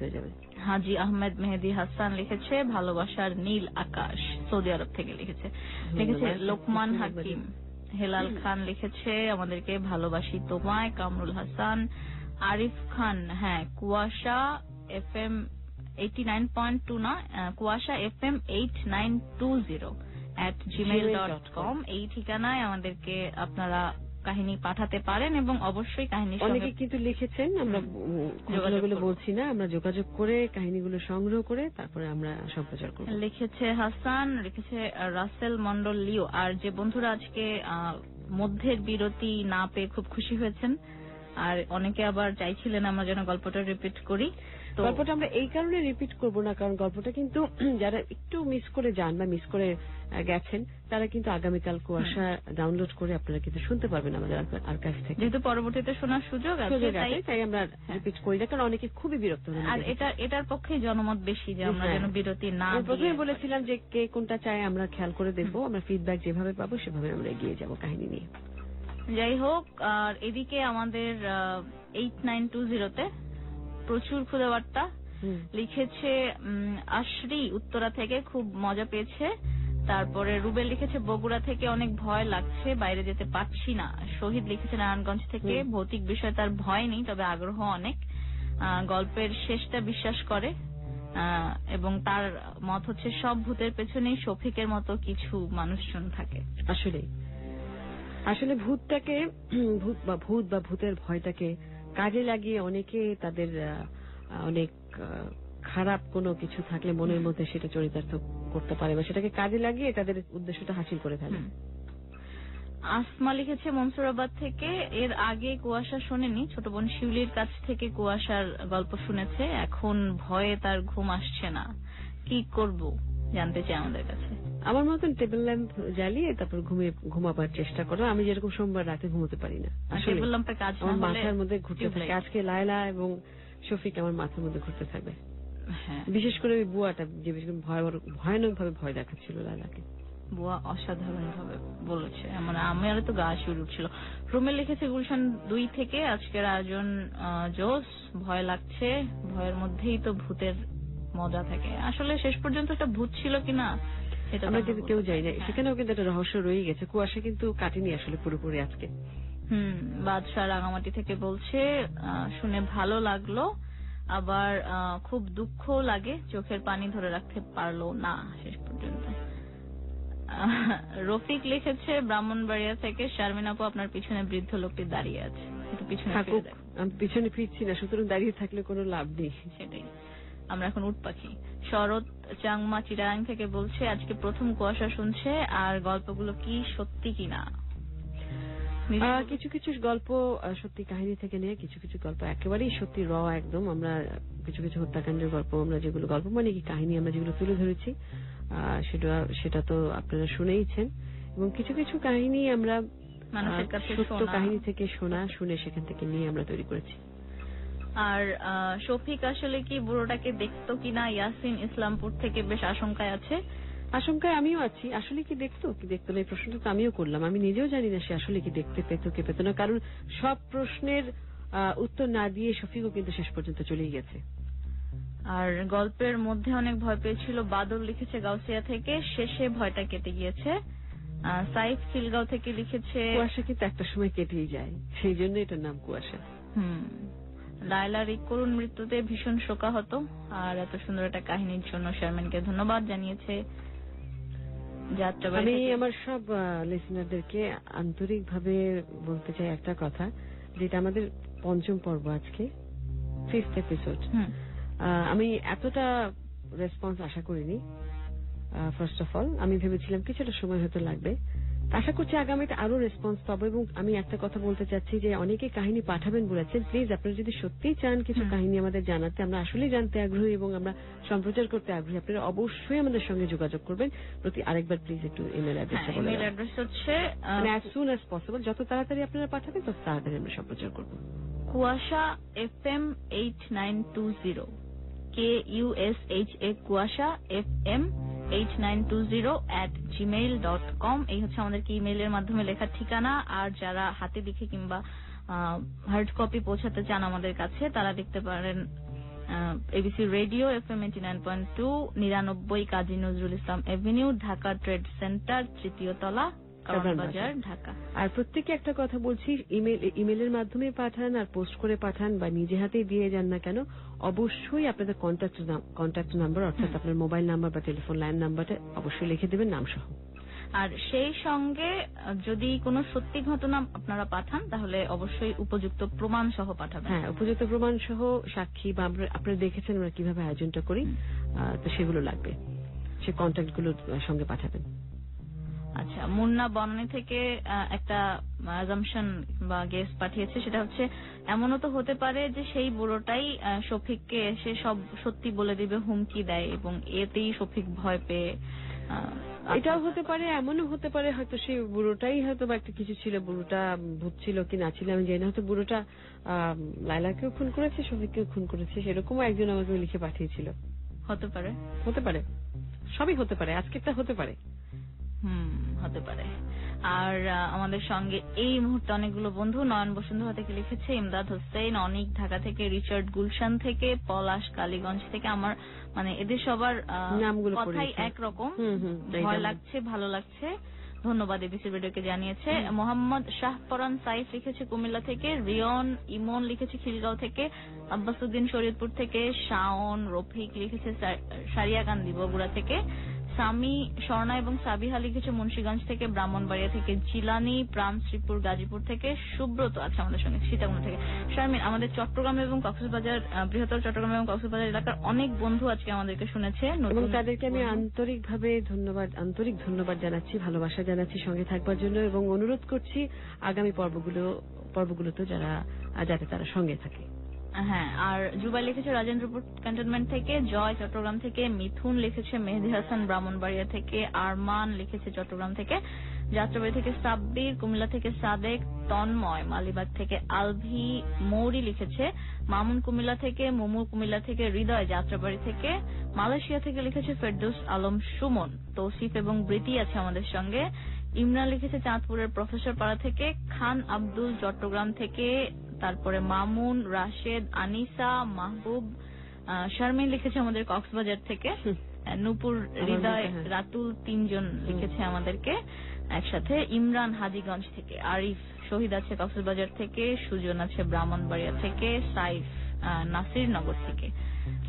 হয়ে যাবে। হাজি আহমেদ মেহেদি হাসান লিখেছে ভালোবাসার নীল আকাশ, সৌদি আরব থেকে লিখেছে লোকমান হাকিম। হেলাল খান লিখেছে আমাদেরকে ভালোবাসি তোমায়। কামরুল হাসান, আরিফ খান, হ্যাঁ কুয়াশা এফএম 89.2 না, কুয়াশা FM 8920@gmail.com এই ঠিকানায় আমাদেরকে আপনারা কাহিনী পাঠাতে পারেন এবং অবশ্যই কাহিনী অনেকে কিন্তু লিখেছেন, আমরা যোগাযোগগুলো বলছি না, আমরা যোগাযোগ করে কাহিনীগুলো সংগ্রহ করে তারপরে আমরা সম্প্রচার করব। লিখেছে হাসান, লিখেছে রাসেল মন্ডল লিও। আর যে বন্ধুরা আজকে মধ্যের বিরতি না পেয়ে খুব খুশি হয়েছেন, আর অনেকে আবার চাইছিলেন আমরা যেন গল্পটা রিপিট করি, গল্পটা আমরা এই কারণে রিপিট করব না, কারণ গল্পটা কিন্তু যারা একটু মিস করে যান বা মিস করে গেছেন তারা কিন্তু আগামীকাল কুয়াশা ডাউনলোড করে আপনারা কিন্তু শুনতে পারবেন আমাদের আর্কাইভ থেকে, যেহেতু পরবর্তীতে শোনার সুযোগ আছে তাই আমরা রিপিট করি না, কারণ অনেকে খুবই বিরক্ত হন। আর এটার পক্ষে জনমত বেশি যে আমরা যেন বিরতি না দিই। প্রথমে বলেছিলাম যে কে কোনটা চায় আমরা খেয়াল করে দেখবো, আমরা ফিডব্যাক যেভাবে পাবো সেভাবে আমরা এগিয়ে যাব কাহিনী নিয়ে। যাই হোক, আর এদিকে আমাদের 8920-তে প্রচুর খুদে বার্তা লিখেছে আশ্রী উত্তরা থেকে, খুব মজা পেয়েছে। তারপরে রুবেল লিখেছে বগুড়া থেকে অনেক ভয় লাগছে, বাইরে যেতে পারছি না। শহীদ লিখেছে নারায়ণগঞ্জ থেকে, ভৌতিক বিষয়ে তার ভয় নেই তবে আগ্রহ অনেক, গল্পের শেষটা বিশ্বাস করে এবং তার মত হচ্ছে সব ভূতের পেছনেই শফিকের মতো কিছু মানুষজন থাকে। আসলে ভূতটাকে ভূত বা ভূতের ভয়টাকে কাজে লাগিয়ে অনেকে তাদের অনেক খারাপ কোনো কিছু থাকলে মনের মধ্যে সেটা চরিতার্থ করতে পারে বা সেটাকে কাজে লাগিয়ে তাদের উদ্দেশ্যটা হাসিল করে ফেলে। আসমা লিখেছে মনসুরাবাদ থেকে, এর আগে কুয়াশা শোনেনি, ছোট বোন শিউলির কাছ থেকে কুয়াশার গল্প শুনেছে, এখন ভয়ে তার ঘুম আসছে না, কি করব জানতে চাই আমাদের কাছে। আমার মতন টেবিল ল্যাম্প জ্বালিয়ে তারপর ঘুমাবার চেষ্টা করো। আমি যেরকম সোমবার রাতে ঘুমোতে পারি না, টেবিল ল্যাম্পের কাজ না আমার হলে মাথার মধ্যে ঘুরতে থাকে। টিউবলাইট। আজকে লায়লা এবং শফিক আমার মাথার মধ্যে ঘুরতে থাকবে। হ্যাঁ, বিশেষ করে ওই বুয়াটা যে ভয়ানক ভাবে ভয় দেখাচ্ছিল লায়লাকে। বুয়া অসাধারণ ভাবে বলেছে, মানে আমার তো গা শিউরে উঠছিল। রুমে লিখেছে গুলশান 2 থেকে, আজকের আয়োজন জোস, ভয় লাগছে, ভয়ের মধ্যেই তো ভূতের মজা থাকে। আসলে শেষ পর্যন্ত একটা ভূত ছিল কিনা সেটা আমরা কিন্তু কেউ যাই না, সেখানেও কিন্তু একটা রহস্য রয়ে গেছে। কুয়াশা কিন্তু কাটেনি আসলে পুরোপুরি আজকে। বাদশাহ রাঙামাটি থেকে বলছে শুনে ভালো লাগলো, আবার খুব দুঃখ লাগে, চোখের পানি ধরে রাখতে পারলো না শেষ পর্যন্ত। রফিক লিখেছে ব্রাহ্মণবাড়িয়া থেকে, শারমিন আপু আপনার পিছনে বৃদ্ধ লোকটি দাঁড়িয়ে আছে, একটু পিছনে ফিরে থাকুক, দেখো। আমি পিছনে ফিরছি না, সুতরাং দাঁড়িয়ে থাকলে কোনো লাভ নেই। সেটাই, আমরা এখন উঠ পাখি। শরৎ চাংমা চিরাং থেকে বলছে আজকে প্রথম কুয়াশা শুনছে, আর গল্পগুলো কি সত্যি কিনা। কিছু কিছু গল্প সত্যি কাহিনী থেকে নিয়ে, কিছু কিছু গল্প একেবারেই সত্যি র একদম। আমরা কিছু কিছু হত্যাকাণ্ডের গল্প, আমরা যেগুলো গল্প মানে কি কাহিনী আমরা যেগুলো তুলে ধরেছি সেটা তো আপনারা শুনেইছেন, এবং কিছু কিছু কাহিনী আমরা মানুষের কাছে সত্য কাহিনী থেকে শুনে সেখান থেকে নিয়ে আমরা তৈরি করেছি। আর শফিক আসলে কি বুড়োটাকে দেখতো কিনা, ইয়াসিন ইসলামপুর থেকে বেশ আশঙ্কায় আছে। আশঙ্কায় আমিও আছি, আসলে কি দেখতো কি দেখতো না এই প্রশ্নটা তো আমিও করলাম। আমি নিজেও জানি না সে আসলে কি দেখতে পেত কি পেত না, কারণ সব প্রশ্নের উত্তর না দিয়ে শফিকও কিন্তু শেষ পর্যন্ত চলেই গেছে। আর গল্পের মধ্যে অনেক ভয় পেয়েছিল বাদল লিখেছে গাউসিয়া থেকে, শেষে ভয়টা কেটে গিয়েছে। সাইফ খিলগাঁও থেকে লিখেছে কুয়াশা কিন্তু একটা সময় কেটেই যায়, সেই জন্য এটার নাম কুয়াশা। লায়লার এই করুণ মৃত্যুতে ভীষণ শোকাহত, আর এত সুন্দর একটা কাহিনীর জন্য শারমিনকে ধন্যবাদ জানিয়েছে। আমি আমার সব লিসনারদেরকে আন্তরিকভাবে বলতে চাই একটা কথা, যেটা আমাদের 5ম পর্ব, আজকে 5th এপিসোড। আমি এতটা রেসপন্স আশা করিনি। ফার্স্ট অফ অল আমি ভেবেছিলাম কিছুটা সময় হয়তো লাগবে, আশা করছি আগামীতে আরো রেসপন্স পাবো। এবং আমি একটা কথা বলতে চাচ্ছি যে অনেকে কাহিনী পাঠাবেন বলেছেন, প্লিজ আপনারা যদি সত্যিই চান কিছু কাহিনী আমাদের জানাতে, আমরা আসলে জানতে আগ্রহী এবং আমরা সম্প্রচার করতে আগ্রহী, আপনারা অবশ্যই আমাদের সঙ্গে যোগাযোগ করবেন। প্রতি আরেকবার প্লিজ একটু ইমেল অ্যাড্রেসটা বলে। ইমেল অ্যাড্রেস হচ্ছে as soon as possible, যত তাড়াতাড়ি আপনারা পাঠাবেন তত তাড়াতাড়ি আমরা সম্প্রচার করব। কুয়াশা FM 8920, KUSHA কুয়াশা FM 8920@gmail.com, এই হচ্ছে আমাদের ইমেইলের মাধ্যমে লেখার ঠিকানা। আর যারা হাতে লিখে কিংবা হার্ড কপি পৌঁছাতে চান আমাদের কাছে, তারা লিখতে পারেন ABC radio FM 89.2, 99 Kazi Nazrul Islam Avenue, Dhaka trade centre, 3য় তলা, কারওয়ান বাজার, ঢাকা। আর প্রত্যেকে একটা কথা বলছি, ইমেলের মাধ্যমে পাঠান আর পোস্ট করে পাঠান বা নিজে হাতেই দিয়ে যান না কেন, অবশ্যই আপনাদের কন্ট্যাক্ট নাম্বার, অর্থাৎ আপনার মোবাইল নাম্বার বা টেলিফোন লাইন নাম্বারটা অবশ্যই লিখে দেবেন নাম সহ। আর সেই সঙ্গে যদি কোনো সত্যি ঘটনা আপনারা পাঠান তাহলে অবশ্যই উপযুক্ত প্রমাণ সহ পাঠাবেন। হ্যাঁ, উপযুক্ত প্রমাণ সহ, সাক্ষী বা আপনারা দেখেছেন আমরা কিভাবে আয়োজনটা করি, তো সেগুলো লাগবে, সে কন্ট্যাক্ট গুলোর সঙ্গে পাঠাবেন। আচ্ছা, মুন্না বনানী থেকে একটা অ্যাজাম্পশন বা গেস পাঠিয়েছে, সেটা হচ্ছে এমনও তো হতে পারে যে সেই বুড়োটাই শফিককে এসে সব সত্যি বলে দিবে, হুমকি দেয়, এবং এতেই শফিক ভয় পেয়ে। এটাও হতে পারে, এমনও হতে পারে হয়তো সেই বুড়োটাই হয়তো বা একটা কিছু ছিল, বুড়োটা ভূত ছিল কি না ছিল আমি জানি না, হয়তো বুড়োটা লায়লাকেও খুন করেছে, শফিককেও খুন করেছে, সেরকমও একজন আমাকে লিখে পাঠিয়েছিল। হতে পারে, সবই হতে পারে, আজকেরটা হতে পারে। হতে পারে। আর আমাদের সঙ্গে এই মুহূর্তে অনেকগুলো বন্ধু, নয়ন বসুন্ধরা থেকে লিখেছে, ইমদাদ হোসেন অনিক ঢাকা থেকে, রিচার্ড গুলশান থেকে, পলাশ কালীগঞ্জ থেকে। আমার মানে এদের সবার কথাই একরকম, ভয় লাগছে, ভালো লাগছে। ধন্যবাদ এবিসি রেডিওকে জানিয়েছে। মোহাম্মদ শাহপরান সাইফ লিখেছে কুমিল্লা থেকে, রিয়ন ইমন লিখেছে খিলগাঁও থেকে, আব্বাসুদ্দিন শরীয়তপুর থেকে, শাওন রফিক লিখেছে সারিয়াকান্দি বগুড়া থেকে, সামি, স্বর্ণা এবং সাবিহা লিখেছে মুন্সিগঞ্জ থেকে, ব্রাহ্মণবাড়িয়া থেকে জিলানি, প্রাণ শ্রীপুর গাজীপুর থেকে, সুব্রত আছে আমাদের সঙ্গে সীতাকুণ্ড থেকে। শারমিন, আমাদের চট্টগ্রাম এবং কক্সবাজার, বৃহত্তর চট্টগ্রাম এবং কক্সবাজার এলাকার অনেক বন্ধু আজকে আমাদেরকে শুনেছে এবং তাদেরকে আমি আন্তরিক ধন্যবাদ জানাচ্ছি, ভালোবাসা জানাচ্ছি সঙ্গে থাকবার জন্য, এবং অনুরোধ করছি আগামী পর্বগুলোতে যাতে তারা সঙ্গে থাকে। হ্যাঁ, আর জুবাই লিখেছে রাজেন্দ্রপুর ক্যান্টনমেন্ট থেকে, জয় চট্টগ্রাম থেকে, মিথুন লিখেছে মেহেদি হাসান ব্রাহ্মণবাড়িয়া থেকে, আরমান লিখেছে চট্টগ্রাম থেকে, যাত্রাবাড়ি থেকে সাব্বির, কুমিল্লা থেকে সাদেক, তন্ময় মালিবাগ থেকে, আলভি, মৌরি লিখেছে, মামুন কুমিল্লা থেকে, মুমু কুমিল্লা থেকে, হৃদয় যাত্রাবাড়ি থেকে, মালয়েশিয়া থেকে লিখেছে ফেরদৌস আলম সুমন, তৌসিফ এবং বৃতি আছে আমাদের সঙ্গে, ইমরান লিখেছে চাঁদপুরের প্রফেসর পাড়া থেকে, খান আব্দুল চট্টগ্রাম থেকে, তারপরে মামুন, রাশেদ, আনিসা, মাহবুব, শারমিন লিখেছে আমাদের কক্সবাজার থেকে, নূপুর, হৃদয়, রাতুল, 3 জন লিখেছে আমাদেরকে একসাথে, ইমরান হাজীগঞ্জ থেকে, আরিফ শহীদ আছে কক্সবাজার থেকে, সুজন আছে ব্রাহ্মণবাড়িয়া থেকে, সাইফ নাসিরনগর থেকে,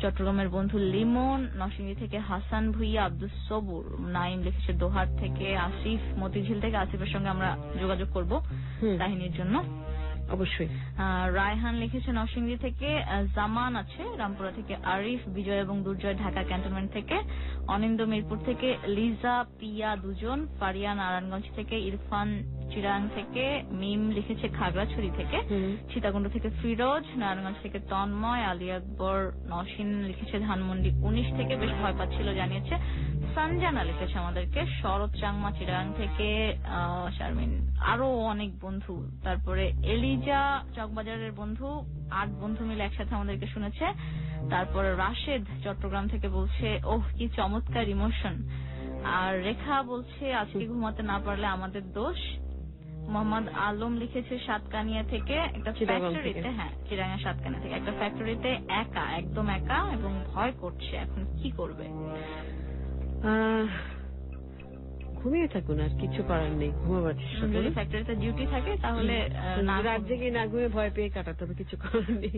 চট্টগ্রামের বন্ধু লিমন, নরসিংদী থেকে হাসান ভুইয়া, আব্দুল সবুর, নাইম লিখেছে দোহার থেকে, আসিফ মতিঝিল থেকে, আসিফের সঙ্গে আমরা যোগাযোগ করব কাহিনীর জন্য অবশ্যই। রায়হান লিখেছে নরসিংদী থেকে, জামান আছে রামপুরা থেকে, আরিফ, বিজয় এবং দুর্জয় ঢাকা ক্যান্টনমেন্ট থেকে, অনিন্দ মিরপুর থেকে, লিজা, পিয়া 2 জন, ফারিয়া নারায়ণগঞ্জ থেকে, ইরফান চিরাং থেকে, মিম লিখেছে খাগড়াছড়ি থেকে, সীতাকুণ্ড থেকে ফিরোজ, নারায়ণগঞ্জ থেকে তন্ময়, আলী আকবর নওশিন লিখেছে ধানমন্ডি 19 থেকে, বেশ ভয় পাচ্ছিল জানিয়েছে, সঞ্জানা লিখেছে আমাদেরকে শরৎ চাংমা চিরাং থেকে, শারমিন আরো অনেক বন্ধু, তারপরে এলিজা চকবাজারের বন্ধু, 8 বন্ধু মিলে একসাথে আমাদেরকে শুনেছে, তারপরে রাশেদ চট্টগ্রাম থেকে বলছে ওহ কি চমৎকার ইমোশন, আর রেখা বলছে আজকে ঘুমাতে না পারলে আমাদের দোষ, মোহাম্মদ আলম লিখেছে সাতকানিয়া থেকে, একটা ফ্যাক্টরিতে, হ্যাঁ চিরাঙ্গা সাতকানিয়া থেকে, একটা ফ্যাক্টরিতে একা, একদম একা এবং ভয় করছে, এখন কি করবে? ঘুমিয়ে থাকুন, আর কিছু করার নেই, ঘুমাবার চেষ্টা করুন। যদি ফ্যাক্টরিতে ডিউটি থাকে তাহলে রাত জেগে না ঘুমিয়ে ভয় পেয়ে কাটাতে হবে, কিছু করার নেই।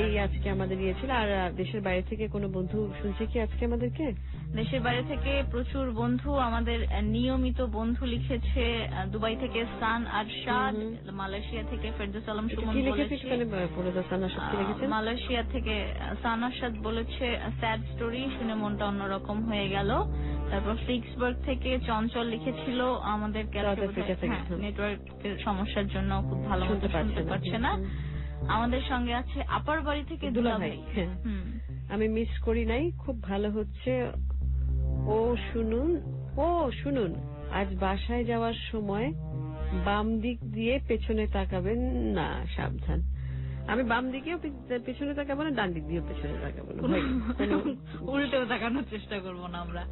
এই আজকে আমাদের ইয়ে ছিল। আর দেশের বাইরে থেকে কোনো বন্ধু শুনছে কি আজকে আমাদেরকে? দেশের বাইরে থেকে প্রচুর বন্ধু, আমাদের নিয়মিত বন্ধু লিখেছে দুবাই থেকে সান আরশাদ, মালয়েশিয়া থেকে ফেরদৌস আলম সুমন বলেছে, মালয়েশিয়া থেকে সান আরশাদ বলেছে স্যাড স্টোরি শুনে মনটা অন্যরকম হয়ে গেল। তারপর ফ্লিক্সবার্গ থেকে চঞ্চল লিখেছিল আমাদের নেটওয়ার্কের সমস্যার জন্য খুব ভালো মতো শুনতে পারছে না। আমাদের সঙ্গে আছে আপার বাড়ি থেকে দুলা ভাই, আমি মিস করি নাই, খুব ভালো হচ্ছে। ও শুনুন আজ বাসায় যাওয়ার সময় বাম দিক দিয়ে পেছনে তাকাবেন না, সাবধান। আমি বাম দিকেও পেছনে তাকাবো না, ডান দিক দিয়েও পেছনে তাকাবো না, উল্টেও তাকানোর চেষ্টা করবো না আমরা।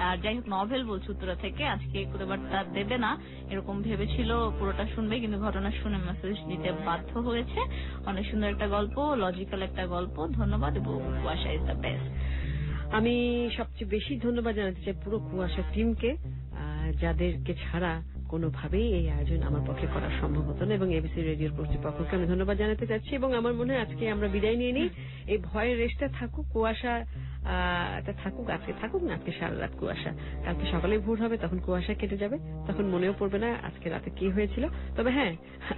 আর যাই হোক, নভেল বলছে উত্তরা থেকে আজকে খুদে বার্তা দেবে না এরকম ভেবেছিল, পুরোটা শুনবে কিন্তু ঘটনা শুনে মেসেজ দিতে বাধ্য হয়েছে। অনেক সুন্দর একটা গল্প, লজিক্যাল একটা গল্প, ধন্যবাদ। এবং কুয়াশা ইজ দ্য বেস্ট। আমি সবচেয়ে বেশি ধন্যবাদ জানাতে চাই পুরো কুয়াশা টিমকে, যাদেরকে ছাড়া কোনোভাবেই এই আয়োজন আমার পক্ষে করা সম্ভব হতো না, এবং এবিসি রেডিওর কর্তৃপক্ষকে আমি ধন্যবাদ জানাতে চাচ্ছি। এবং আমার মনে হয় আজকে আমরা বিদায় নিয়ে নিই, এই ভয়ের রেস্টটা থাকুক, কুয়াশা থাকুক, আজকে থাকুক না, আজকে সারা রাত কুয়াশা, কালকে সকালে ভোর হবে, তখন কুয়াশা কেটে যাবে, তখন মনেও পড়বে না আজকে রাতে কি হয়েছিল। তবে হ্যাঁ,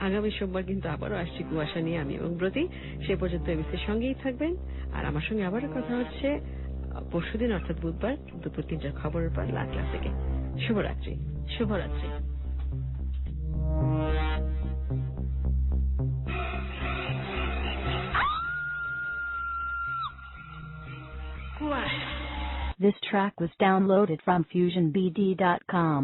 আগামী সোমবার কিন্তু আবারও আসছি কুয়াশা নিয়ে, আমি এবং ব্রতী। সে পর্যন্ত এবিসির সঙ্গেই থাকবেন, আর আমার সঙ্গে আবারও কথা হচ্ছে পরশুদিন, অর্থাৎ বুধবার দুপুর 3টার খবরের পর লাকলা থেকে। শুভরাত্রি। শুভরাত্রি। This track was downloaded from FusionBD.com.